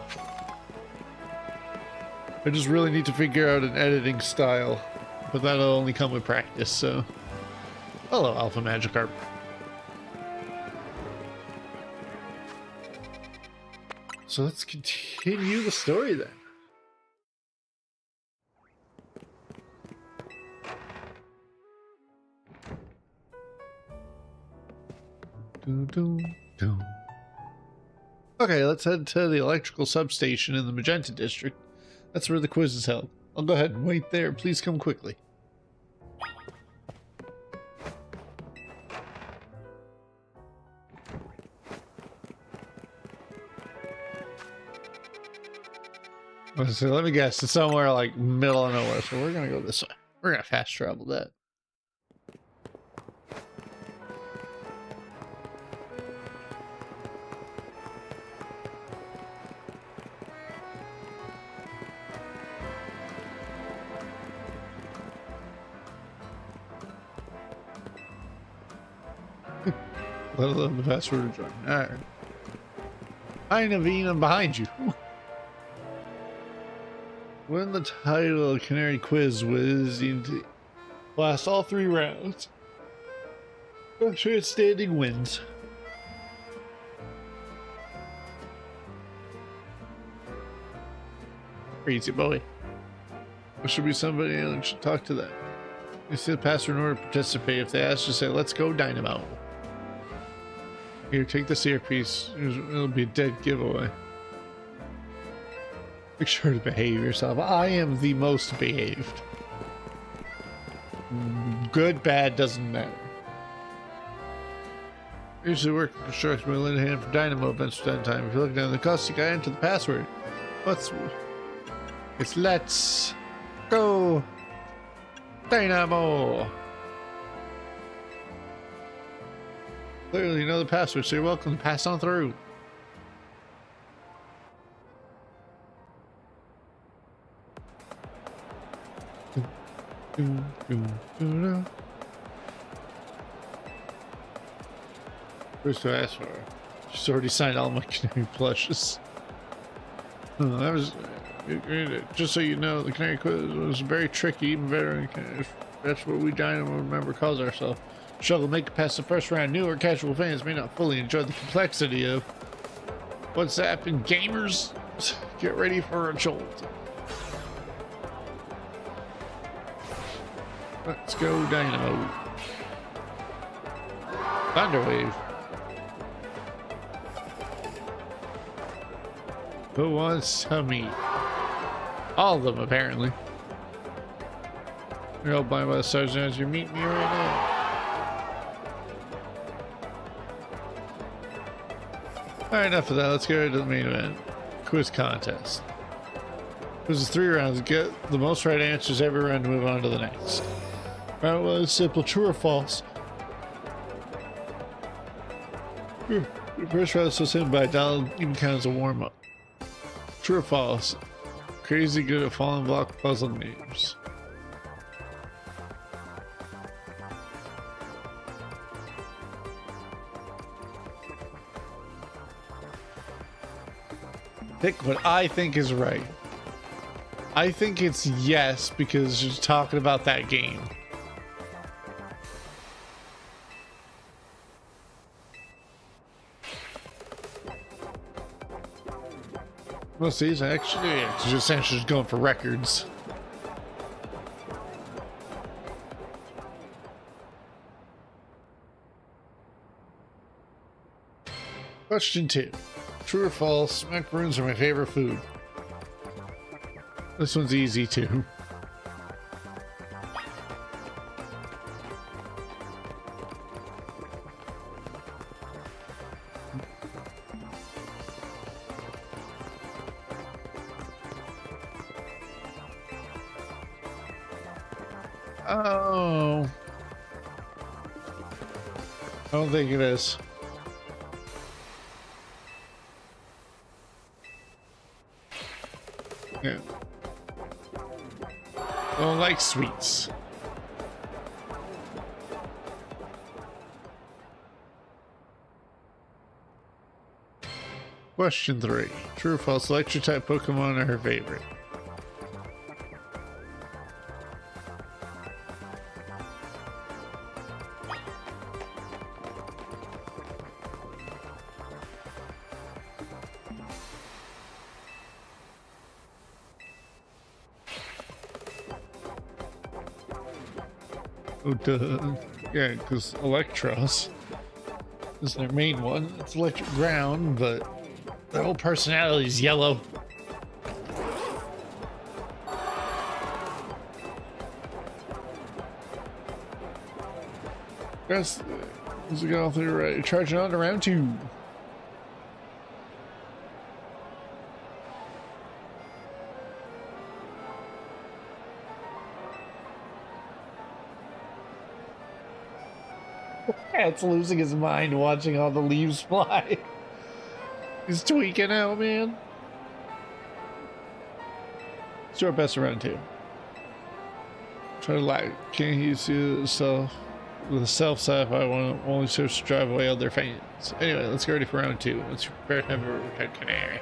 I just really need to figure out an editing style, but that'll only come with practice, so... Hello, Alpha Magikarp. So let's continue the story then. Okay, let's head to the electrical substation in the Magenta District. That's where the quiz is held. I'll go ahead and wait there. Please come quickly. So let me guess, it's somewhere like middle of nowhere, so we're gonna go this way. We're gonna fast travel that. Let alone the password to join. Alright. Hi Naveen, I'm behind you. Win the title Canary Quiz was into last all 3 rounds. Sure, standing wins. Crazy boy. There should be somebody and should talk to them. You see the password in order to participate. If they ask, just say, "Let's go Dynamo." Here, take this earpiece. It'll be a dead giveaway. Make sure to behave yourself. I am the most behaved. Good, bad, doesn't matter. Usually work in construction with a hand for Dynamo events for that time. If you look down the cost, you gotta enter the password. It's let's go Dynamo. Clearly, you know the password, so you're welcome to pass on through. First to ask for. She's already signed all my canary plushes. That was just so you know, the canary quiz was very tricky, even better. That's what we giant member calls ourselves. Struggle to make it past the first round. New or casual fans may not fully enjoy the complexity of what's happened. Gamers, get ready for a jolt. Let's go Dynamo. Thunderwave. Who wants to meet? All of them, apparently. You're all blind by the stars as you're meeting me right now. Alright, enough of that. Let's get right to the main event. Quiz contest. This is 3 rounds. Get the most right answers every round to move on to the next. Round 1 is simple. True or false? The first round is so simple, but I doubt it even counts as a warm-up. True or false? Crazy good at falling block puzzle names. Pick what I think is right. I think it's yes, because you're talking about that game. Most of these actually, it's just essentially just going for records. Question 2. True or false? Macaroons are my favorite food. This one's easy too. Oh. I don't think it is. Yeah. I don't like sweets. Question 3. True or false? Electric type Pokemon are her favorite. Oh, duh. Yeah, because Electros is their main one. It's electric ground, but their whole personality is yellow. Yes, is it going through right? Charging on to round 2. Cat's losing his mind watching all the leaves fly. He's tweaking out, man. Let's do our best around 2. Try to like, can't he see yourself with a self-sci-fi one only serves to drive away other fans. Anyway, let's get ready for round 2. Let's prepare to have a red canary.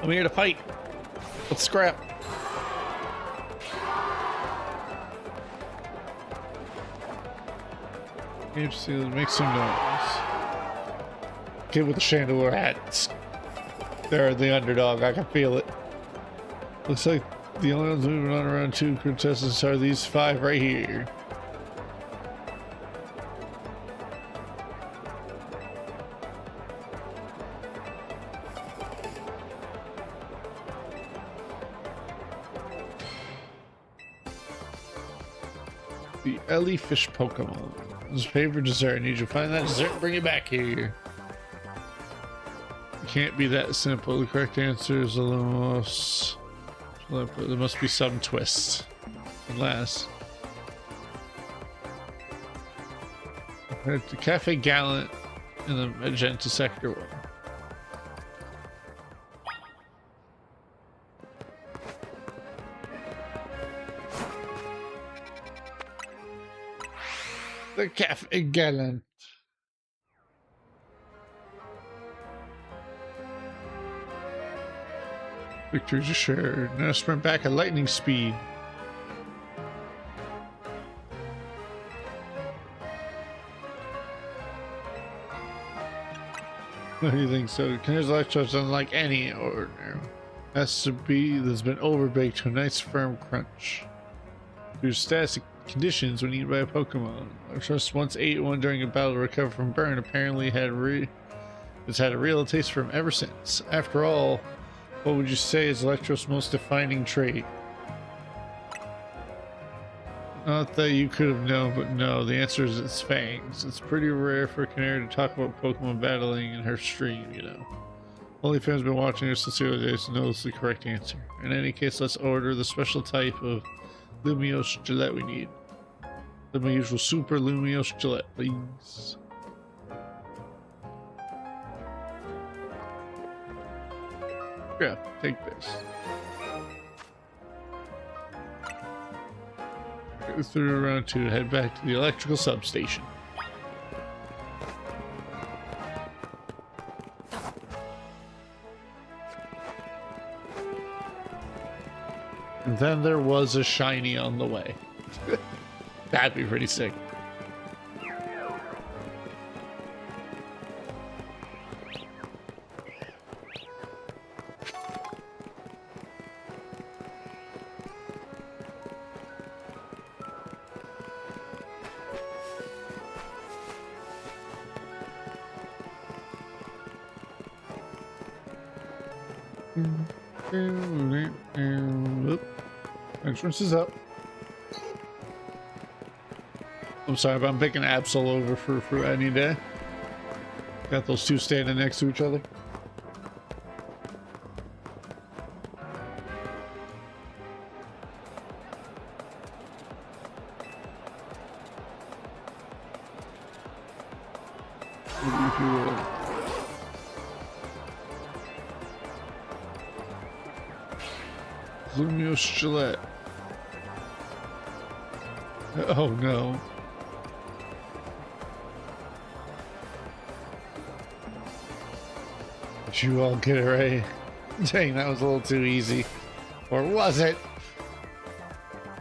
I'm here to fight. Let's scrap. Interesting, make some noise. Kid with the chandelier hat. They're the underdog, I can feel it. Looks like the only ones moving on around 2 contestants are these 5 right here. The Jellyfish Pokemon. His favorite dessert. I need you to find that dessert and bring it back here. It can't be that simple. The correct answer is a little most. There must be some twist. Unless At the Cafe Gallant in the Magenta Sector 1. The Cafe Gallant. Victories assured. Now sprint back at lightning speed. What do you think? So, Canar's Electro's unlike any ordinary. Has to be that's been overbaked to a nice firm crunch. Through static conditions when eaten by a Pokemon. Electros once ate one during a battle to recover from burn. Apparently it's had a real taste for him ever since. After all, what would you say is Electro's most defining trait? Not that you could have known, but no, the answer is its fangs. It's pretty rare for a Canary to talk about Pokemon battling in her stream, you know. Only fans been watching her since the early days knows the correct answer. In any case, let's order the special type of Lumiose Gillette we need. My usual Super Lumiose Gillette, please. Yeah, take this. Go through round 2 to head back to the electrical substation. And then there was a shiny on the way. That'd be pretty sick. Entrance is up. I'm sorry, but I'm picking Absol over for any day. Got those two standing next to each other. If you will. Lumiose Gillette. Oh no. Did you all get it right? Dang, that was a little too easy. Or was it?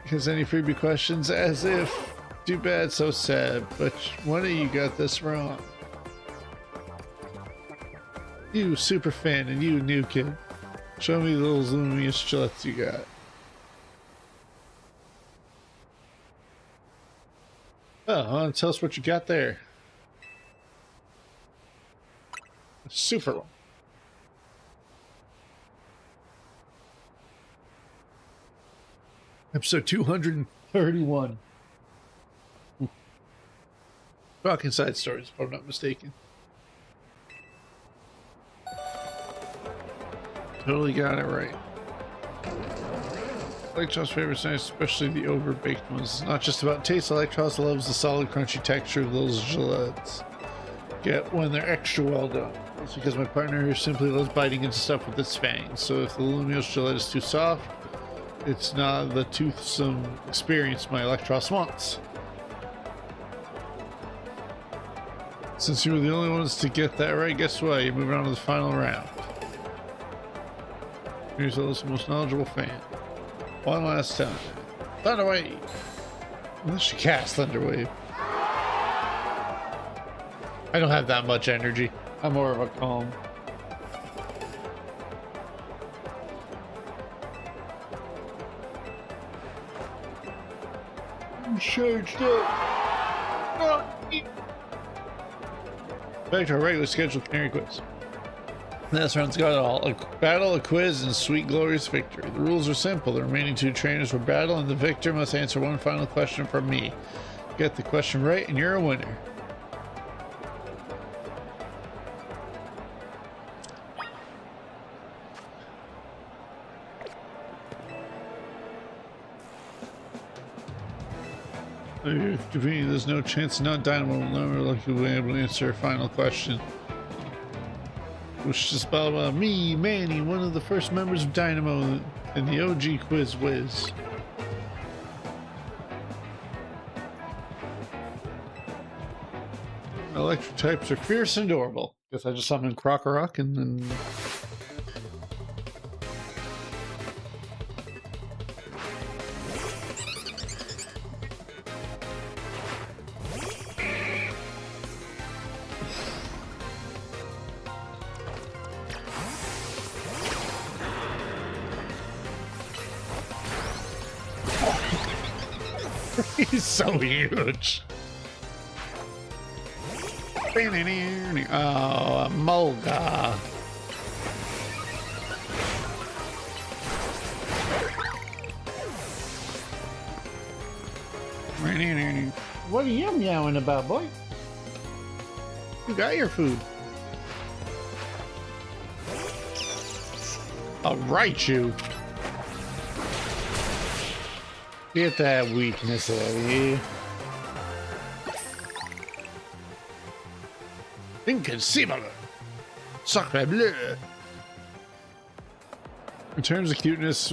Because any freebie questions? As if. Too bad, so sad. But one of you got this wrong. You super fan and you new kid. Show me those Lumiose Gillettes you got. Oh, tell us what you got there. A super one. Episode 231. Rock Inside Stories, if I'm not mistaken. Totally got it right. Electros' favorite snacks, especially the overbaked ones. It's not just about taste. Electros loves the solid, crunchy texture of those gillettes. Get when they're extra well done. It's because my partner here simply loves biting into stuff with its fangs. So if the Lumiose Gillette is too soft, it's not the toothsome experience my Electros wants. Since you were the only ones to get that right, guess what? You're moving on to the final round. Here's the most knowledgeable fan. One last time. Thunderwave! Unless you cast Thunderwave. I don't have that much energy. I'm more of a calm. I'm charged up. Back to our regular scheduled Canary quiz. This round's got it all. A battle, a quiz, and sweet glorious victory. The rules are simple. The remaining two trainers will battle, and the victor must answer one final question from me. Get the question right, and you're a winner. There's no chance not Dynamo will never likely be able to answer a final question. Which is about me, Manny, one of the first members of Dynamo in the OG Quiz Wiz. Electric types are fierce and adorable. Guess I just summoned Crocorock and then... He's so huge. Oh, a Mulga. What are you meowing about, boy? You got your food. I'll right you. Get that weakness out of here. Inconceivable. Sacre bleu. In terms of cuteness,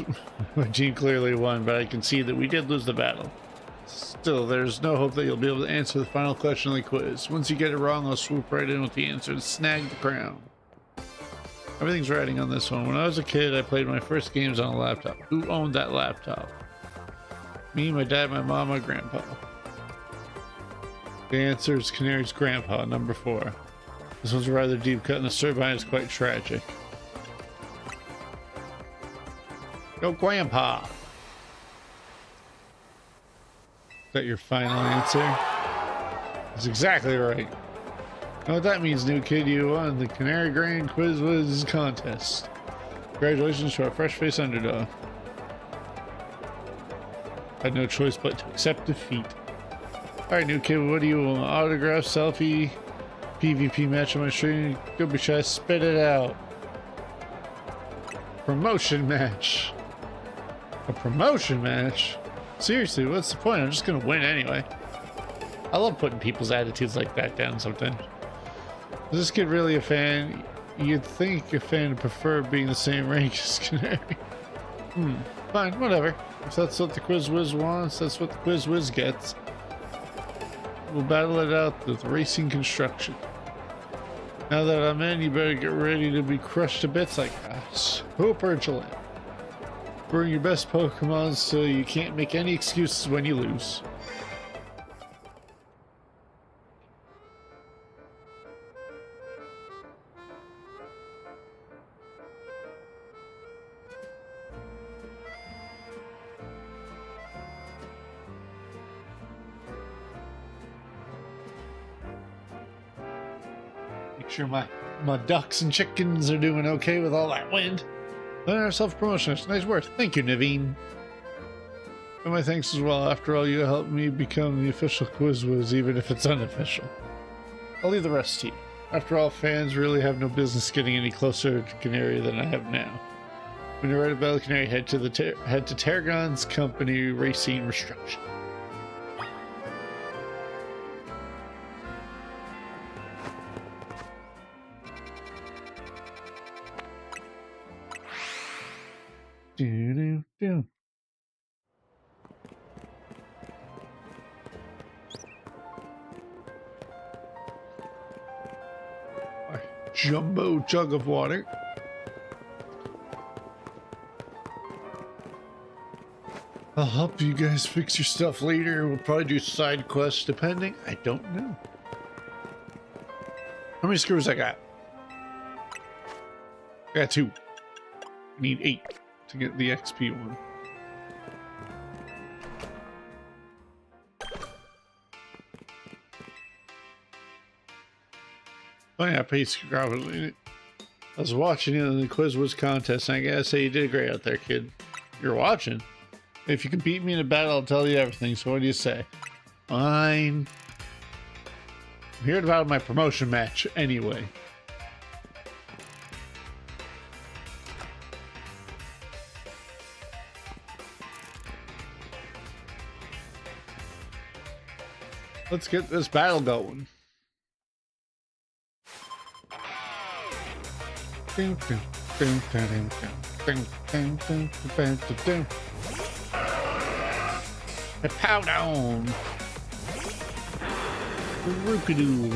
my team clearly won, but I can see that we did lose the battle. Still, there's no hope that you'll be able to answer the final question of the quiz. Once you get it wrong, I'll swoop right in with the answer and snag the crown. Everything's riding on this one. When I was a kid, I played my first games on a laptop. Who owned that laptop? Me, my dad, my mom, my grandpa. The answer is Canary's grandpa, number 4. This one's a rather deep cut and the story behind it is quite tragic. Go grandpa! Is that your final answer? That's exactly right. You know what that means, new kid? You won the Canary Grand Quiz Wiz contest. Congratulations to our fresh-faced underdog. I had no choice but to accept defeat. Alright, new kid, what do you want? Autograph, selfie, PvP match on my stream? Don't be shy, spit it out. Promotion match. A promotion match? Seriously, what's the point? I'm just gonna win anyway. I love putting people's attitudes like that down sometimes. Is this kid really a fan? You'd think a fan would prefer being the same rank as Canary. Fine, whatever. If that's what the Quiz Wiz wants, that's what the Quiz Wiz gets. We'll battle it out with racing construction. Now that I'm in, you better get ready to be crushed to bits like us. Hope or Gillette. Bring your best Pokemon so you can't make any excuses when you lose. Make sure my ducks and chickens are doing okay with all that wind. Then our self-promotion. It's nice work. Thank you, Naveen. And my thanks as well. After all, you helped me become the official Quiz Wiz, even if it's unofficial. I'll leave the rest to you. After all, fans really have no business getting any closer to Canary than I have now. When you're ready to battle Canary, head to Tarragon's company Racing Restriction. Do. A jumbo jug of water. I'll help you guys fix your stuff later. We'll probably do side quests depending. I don't know. How many screws I got? I got 2. I need 8 to get the XP one. Oh yeah, Pace I was watching you in the Quiz Wiz contest, and I gotta say you did great out there, kid. You're watching. If you can beat me in a battle, I'll tell you everything. So what do you say? Fine. I'm here to battle my promotion match anyway. Let's get this battle going. Pow down. Rookadoo.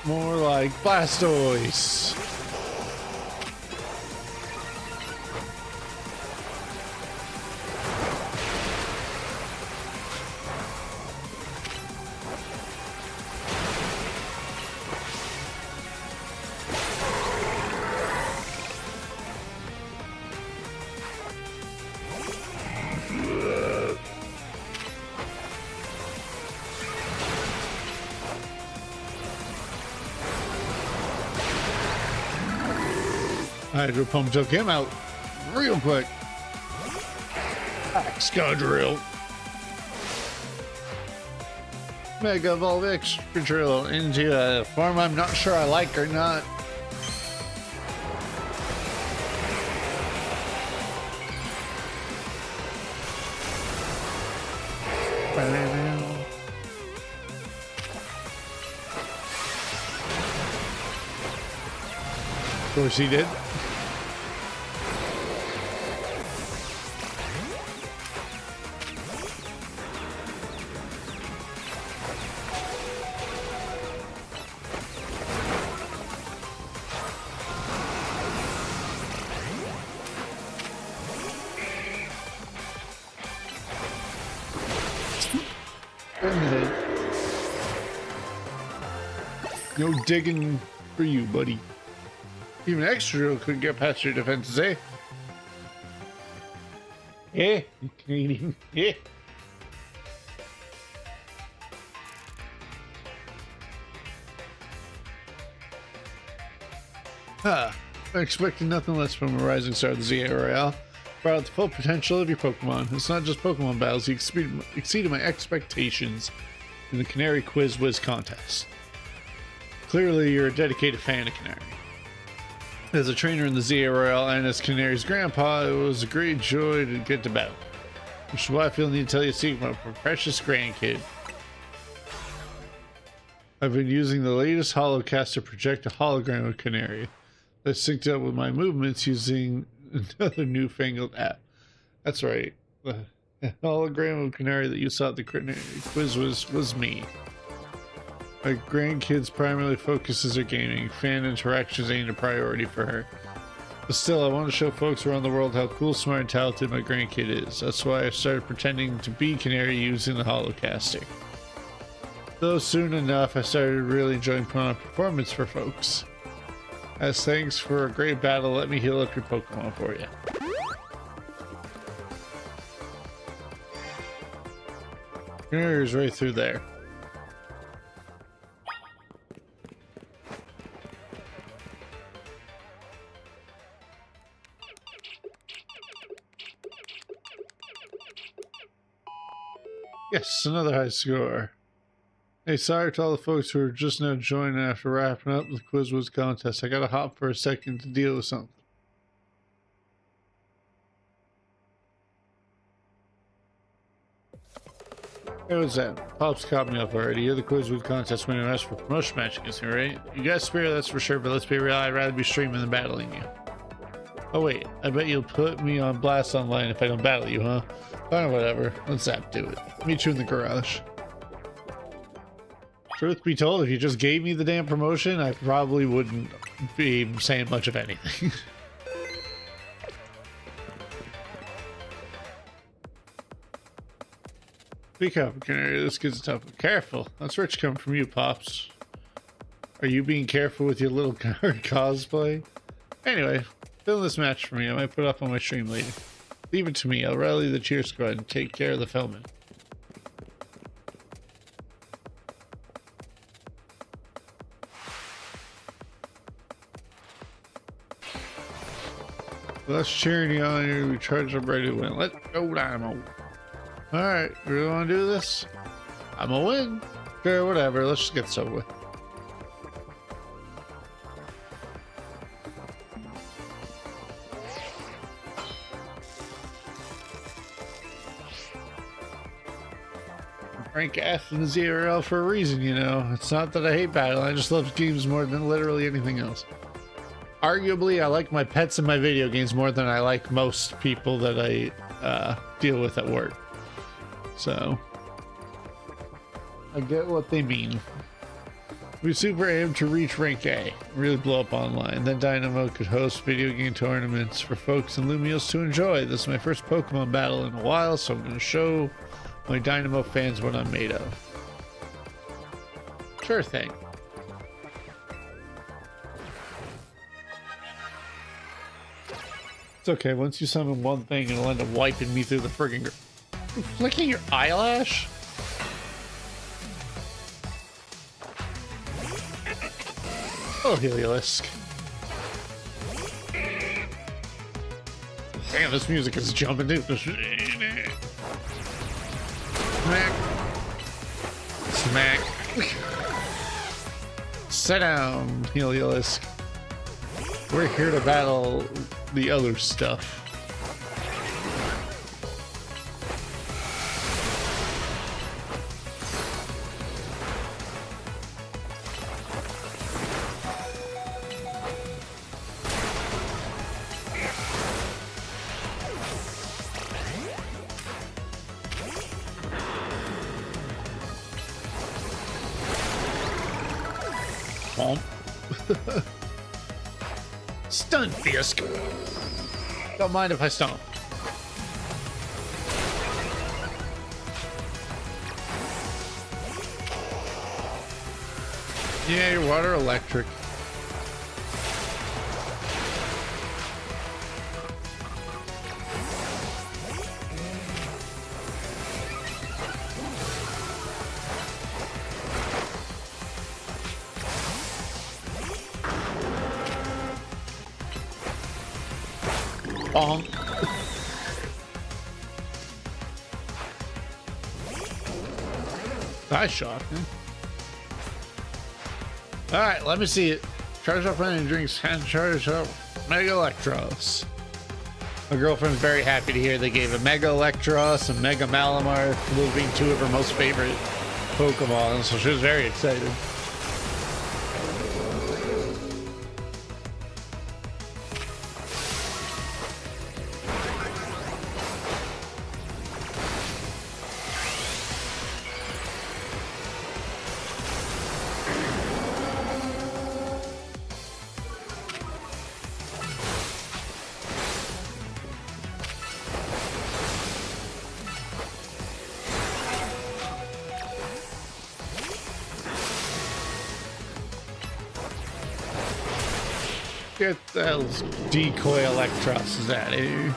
More like Blastoise. Hydro Pump took him out real quick. Excadrill. Mega Evolve Excadrill into a form I'm not sure I like or not. Of course he did. No digging for you, buddy. Even Excadrill couldn't get past your defenses, eh? Eh? You Canadian? Eh? I'm expecting nothing less from a rising star of the ZA Royale. Brought out the full potential of your Pokemon. It's not just Pokemon battles, you exceeded my expectations in the Canary Quiz Whiz contest. Clearly, you're a dedicated fan of Canary. As a trainer in the ZA Royale and as Canary's grandpa, it was a great joy to get to battle. Which is why I feel the need to tell you a secret about my precious grandkid. I've been using the latest holocast to project a hologram of Canary that's synced up with my movements using another newfangled app. That's right. The hologram of Canary that you saw at the quiz was me. My grandkid's primarily focuses are gaming. Fan interactions ain't a priority for her. But still, I want to show folks around the world how cool, smart, and talented my grandkid is. That's why I started pretending to be Canary using the holocasting. Though soon enough, I started really enjoying putting on a performance for folks. As thanks for a great battle, let me heal up your Pokemon for you. Canary's right through there. Yes, another high score. Hey, sorry to all the folks who are just now joining after wrapping up the Quiz Whiz contest. I gotta hop for a second to deal with something. Hey, what's that? Pop's caught me up already. You're the Quiz Whiz contest winner. That's for promotion matching, isn't it, right? You got spirit, that's for sure, but let's be real, I'd rather be streaming than battling you. Oh wait, I bet you'll put me on blast online if I don't battle you, huh? Fine, whatever. Let's do it. Meet you in the garage. Truth be told, if you just gave me the damn promotion, I probably wouldn't be saying much of anything. Speak up, Canary. This kid's tough. Careful. That's rich coming from you, Pops. Are you being careful with your little card cosplay? Anyway, film this match for me. I might put it up on my stream later. Leave it to me. I'll rally the cheer squad and take care of the filming. Let's cheering you on here. We charge up ready to win. Let's go, Dynamo. Alright, you really want to do this? I'm gonna win. Sure, whatever. Let's just get this over with. rank F and 0 for a reason, you know. It's not that I hate battle, I just love games more than literally anything else. Arguably, I like my pets in my video games more than I like most people that I deal with at work. So, I get what they mean. We super aim to reach rank A, really blow up online. Then Dynamo could host video game tournaments for folks in Lumios to enjoy. This is my first Pokemon battle in a while, so I'm going to show my Dynamo fans what I'm made of. Sure thing. It's okay, once you summon one thing, it'll end up wiping me through the friggin' flicking your eyelash? Oh, Heliolisk. Damn, this music is jumping too. Smack. Smack. Sit down, Heliolisk. We're here to battle the other stuff. Stunt Fisk. Don't mind if I stomp. Yeah, your water electric. Bonk. Nice shot. All right, let me see it. Charge up energy drinks and charge up Mega Electros. My girlfriend's very happy to hear they gave a Mega Electros and Mega Malamar, those being two of her most favorite Pokemon, so she was very excited. Get those decoy Electros out of here.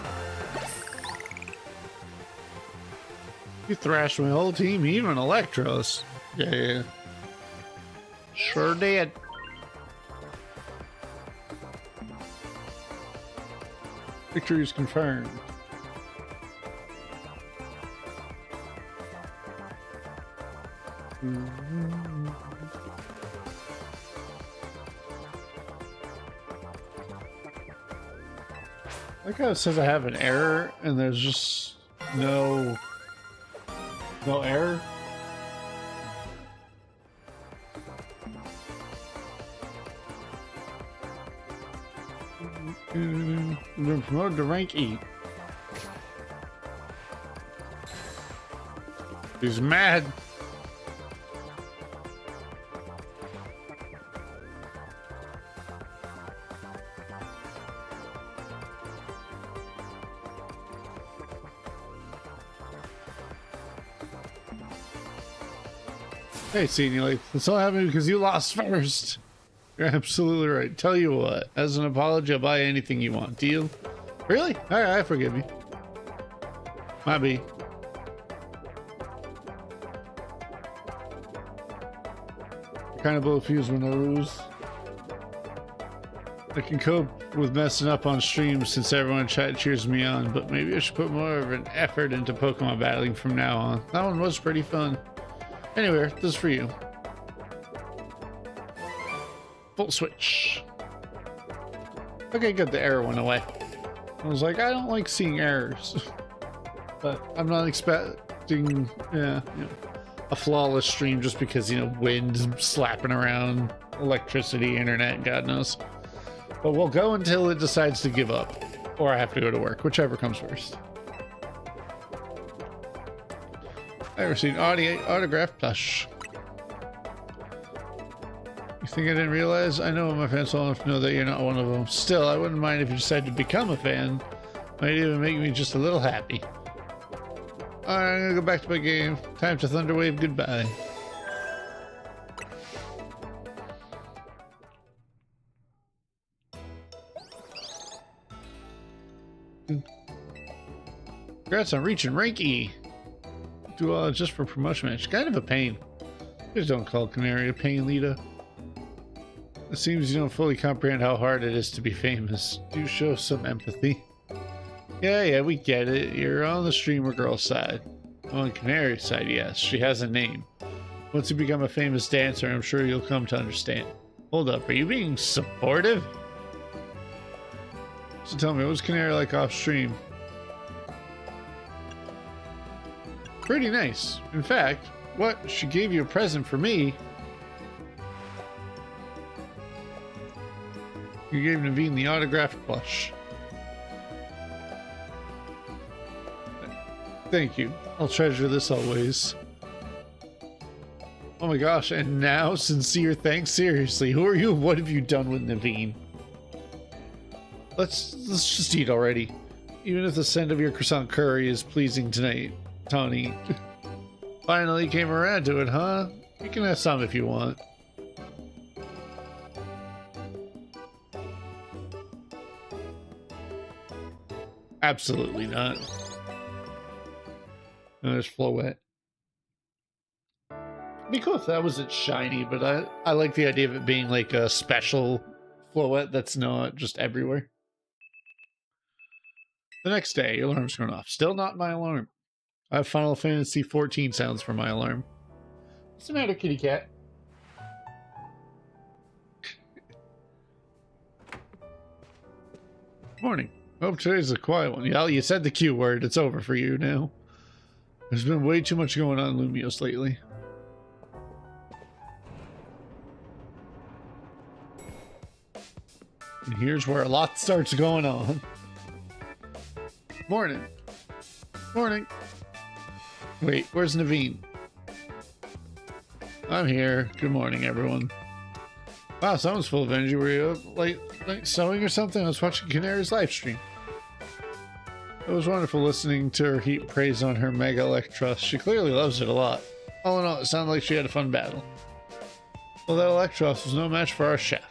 You thrashed my whole team, even Electros. Yeah. Sure did. Victory is confirmed. Like how it says I have an error and there's just no error. Been promoted to rank E. He's mad. Hey, Senior, this all happened because you lost first. You're absolutely right. Tell you what, as an apology, I'll buy anything you want. Deal? Really? Alright, I forgive you. Might be. I kind of blow a fuse when I lose. I can cope with messing up on stream since everyone in chat cheers me on, but maybe I should put more of an effort into Pokemon battling from now on. That one was pretty fun. Anyway, this is for you. Full switch. Okay, good. The error went away. I was like, I don't like seeing errors. But I'm not expecting... Yeah. a flawless stream just because, you know, wind slapping around, electricity, internet, God knows. But we'll go until it decides to give up, or I have to go to work, whichever comes first. I received autograph plush. You think I didn't realize? I know my fans well enough to know that you're not one of them. Still, I wouldn't mind if you decided to become a fan. Might even make me just a little happy. Alright, I'm gonna go back to my game. Time to Thunderwave goodbye. Congrats on reaching rank E. Do just for promotion match. Kind of a pain. Please don't call Canary a pain, Lita. It seems you don't fully comprehend how hard it is to be famous. Do show some empathy. Yeah, we get it. You're on the streamer girl side. On Canary's side, yes. She has a name. Once you become a famous dancer, I'm sure you'll come to understand. Hold up, are you being supportive? So tell me, what was Canary like off stream? Pretty nice. In fact, what? She gave you a present for me. You gave Naveen the autographed plush. Thank you. I'll treasure this always. Oh my gosh, and now sincere thanks? Seriously, who are you? What have you done with Naveen? Let's just eat already. Even if the scent of your croissant curry is pleasing tonight, Tawny. Finally came around to it, huh? You can have some if you want. Absolutely not. And there's Floette. It'd be cool if that wasn't shiny, but I like the idea of it being like a special Floette that's not just everywhere. The next day, your alarm's going off. Still not my alarm. I have Final Fantasy 14 sounds for my alarm. What's the matter, kitty cat? Morning. Hope today's a quiet one. Yeah, you said the Q word. It's over for you now. There's been way too much going on in Lumios lately. And here's where a lot starts going on. Morning. Morning. Wait, where's Naveen? I'm here. Good morning, everyone. Wow, someone's full of energy. Were you like sewing or something? I was watching Canary's live stream. It was wonderful listening to her heap praise on her Mega Electros. She clearly loves it a lot. All in all, it sounded like she had a fun battle. Well, that Electros was no match for our chef.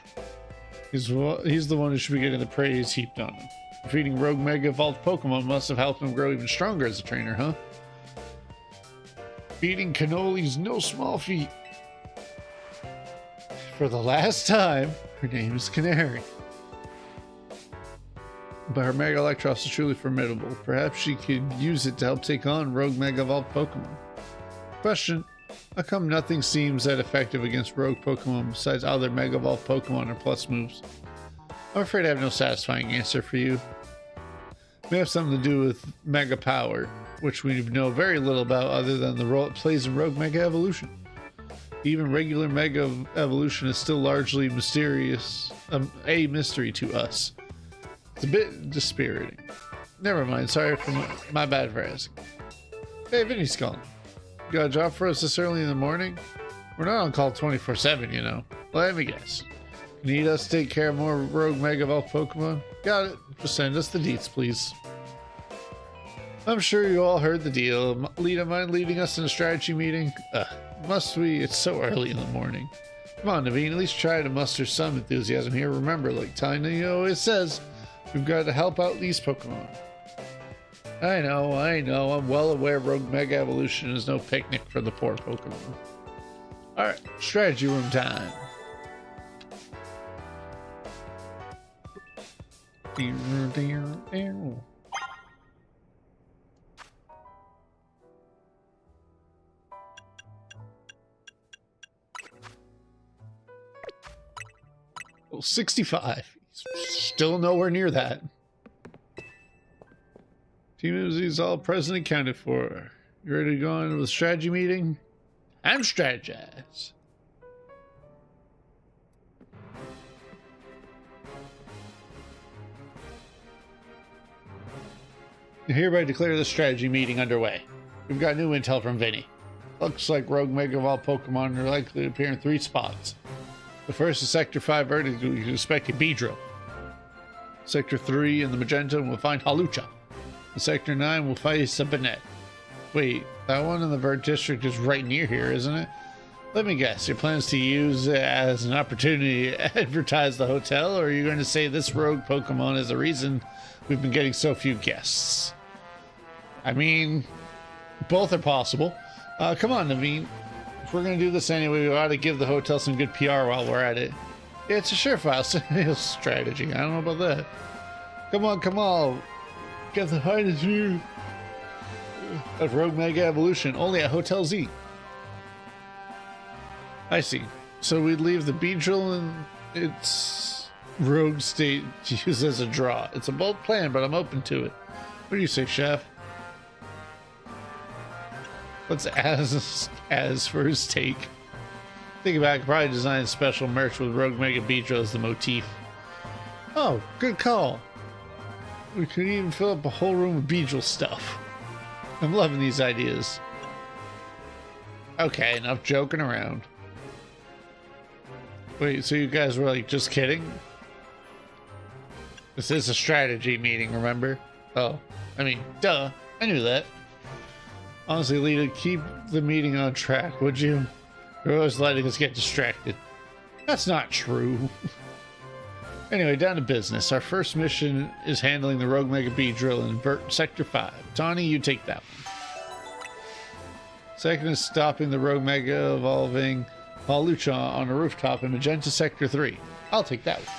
He's the one who should be getting the praise heaped on him. Defeating Rogue Mega Evolved Pokemon must have helped him grow even stronger as a trainer, huh? Beating Cannoli's no small feat. For the last time, her name is Canary. But her Mega Electros is truly formidable. Perhaps she could use it to help take on Rogue Mega Evolved Pokemon. Question: how come nothing seems that effective against Rogue Pokemon besides other Mega Evolved Pokemon or Plus moves? I'm afraid I have no satisfying answer for you. It may have something to do with Mega Power, which we know very little about other than the role it plays in Rogue Mega Evolution. Even regular Mega Evolution is still largely mysterious, a mystery to us. It's a bit dispiriting. Never mind, sorry for my bad for asking. Hey, Vinny's calling. You got a job for us this early in the morning? We're not on call 24/7, you know. Let me guess. Need us to take care of more Rogue Mega Evolved Pokemon? Got it. Just send us the deets, please. I'm sure you all heard the deal. Lita, mind leading us in a strategy meeting? Must we? It's so early in the morning. Come on, Naveen, at least try to muster some enthusiasm here. Remember, like Tiny always says, we've got to help out these Pokemon. I know. I'm well aware Rogue Mega Evolution is no picnic for the poor Pokemon. Alright, strategy room time. Well, 65. Still nowhere near that. Team is all present and accounted for. You ready to go on with the strategy meeting? and strategize. I hereby declare the strategy meeting underway. We've got new intel from Vinny. Looks like rogue Mega Evolved Pokemon are likely to appear in 3 spots. The first is Sector 5 vertical, you can expect a Beedrill. Sector 3 in the Magenta will find Halucha. In Sector 9 will face a Banette. Wait, that one in the Vert District is right near here, isn't it? Let me guess, your plans to use it as an opportunity to advertise the hotel, or are you going to say this rogue Pokemon is the reason we've been getting so few guests? I mean, both are possible. Come on, Naveen. If we're going to do this anyway, we ought to give the hotel some good PR while we're at it. It's a surefire sales strategy. I don't know about that. Come on. Get the highest view of Rogue Mega Evolution, only at Hotel Z. I see. So we'd leave the Beedrill in its rogue state to use as a draw. It's a bold plan, but I'm open to it. What do you say, Chef? What's as for his take? Think about it, I could probably design special merch with Rogue Mega Beedrill as the motif. Oh, good call. We could even fill up a whole room with Beedrill stuff. I'm loving these ideas. Okay, enough joking around. Wait, so you guys were like just kidding? This is a strategy meeting, remember? Oh, I mean, duh. I knew that. Honestly, Lita, keep the meeting on track, would you? You're always letting us get distracted. That's not true. Anyway, down to business. Our first mission is handling the Rogue Mega Beedrill in Sector 5. Tawny, you take that one. Second is stopping the Rogue Mega Evolving Halucha on a rooftop in Magenta Sector 3. I'll take that one.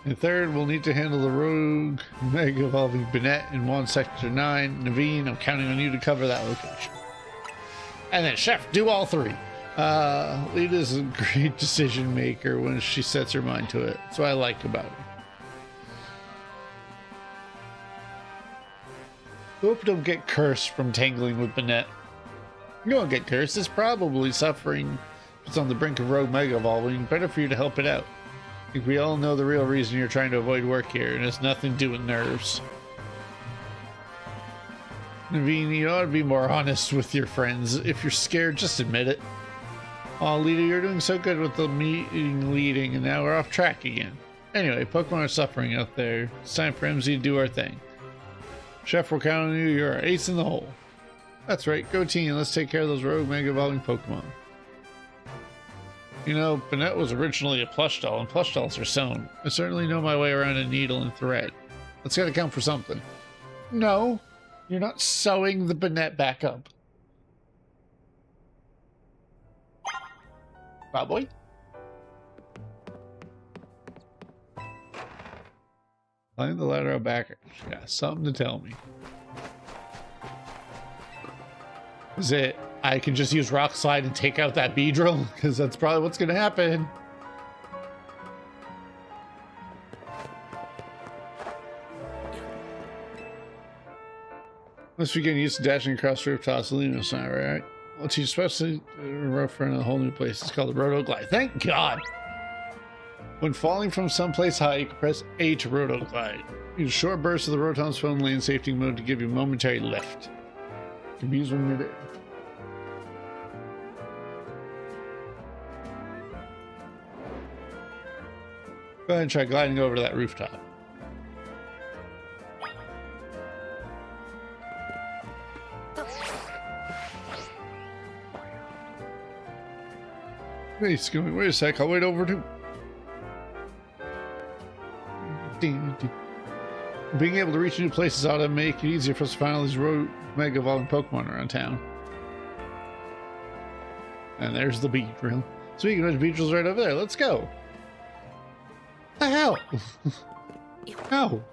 And third, we'll need to handle the Rogue Mega Evolving Banette in Sector 9. Naveen, I'm counting on you to cover that location. And then Chef, do all 3. Lita's a great decision maker when she sets her mind to it. That's what I like about her. Hope don't get cursed from tangling with Banette. You won't get cursed. It's probably suffering. It's on the brink of Rogue Mega Evolving. Better for you to help it out. I think we all know the real reason you're trying to avoid work here, and it's nothing to do with nerves. Naveen, you ought to be more honest with your friends. If you're scared, just admit it. Oh, Lita, you're doing so good with the meeting leading, and now we're off track again. Anyway, Pokemon are suffering out there. It's time for MZ to do our thing. Chef, we're counting on you. You're our ace in the hole. That's right. Go team. Let's take care of those Rogue Mega Evolving Pokemon. You know, Banette was originally a plush doll, and plush dolls are sewn. I certainly know my way around a needle and thread. That's gotta count for something. No, you're not sewing the Banette back up. Probably. Climb the ladder out back. Yeah, something to tell me. Is it I can just use Rock Slide and take out that Beedrill? Because that's probably what's going to happen. Must be getting used to dashing across rooftops. It's not right. Well, teach especially rough in a whole new place. It's called the Roto Glide. Thank God! When falling from someplace high, you can press A to Roto Glide. Use a short burst of the Rotom's phone lane safety mode to give you a momentary lift. Can be used when you're there. Go ahead and try gliding over to that rooftop. Wait a sec, I'll wait over too. Being able to reach new places ought to make it easier for us to find all these Rogue Mega Evolving Pokemon around town. And there's the Beedrill. Speaking of Beedrill's right over there, let's go. The hell? No.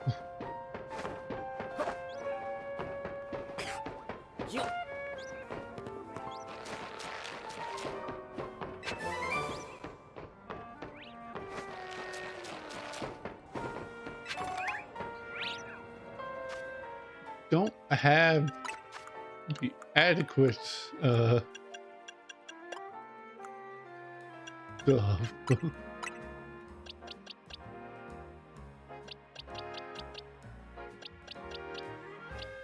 Don't I have be adequate stuff.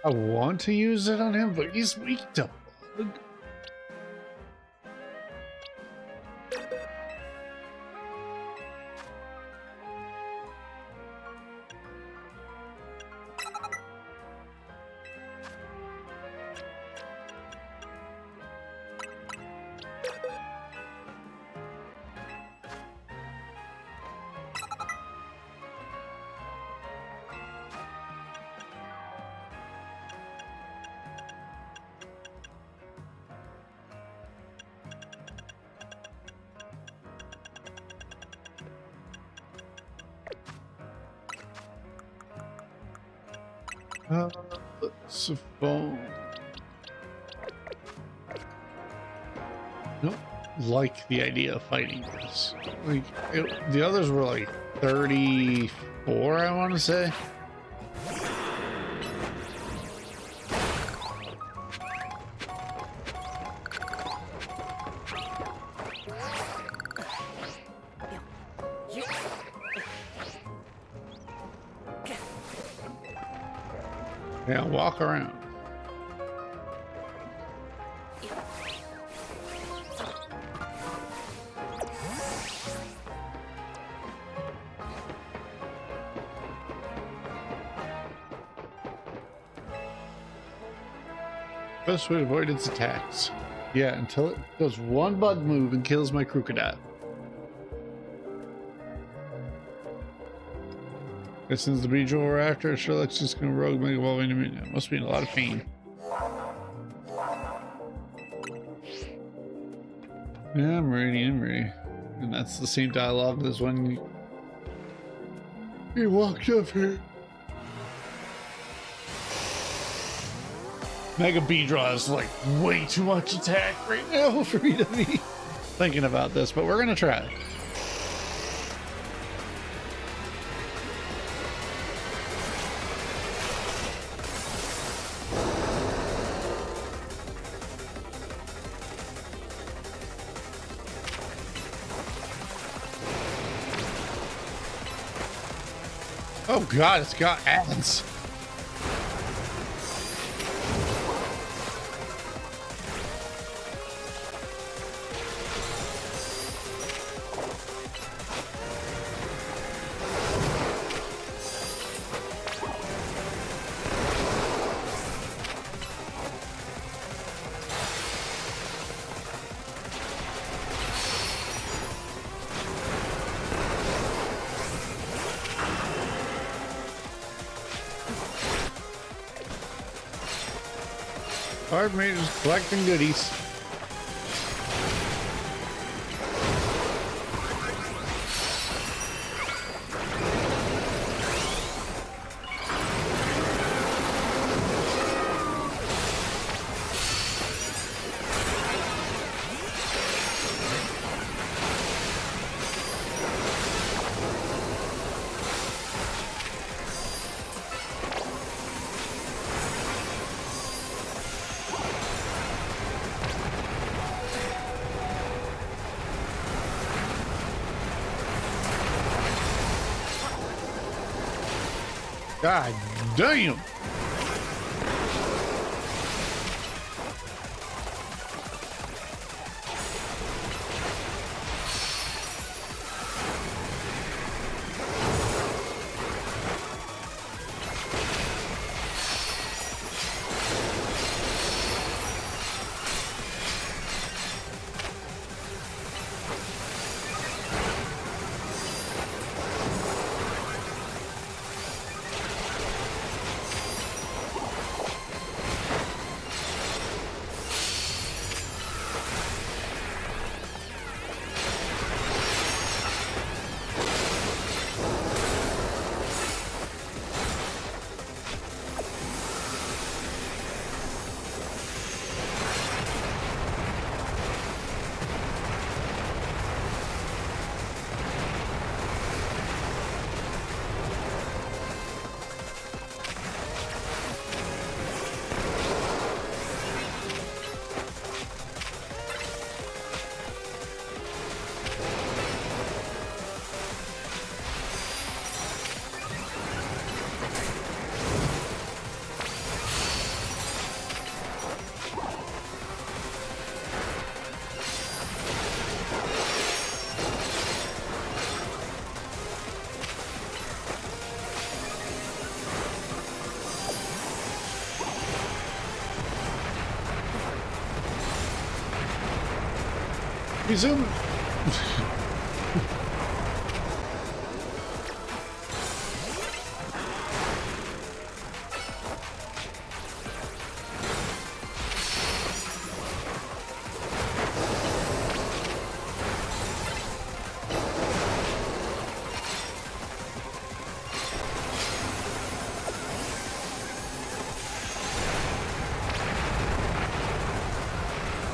I want to use it on him, but he's weak to bug. Let's phone. Don't like the idea of fighting this. Like the others were like 34, I want to say. Yeah, walk around. Best way to avoid its attacks. Yeah, until it does one bug move and kills my crocodile. This is the beach we're after. Sherlock's just gonna rogue make evolving into me. Must be in a lot of pain. Yeah, I'm ready. And that's the same dialogue as when he walked up here. Mega Beedra is like way too much attack right now for me to be thinking about this, but we're gonna try. Oh god, it's got ads. Hard mate is collecting goodies. God damn! Resume.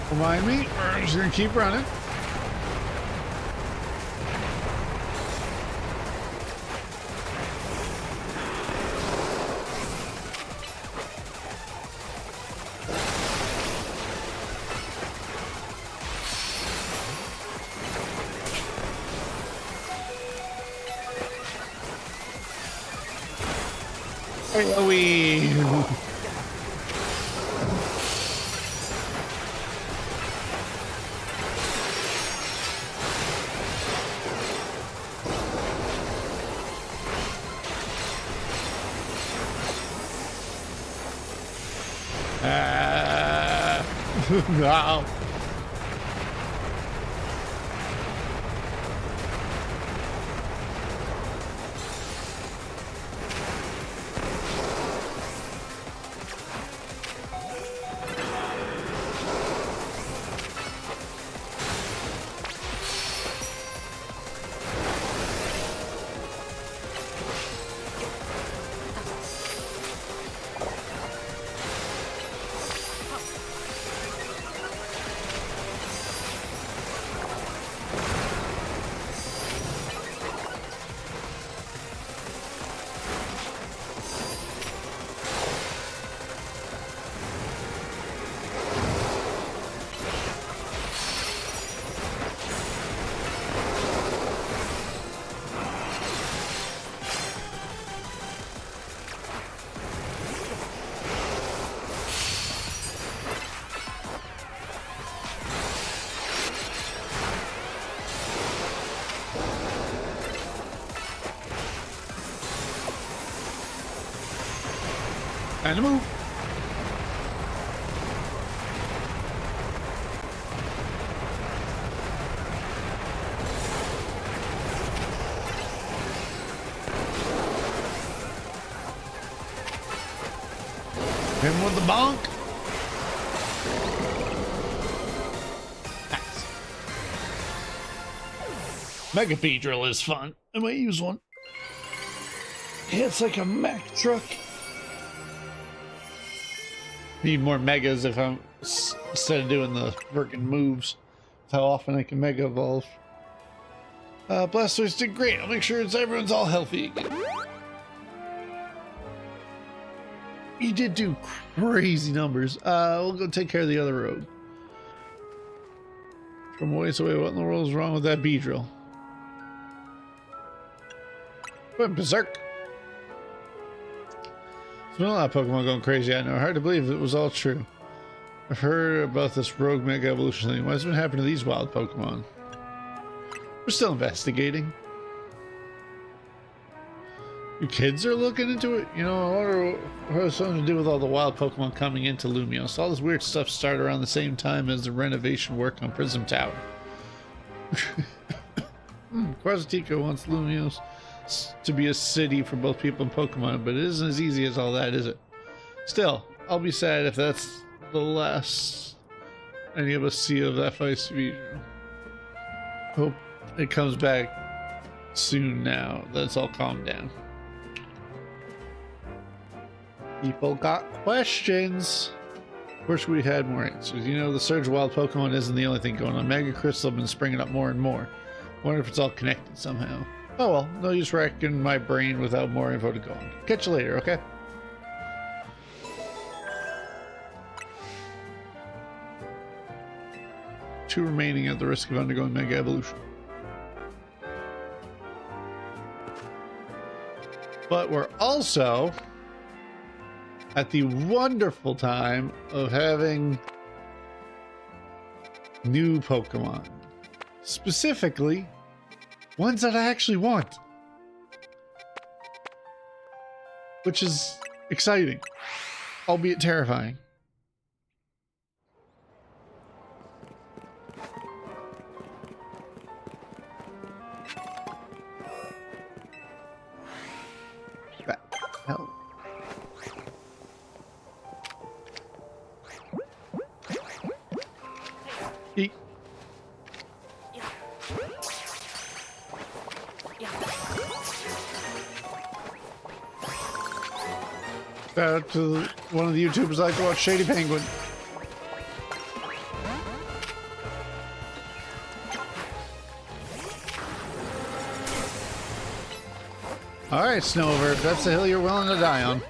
Remind me, we're just gonna keep running. We wow. And a move. Hit him with the bonk. Nice. Mega Beedrill is fun. I might use one. Yeah, it's like a mech truck. Need more megas if I'm instead of doing the freaking moves. How often I can mega evolve. Blastoise did great. I'll make sure everyone's all healthy again. You did do crazy numbers. We'll go take care of the other rogue. From ways away, what in the world is wrong with that Beedrill? Went berserk. There's been a lot of Pokemon going crazy. I know. Hard to believe it was all true. I've heard about this rogue mega evolution thing. What's been happening to these wild Pokemon? We're still investigating. You kids are looking into it? You know, I wonder what has something to do with all the wild Pokemon coming into Lumios. All this weird stuff started around the same time as the renovation work on Prism Tower. Quasitica wants Lumios to be a city for both people and Pokemon, but it isn't as easy as all that, is it? Still, I'll be sad if that's the last any of us see of that Vice Beedrill. Hope it comes back soon now that it's all calmed down. People got questions. Wish we had more answers. You know, the surge of wild Pokemon isn't the only thing going on. Mega Crystal have been springing up more and more. Wonder if it's all connected somehow. Oh well, no use wrecking my brain without more info to go on. Catch you later, okay? Two remaining at the risk of undergoing Mega Evolution. But we're also at the wonderful time of having new Pokemon. Specifically, ones that I actually want. Which is exciting, albeit terrifying. hell? Eat. Shout out to one of the YouTubers I like to watch, Shady Penguin. Alright, Snover, if that's the hill you're willing to die on.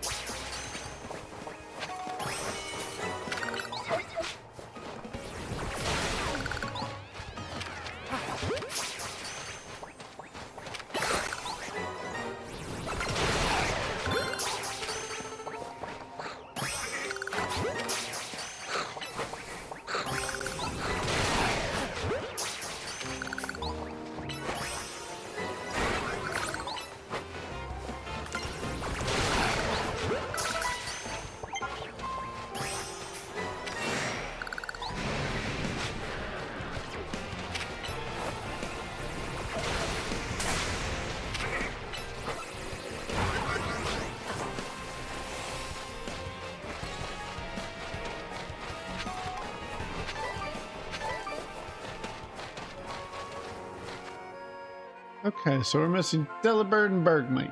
Okay, so we're missing Delibird and Bergmite.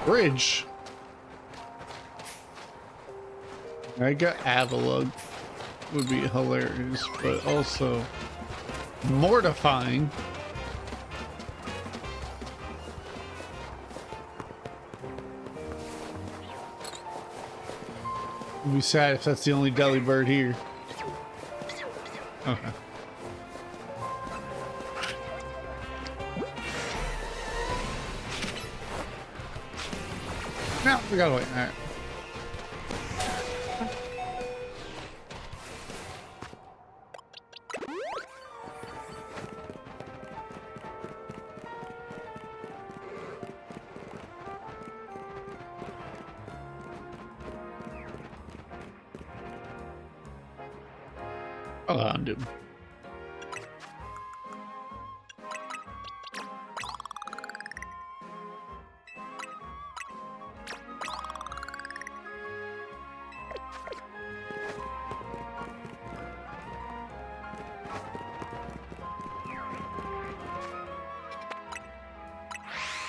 Bridge. I got Avalug. Would be hilarious, but also mortifying. It'd be sad if that's the only Delibird here. Okay. No, we gotta wait. All right. Hold on, dude.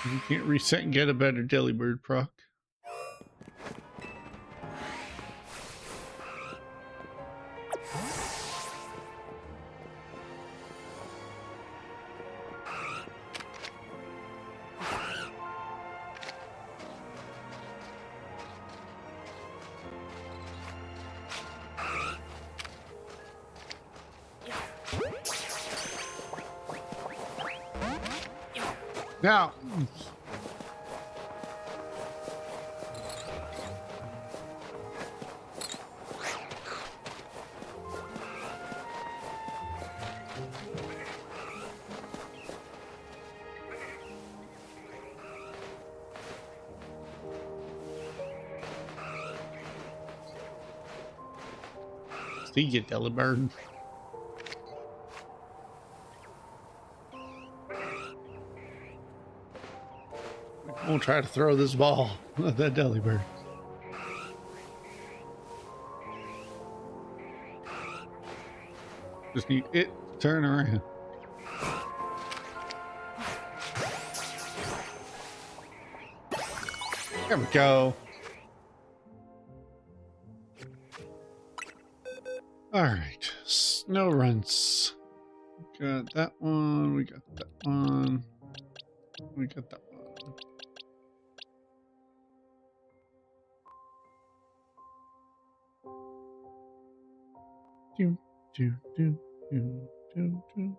You can't reset and get a better Delibird proc. Now, see you, Delibird. We'll try to throw this ball at that Delibird. Just need it to turn around. There we go. All right, snow runs. We got that one. We got that one. We got that one. Do, do, do, do, do, do.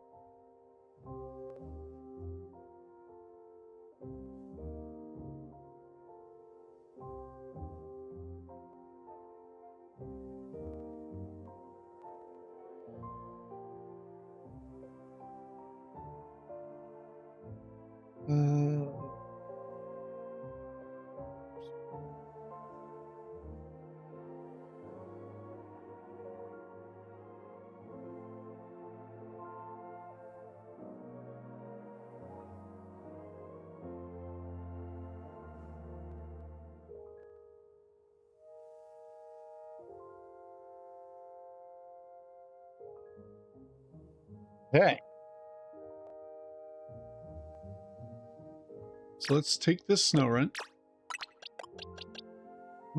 Okay. So let's take this snow run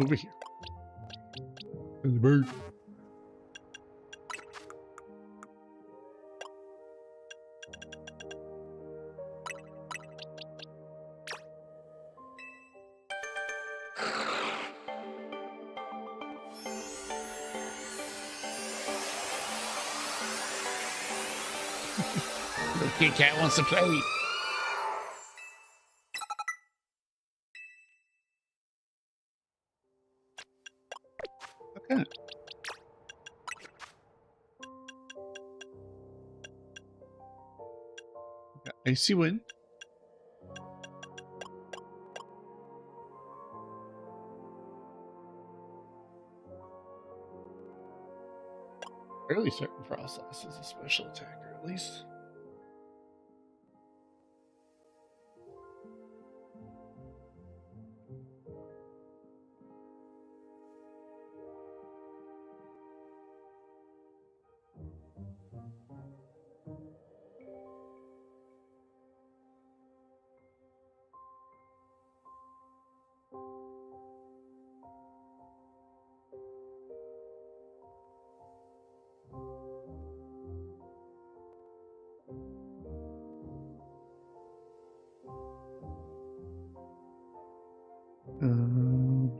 over here. And the bird. The Kit Kat wants to play. Okay. Got icy wind. Fairly certain Frostlass is a special attacker, at least. Um,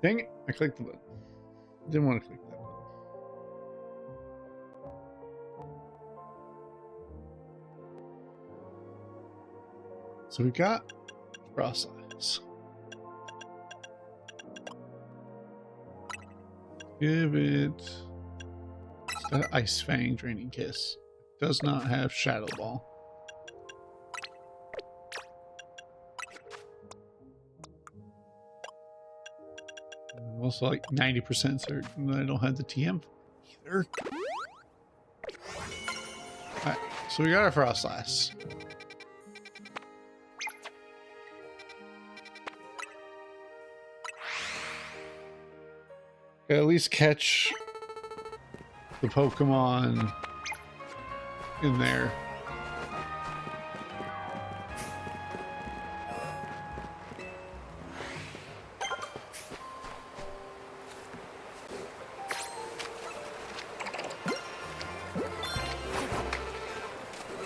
Dang it, I clicked the button. Didn't want to click that button. So we got Frostlass. Give it... It's got Ice Fang, Draining Kiss. Does not have Shadow Ball. I'm also like 90% certain that I don't have the TM either. Alright, so we got our Frostlass. At least catch the Pokemon in there.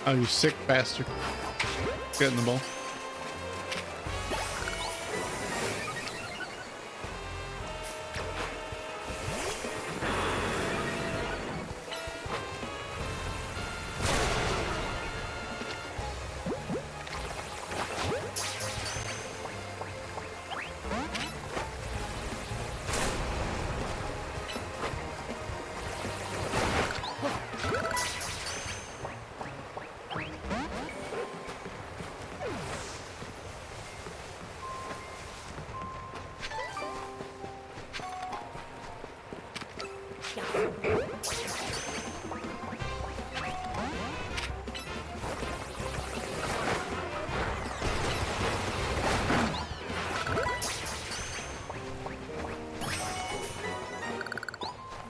Oh, you sick bastard. Get in the ball.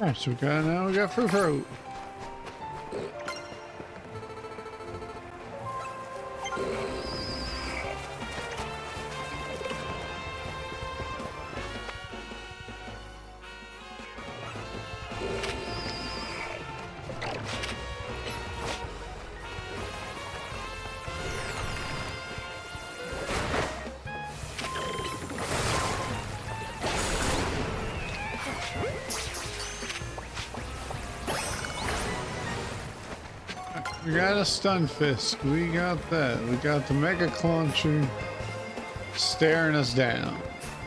Alright, so now we got Fruit. We got a Stunfisk. We got that. We got the Mega Clauncher staring us down.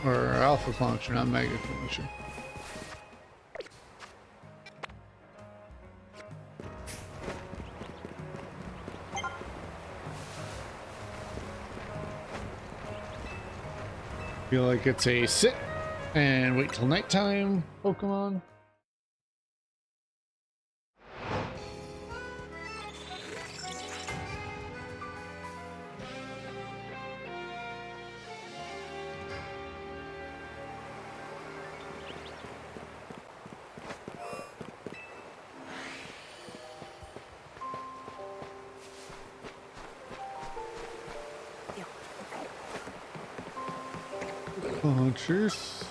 Or Alpha Clauncher, not Mega Clauncher. Feel like it's a sit and wait till nighttime Pokemon. Launchers.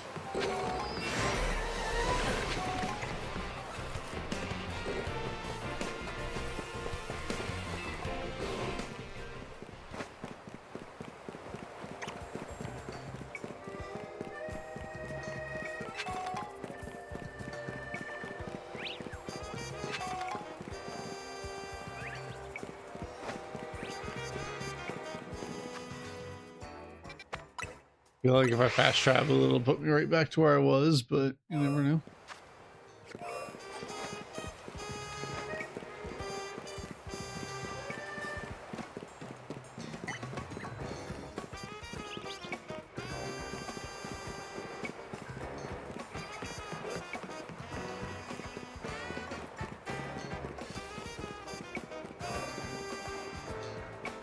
I feel like if I fast travel, it'll put me right back to where I was, but you never know.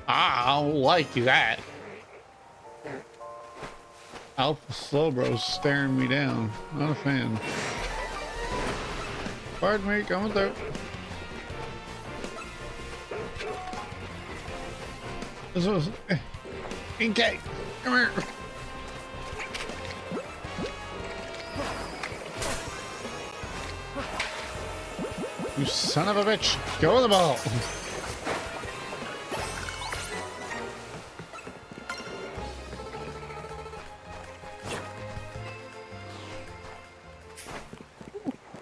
I don't like that. Alpha Slowbro's staring me down. Not a fan. Pardon me, coming through. This was Inkay. Come here. You son of a bitch. Go with the ball.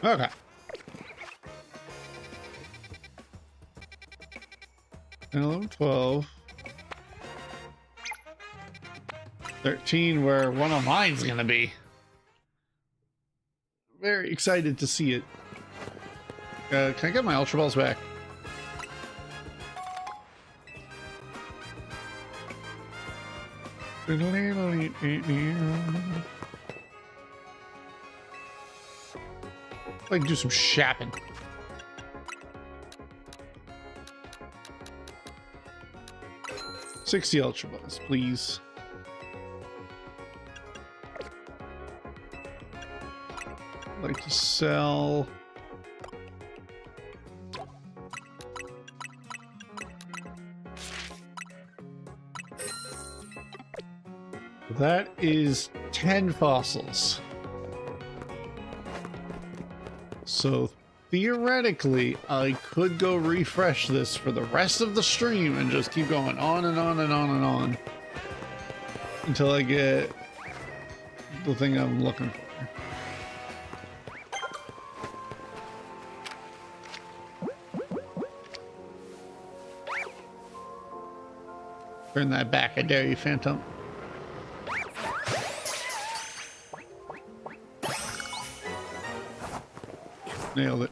Okay. And 11, 12. 13, where one of mine's gonna be. Very excited to see it. Can I get my Ultra Balls back? Like do some shopping. $60 Ultra Balls, please. I'd like to sell. That is 10 fossils. So theoretically, I could go refresh this for the rest of the stream and just keep going on and on and on and on until I get the thing I'm looking for. Turn that back, I dare you, Phantom. Nailed it.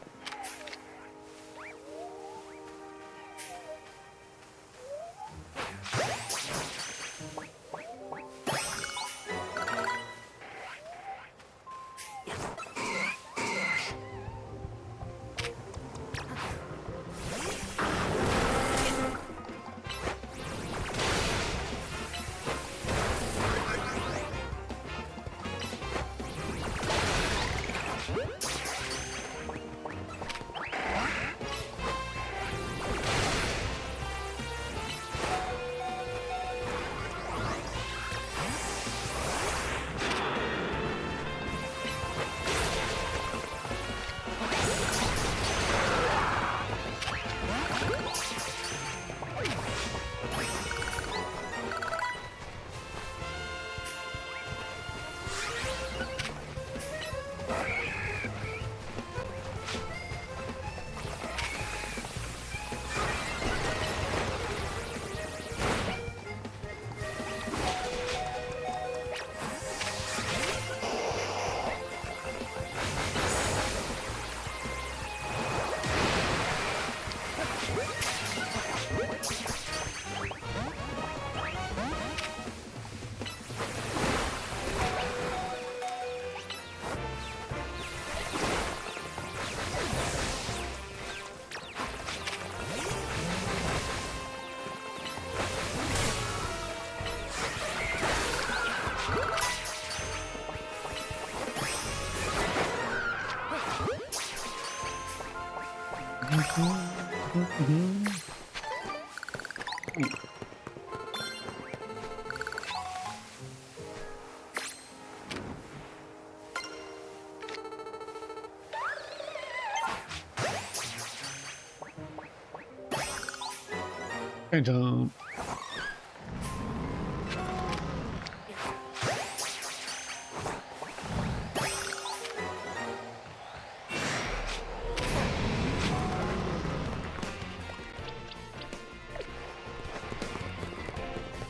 I don't.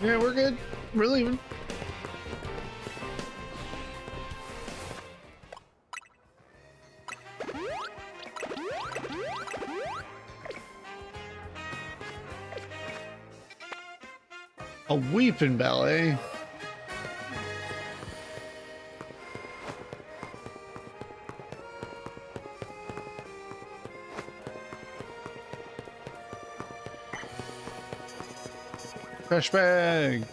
Yeah, we're good. We're leaving. A weeping ballet. Trash bag.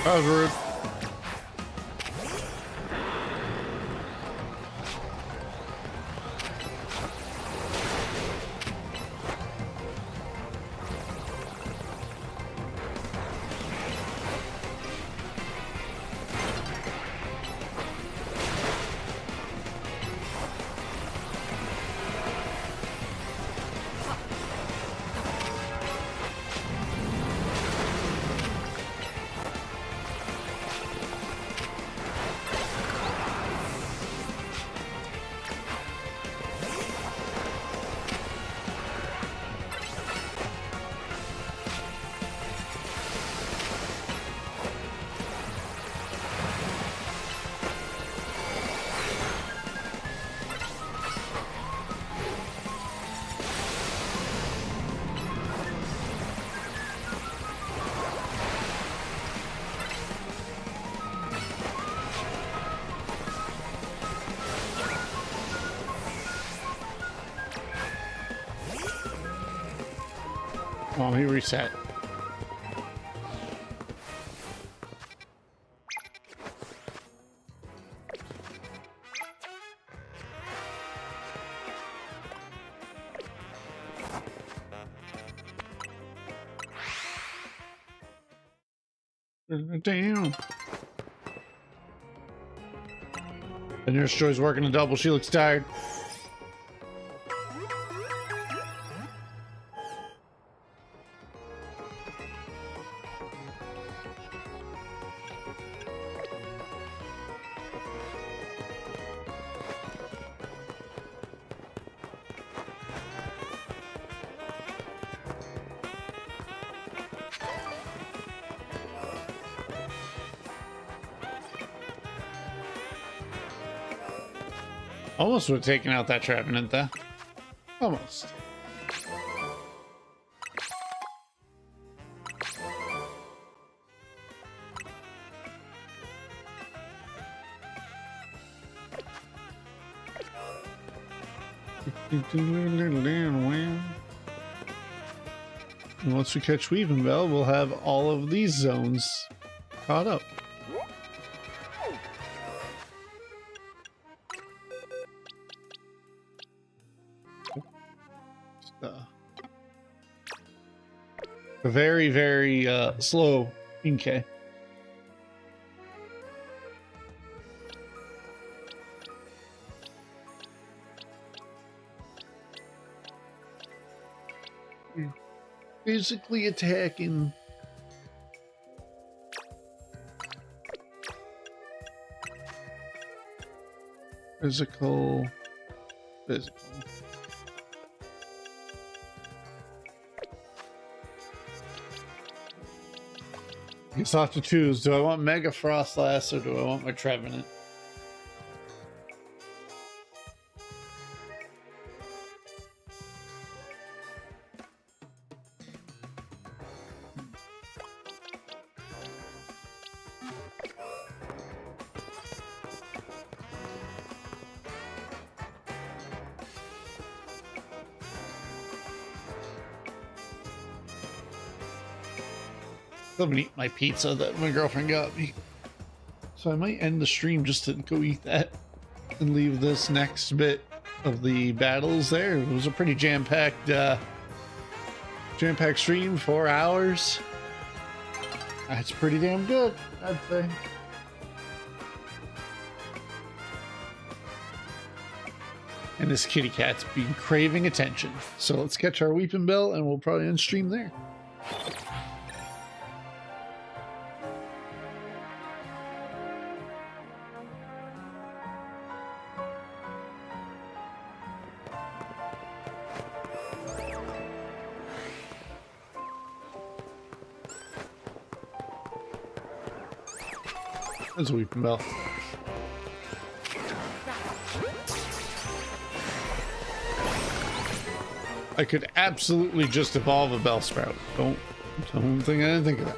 That was rude. Oh, he reset. Damn. The nurse Joy's working a double. She looks tired. Almost would have taken out that Trevenant there. Almost. And once we catch Weaving Bell, we'll have all of these zones caught up. Very, very slow Inkay. Physically attacking. Physical. You still have to choose. Do I want Mega Frostlass or do I want my Trevenant? I'm gonna eat my pizza that my girlfriend got me. So I might end the stream just to go eat that and leave this next bit of the battles there. It was a pretty jam-packed stream, 4 hours. That's pretty damn good, I'd say. And this kitty cat's been craving attention. So let's catch our Weeping Bell and we'll probably end stream there. That's a Weeping Bell. I could absolutely just evolve a Bellsprout. Don't think I didn't think of that.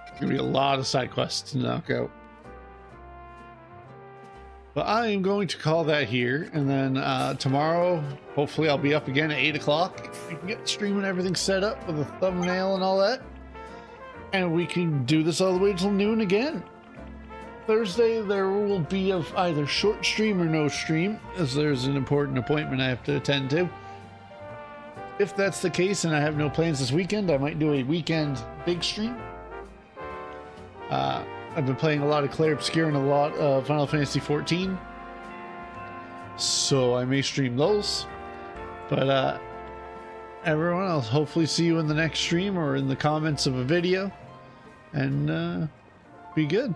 There's gonna be a lot of side quests to knock out. But I am going to call that here, and then tomorrow, hopefully I'll be up again at 8 o'clock. We can get the stream and everything set up with a thumbnail and all that. And we can do this all the way till noon again. Thursday, there will be of either short stream or no stream, as there's an important appointment I have to attend to. If that's the case and I have no plans this weekend, I might do a weekend big stream. I've been playing a lot of Clair Obscure and a lot of Final Fantasy XIV, so I may stream those. But everyone, I'll hopefully see you in the next stream or in the comments of a video, and be good.